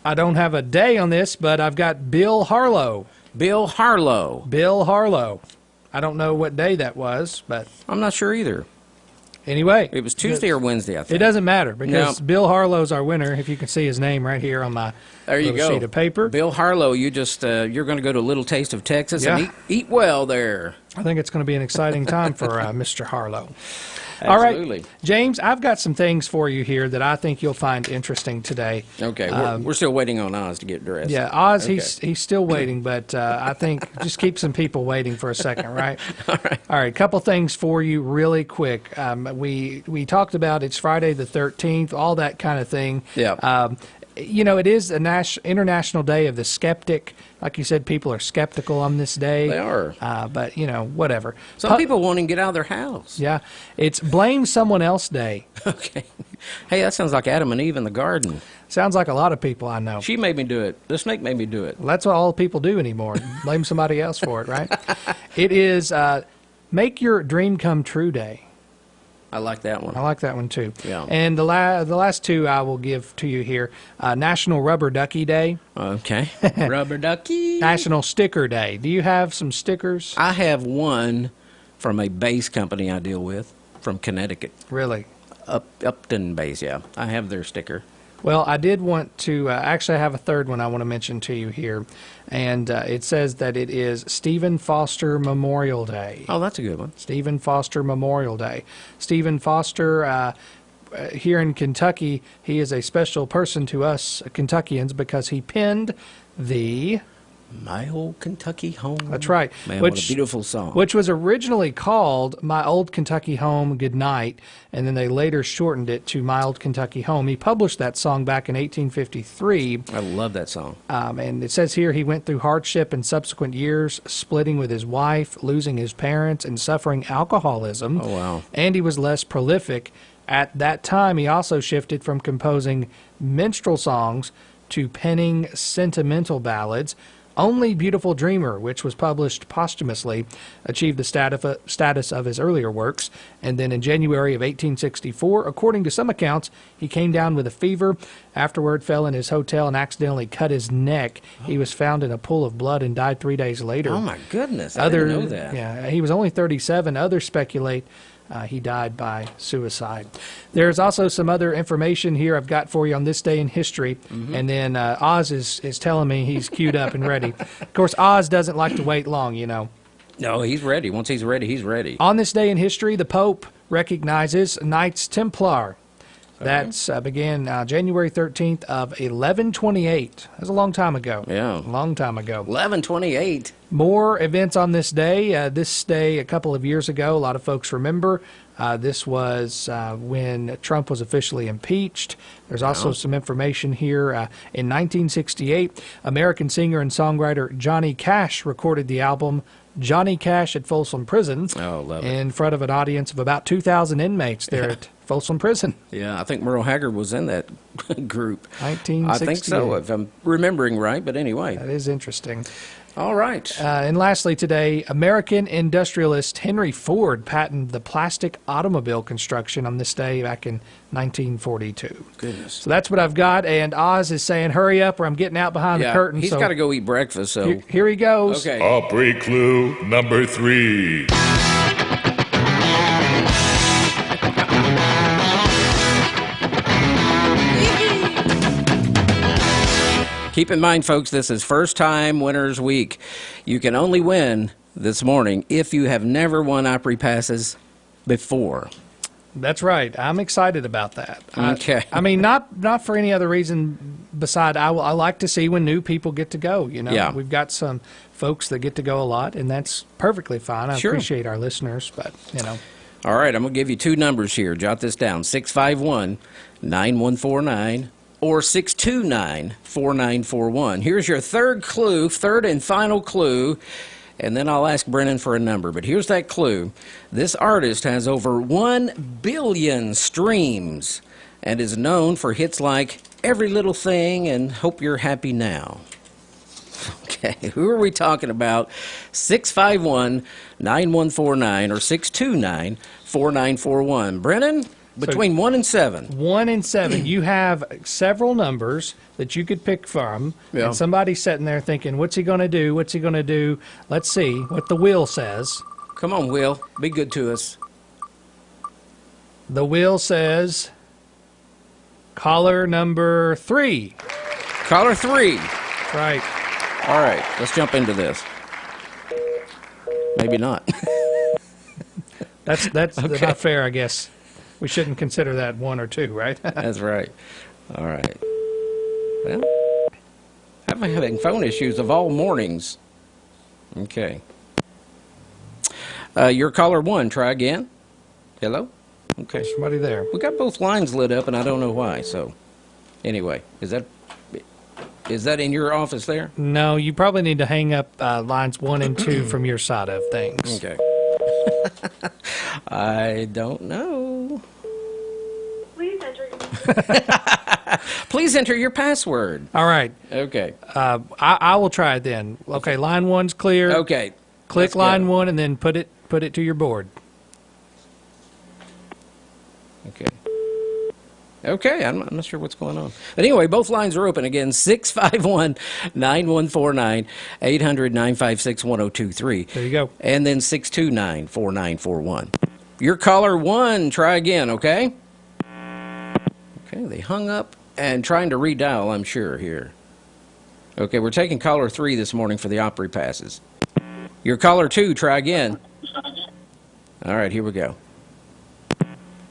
[SPEAKER 26] I don't have a day on this, but I've got Bill Harlow.
[SPEAKER 6] Bill Harlow.
[SPEAKER 26] I don't know what day that was, but
[SPEAKER 6] I'm not sure either.
[SPEAKER 26] Anyway,
[SPEAKER 6] it was Tuesday or Wednesday, I think.
[SPEAKER 26] It doesn't matter, because
[SPEAKER 6] No.
[SPEAKER 26] Bill Harlow's our winner. If you can see his name right here on my sheet of paper.
[SPEAKER 6] Bill Harlow, you're going to go to a Little Taste of Texas
[SPEAKER 26] Yeah.
[SPEAKER 6] and eat well there.
[SPEAKER 26] I think it's going to be an exciting time for Mr. Harlow.
[SPEAKER 6] Absolutely.
[SPEAKER 26] All right, James, I've got some things for you here that I think you'll find interesting today.
[SPEAKER 6] Okay, we're still waiting on Oz to get dressed.
[SPEAKER 26] Yeah, Oz,
[SPEAKER 6] Okay.
[SPEAKER 26] he's still waiting, but I think just keep some people waiting for a second, right? All right, a couple things for you really quick. We talked about it's Friday the 13th, all that kind of thing.
[SPEAKER 6] Yeah.
[SPEAKER 26] It is an International Day of the Skeptic. Like you said, people are skeptical on this day.
[SPEAKER 6] They are.
[SPEAKER 26] But, whatever.
[SPEAKER 6] Some people won't even get out of their house.
[SPEAKER 26] Yeah. It's Blame Someone Else Day.
[SPEAKER 6] Okay. Hey, that sounds like Adam and Eve in the garden.
[SPEAKER 26] Sounds like a lot of people I know.
[SPEAKER 6] She made me do it. The snake made me do it.
[SPEAKER 26] Well, that's what all people do anymore. Blame somebody else for it, right? It is Make Your Dream Come True Day.
[SPEAKER 6] I like that one.
[SPEAKER 26] I like that one too.
[SPEAKER 6] Yeah.
[SPEAKER 26] And the last two I will give to you here. National Rubber Ducky Day.
[SPEAKER 6] Okay. Rubber Ducky.
[SPEAKER 26] National Sticker Day. Do you have some stickers?
[SPEAKER 6] I have one from a base company I deal with from Connecticut.
[SPEAKER 26] Really?
[SPEAKER 6] Upton Base, yeah. I have their sticker.
[SPEAKER 26] Well, I did want to actually have a third one I want to mention to you here. And it says that it is Stephen Foster Memorial Day.
[SPEAKER 6] Oh, that's a good one.
[SPEAKER 26] Stephen Foster Memorial Day. Stephen Foster, here in Kentucky, he is a special person to us Kentuckians because he penned the
[SPEAKER 6] My Old Kentucky Home.
[SPEAKER 26] That's right.
[SPEAKER 6] Man, what a beautiful song.
[SPEAKER 26] Which was originally called My Old Kentucky Home Goodnight, and then they later shortened it to My Old Kentucky Home. He published that song back in 1853.
[SPEAKER 6] I love that song.
[SPEAKER 26] And it says here he went through hardship in subsequent years, splitting with his wife, losing his parents, and suffering alcoholism.
[SPEAKER 6] Oh, wow.
[SPEAKER 26] And he was less prolific. At that time, he also shifted from composing minstrel songs to penning sentimental ballads. Only Beautiful Dreamer, which was published posthumously, achieved the status of his earlier works. And then in January of 1864, according to some accounts, he came down with a fever, afterward fell in his hotel and accidentally cut his neck. He was found in a pool of blood and died 3 days later.
[SPEAKER 6] Oh, my goodness. I didn't know that.
[SPEAKER 26] Yeah, he was only 37. Others speculate he died by suicide. There's also some other information here I've got for you on this day in history. And then Oz is telling me he's queued up and ready. Of course, Oz doesn't like to wait long,
[SPEAKER 6] No, he's ready. Once he's ready, he's ready.
[SPEAKER 26] On this day in history, the Pope recognizes Knights Templar. That's began January 13th of 1128. That's a long time ago.
[SPEAKER 6] Yeah.
[SPEAKER 26] A long time ago.
[SPEAKER 6] 1128.
[SPEAKER 26] More events on this day. This day, a couple of years ago, a lot of folks remember. This was when Trump was officially impeached. There's also some information here. In 1968, American singer and songwriter Johnny Cash recorded the album Johnny Cash at Folsom Prison in front of an audience of about 2,000 inmates there at Folsom Prison.
[SPEAKER 6] Yeah, I think Merle Haggard was in that group.
[SPEAKER 26] 1968.
[SPEAKER 6] I think so, if I'm remembering right, but anyway.
[SPEAKER 26] That is interesting.
[SPEAKER 6] All right.
[SPEAKER 26] And lastly today, American industrialist Henry Ford patented the plastic automobile construction on this day back in 1942.
[SPEAKER 6] Goodness.
[SPEAKER 26] So that's what I've got, and Oz is saying, hurry up or I'm getting out behind the curtain.
[SPEAKER 6] He's got to go eat breakfast, so...
[SPEAKER 26] Here he goes.
[SPEAKER 6] Okay.
[SPEAKER 5] Opry clue number 3.
[SPEAKER 6] Keep in mind, folks, this is First Time Winners Week. You can only win this morning if you have never won Opry passes before.
[SPEAKER 26] That's right. I'm excited about that.
[SPEAKER 6] Okay.
[SPEAKER 26] I mean, not for any other reason beside I like to see when new people get to go.
[SPEAKER 6] Yeah.
[SPEAKER 26] We've got some folks that get to go a lot, and that's perfectly fine. I
[SPEAKER 6] Sure.
[SPEAKER 26] appreciate our listeners, but
[SPEAKER 6] All right, I'm going to give you two numbers here. Jot this down, 651-9149 or 629-4941. Here's your third and final clue, and then I'll ask Brennan for a number. But here's that clue. This artist has over 1 billion streams and is known for hits like Every Little Thing and Hope You're Happy Now. Okay, who are we talking about? 651-9149 or 629-4941. Brennan, between 1 and 7.
[SPEAKER 26] 1 and 7. You have several numbers that you could pick from,
[SPEAKER 6] Yeah.
[SPEAKER 26] and somebody's sitting there thinking, what's he going to do? What's he going to do? Let's see what the wheel says.
[SPEAKER 6] Come on, Will. Be good to us.
[SPEAKER 26] The wheel says caller number 3.
[SPEAKER 6] Caller 3.
[SPEAKER 26] Right.
[SPEAKER 6] All right, let's jump into this. Maybe not.
[SPEAKER 26] That's
[SPEAKER 6] Okay.
[SPEAKER 26] not fair, I guess. We shouldn't consider that 1 or 2, right?
[SPEAKER 6] That's right. All right. Well, I've been having phone issues of all mornings. Okay. Your caller 1. Try again. Hello? Okay.
[SPEAKER 26] Somebody there.
[SPEAKER 6] We got both lines lit up, and I don't know why. So, anyway, is that in your office there?
[SPEAKER 26] No, you probably need to hang up lines 1 and 2 from your side of things.
[SPEAKER 6] Okay. I don't know. Please enter your password.
[SPEAKER 26] All right.
[SPEAKER 6] Okay.
[SPEAKER 26] I will try it then. Okay, line 1's clear.
[SPEAKER 6] Okay.
[SPEAKER 26] Click
[SPEAKER 6] Let's
[SPEAKER 26] line
[SPEAKER 6] go.
[SPEAKER 26] 1 and then put it to your board.
[SPEAKER 6] Okay. Okay, I'm not sure what's going on. But anyway, both lines are open again, 651-9149, 800-956-1023.
[SPEAKER 26] There you go.
[SPEAKER 6] And then 629-4941. Your caller 1, try again, okay? Okay, they hung up and trying to redial, I'm sure, here. Okay, we're taking caller 3 this morning for the Opry passes. Your caller 2, try again. All right, here we go.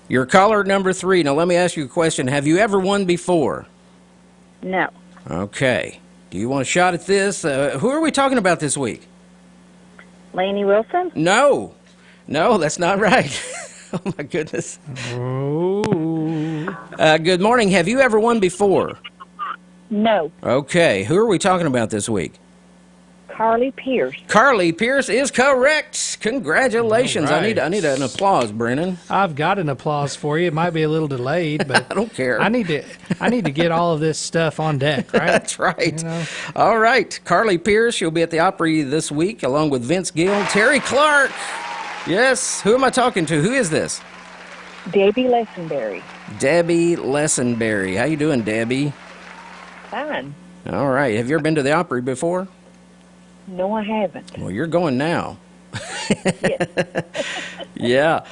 [SPEAKER 6] Your caller number 3. Now, let me ask you a question. Have you ever won before?
[SPEAKER 7] No.
[SPEAKER 6] Okay. Do you want a shot at this? Who are we talking about this week?
[SPEAKER 7] Lainey Wilson?
[SPEAKER 6] No. No, that's not right. Oh, my goodness. Good morning. Have you ever won before?
[SPEAKER 7] No.
[SPEAKER 6] Okay. Who are we talking about this week?
[SPEAKER 7] Carly Pierce.
[SPEAKER 6] Carly Pierce is correct. Congratulations.
[SPEAKER 26] All right.
[SPEAKER 6] I need an applause, Brennan.
[SPEAKER 26] I've got an applause for you. It might be a little delayed, but
[SPEAKER 6] I don't care.
[SPEAKER 26] I need to get all of this stuff on deck, right?
[SPEAKER 6] That's right.
[SPEAKER 26] You know?
[SPEAKER 6] All right. Carly Pierce, she'll be at the Opry this week along with Vince Gill, Terry Clark. Yes. Who am I talking to? Who is this?
[SPEAKER 7] Debbie Lessenberry.
[SPEAKER 6] Debbie Lessenberry. How you doing, Debbie?
[SPEAKER 7] Fine.
[SPEAKER 6] All right. Have you ever been to the Opry before?
[SPEAKER 7] No, I haven't.
[SPEAKER 6] Well, you're going now.
[SPEAKER 7] Yes.
[SPEAKER 6] Yeah.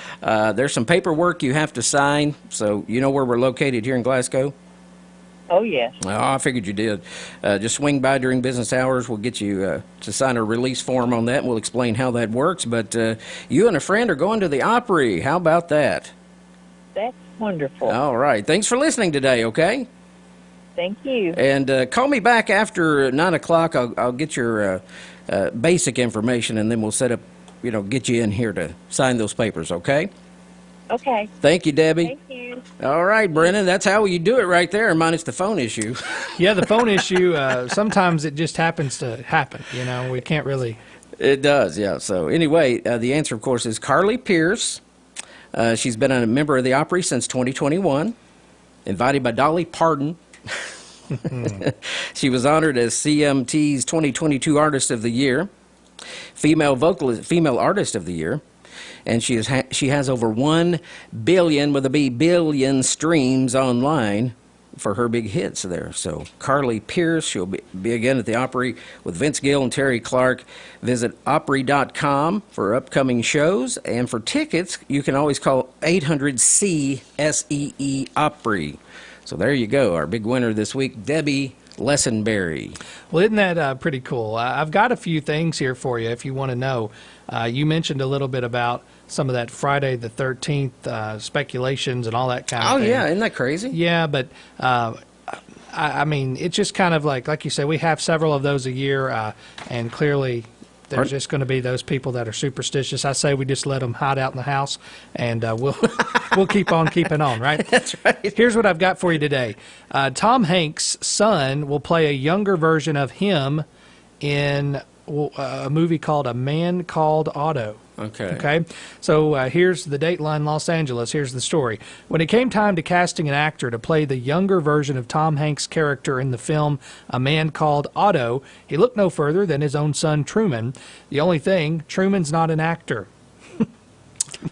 [SPEAKER 6] There's some paperwork you have to sign, so you know where we're located here in Glasgow?
[SPEAKER 7] Oh, yes.
[SPEAKER 6] Oh, I figured you did. Just swing by during business hours. We'll get you to sign a release form on that, and we'll explain how that works. But you and a friend are going to the Opry. How about that?
[SPEAKER 7] That's wonderful.
[SPEAKER 6] All right. Thanks for listening today, okay?
[SPEAKER 7] Thank you.
[SPEAKER 6] And call me back after 9 o'clock. I'll get your basic information, and then we'll set up, get you in here to sign those papers, okay?
[SPEAKER 7] Okay.
[SPEAKER 6] Thank you, Debbie.
[SPEAKER 7] Thank you.
[SPEAKER 6] All right, Brennan, that's how you do it right there, minus the phone issue.
[SPEAKER 26] Yeah, the phone issue, sometimes it just happens to happen. We can't really...
[SPEAKER 6] It does, yeah. So anyway, the answer, of course, is Carly Pierce. She's been a member of the Opry since 2021, invited by Dolly Parton. She was honored as CMT's 2022 Artist of the Year, Female Artist of the Year, and she has over 1 billion, with a B, billion streams online for her big hits there. So Carly Pierce, she'll be again at the Opry with Vince Gill and Terry Clark. Visit Opry.com for upcoming shows, and for tickets, you can always call 800-CSEE Opry. So there you go, our big winner this week, Debbie Lessenberry.
[SPEAKER 26] Well, isn't that pretty cool? I've got a few things here for you if you want to know. You mentioned a little bit about some of that Friday the 13th speculations and all that kind of thing.
[SPEAKER 6] Oh, yeah, isn't that crazy?
[SPEAKER 26] Yeah, but I mean, it's just kind of like you say, we have several of those a year, and clearly There's just going to be those people that are superstitious. I say we just let them hide out in the house, and we'll keep on keeping on, right?
[SPEAKER 6] That's right.
[SPEAKER 26] Here's what I've got for you today. Tom Hanks' son will play a younger version of him in a movie called A Man Called Otto. Okay. So here's the Dateline Los Angeles. Here's the story. When it came time to casting an actor to play the younger version of Tom Hanks' character in the film A Man Called Otto, he looked no further than his own son Truman. The only thing, Truman's not an actor.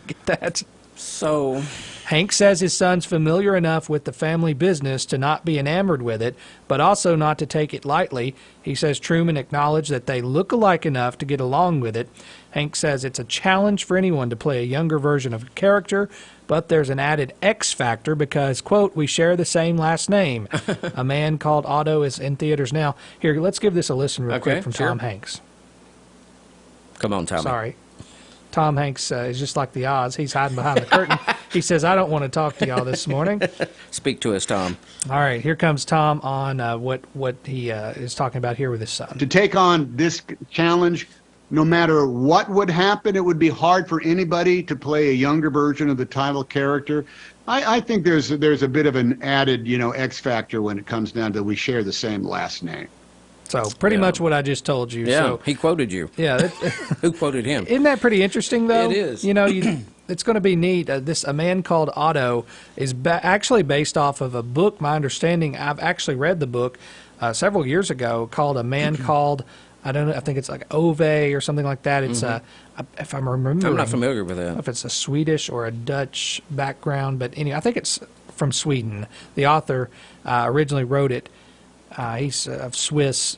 [SPEAKER 26] Get that?
[SPEAKER 6] So
[SPEAKER 26] Hank says his son's familiar enough with the family business to not be enamored with it, but also not to take it lightly. He says Truman acknowledged that they look alike enough to get along with it. Hank says it's a challenge for anyone to play a younger version of a character, but there's an added X factor because, quote, we share the same last name. A Man Called Otto is in theaters now. Here, let's give this a listen real quick from Tom Hanks.
[SPEAKER 6] Come on, Tommy.
[SPEAKER 26] Sorry. Tom Hanks is just like the Oz. He's hiding behind the curtain. He says, I don't want to talk to y'all this morning.
[SPEAKER 6] Speak to us, Tom.
[SPEAKER 26] All right, here comes Tom on what he is talking about here with his son.
[SPEAKER 9] To take on this challenge, no matter what would happen, it would be hard for anybody to play a younger version of the title character. I think there's a bit of an added, X factor when it comes down to we share the same last name.
[SPEAKER 26] So pretty much what I just told you.
[SPEAKER 6] Yeah,
[SPEAKER 26] so,
[SPEAKER 6] he quoted you.
[SPEAKER 26] Yeah.
[SPEAKER 6] Who quoted him?
[SPEAKER 26] Isn't that pretty interesting, though?
[SPEAKER 6] It is.
[SPEAKER 26] It's going to be neat. A Man Called Otto is actually based off of a book. My understanding, I've actually read the book several years ago called A Man Called, I don't know, I think it's like Ove or something like that. It's if I'm remembering.
[SPEAKER 6] I'm not familiar with that.
[SPEAKER 26] If it's a Swedish or a Dutch background, but anyway, I think it's from Sweden. The author originally wrote it. He's of Swiss,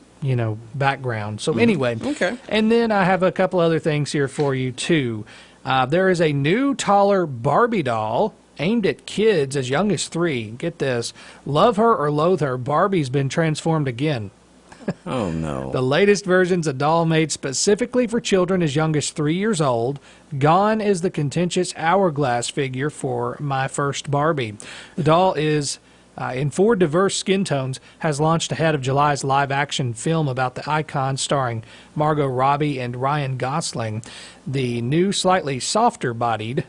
[SPEAKER 26] background. So anyway,
[SPEAKER 6] okay.
[SPEAKER 26] And then I have a couple other things here for you too. There is a new, taller Barbie doll aimed at kids as young as 3. Get this: love her or loathe her, Barbie's been transformed again.
[SPEAKER 6] Oh no!
[SPEAKER 26] The latest version's a doll made specifically for children as young as 3 years old. Gone is the contentious hourglass figure for My First Barbie. The doll is in 4 diverse skin tones, has launched ahead of July's live-action film about the icon starring Margot Robbie and Ryan Gosling. The new, slightly softer-bodied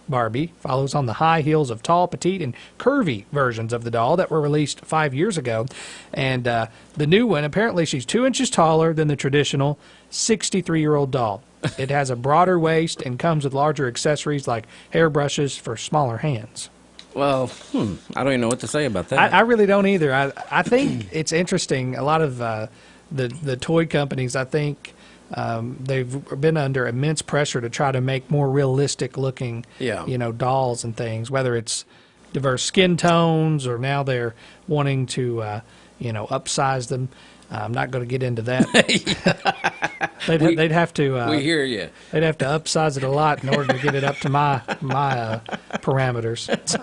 [SPEAKER 26] Barbie follows on the high heels of tall, petite, and curvy versions of the doll that were released 5 years ago. And the new one, apparently she's 2 inches taller than the traditional 63-year-old doll. It has a broader waist and comes with larger accessories like hairbrushes for smaller hands.
[SPEAKER 6] Well, I don't even know what to say about that.
[SPEAKER 26] I really don't either. I think it's interesting. A lot of the toy companies, I think, they've been under immense pressure to try to make more realistic looking, dolls and things, whether it's diverse skin tones or now they're wanting to, upsize them. I'm not going to get into that. They'd have to.
[SPEAKER 6] We hear you.
[SPEAKER 26] They'd have to upsize it a lot in order to get it up to my parameters. So,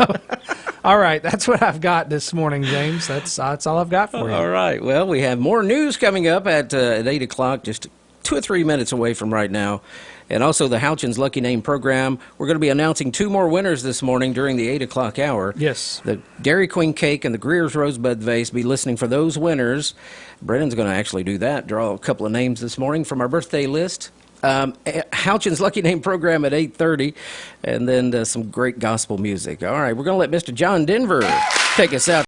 [SPEAKER 26] all right, that's what I've got this morning, James. That's all I've got for you.
[SPEAKER 6] All right. Well, we have more news coming up at 8 o'clock, just 2 or 3 minutes away from right now. And also the Houchins Lucky Name program. We're going to be announcing 2 more winners this morning during the 8 o'clock hour.
[SPEAKER 26] Yes.
[SPEAKER 6] The Dairy Queen cake and the Greer's Rosebud vase. Be listening for those winners. Brennan's going to actually do that, draw a couple of names this morning from our birthday list. Houchins Lucky Name program at 8:30, and then some great gospel music. All right, we're going to let Mr. John Denver take us out.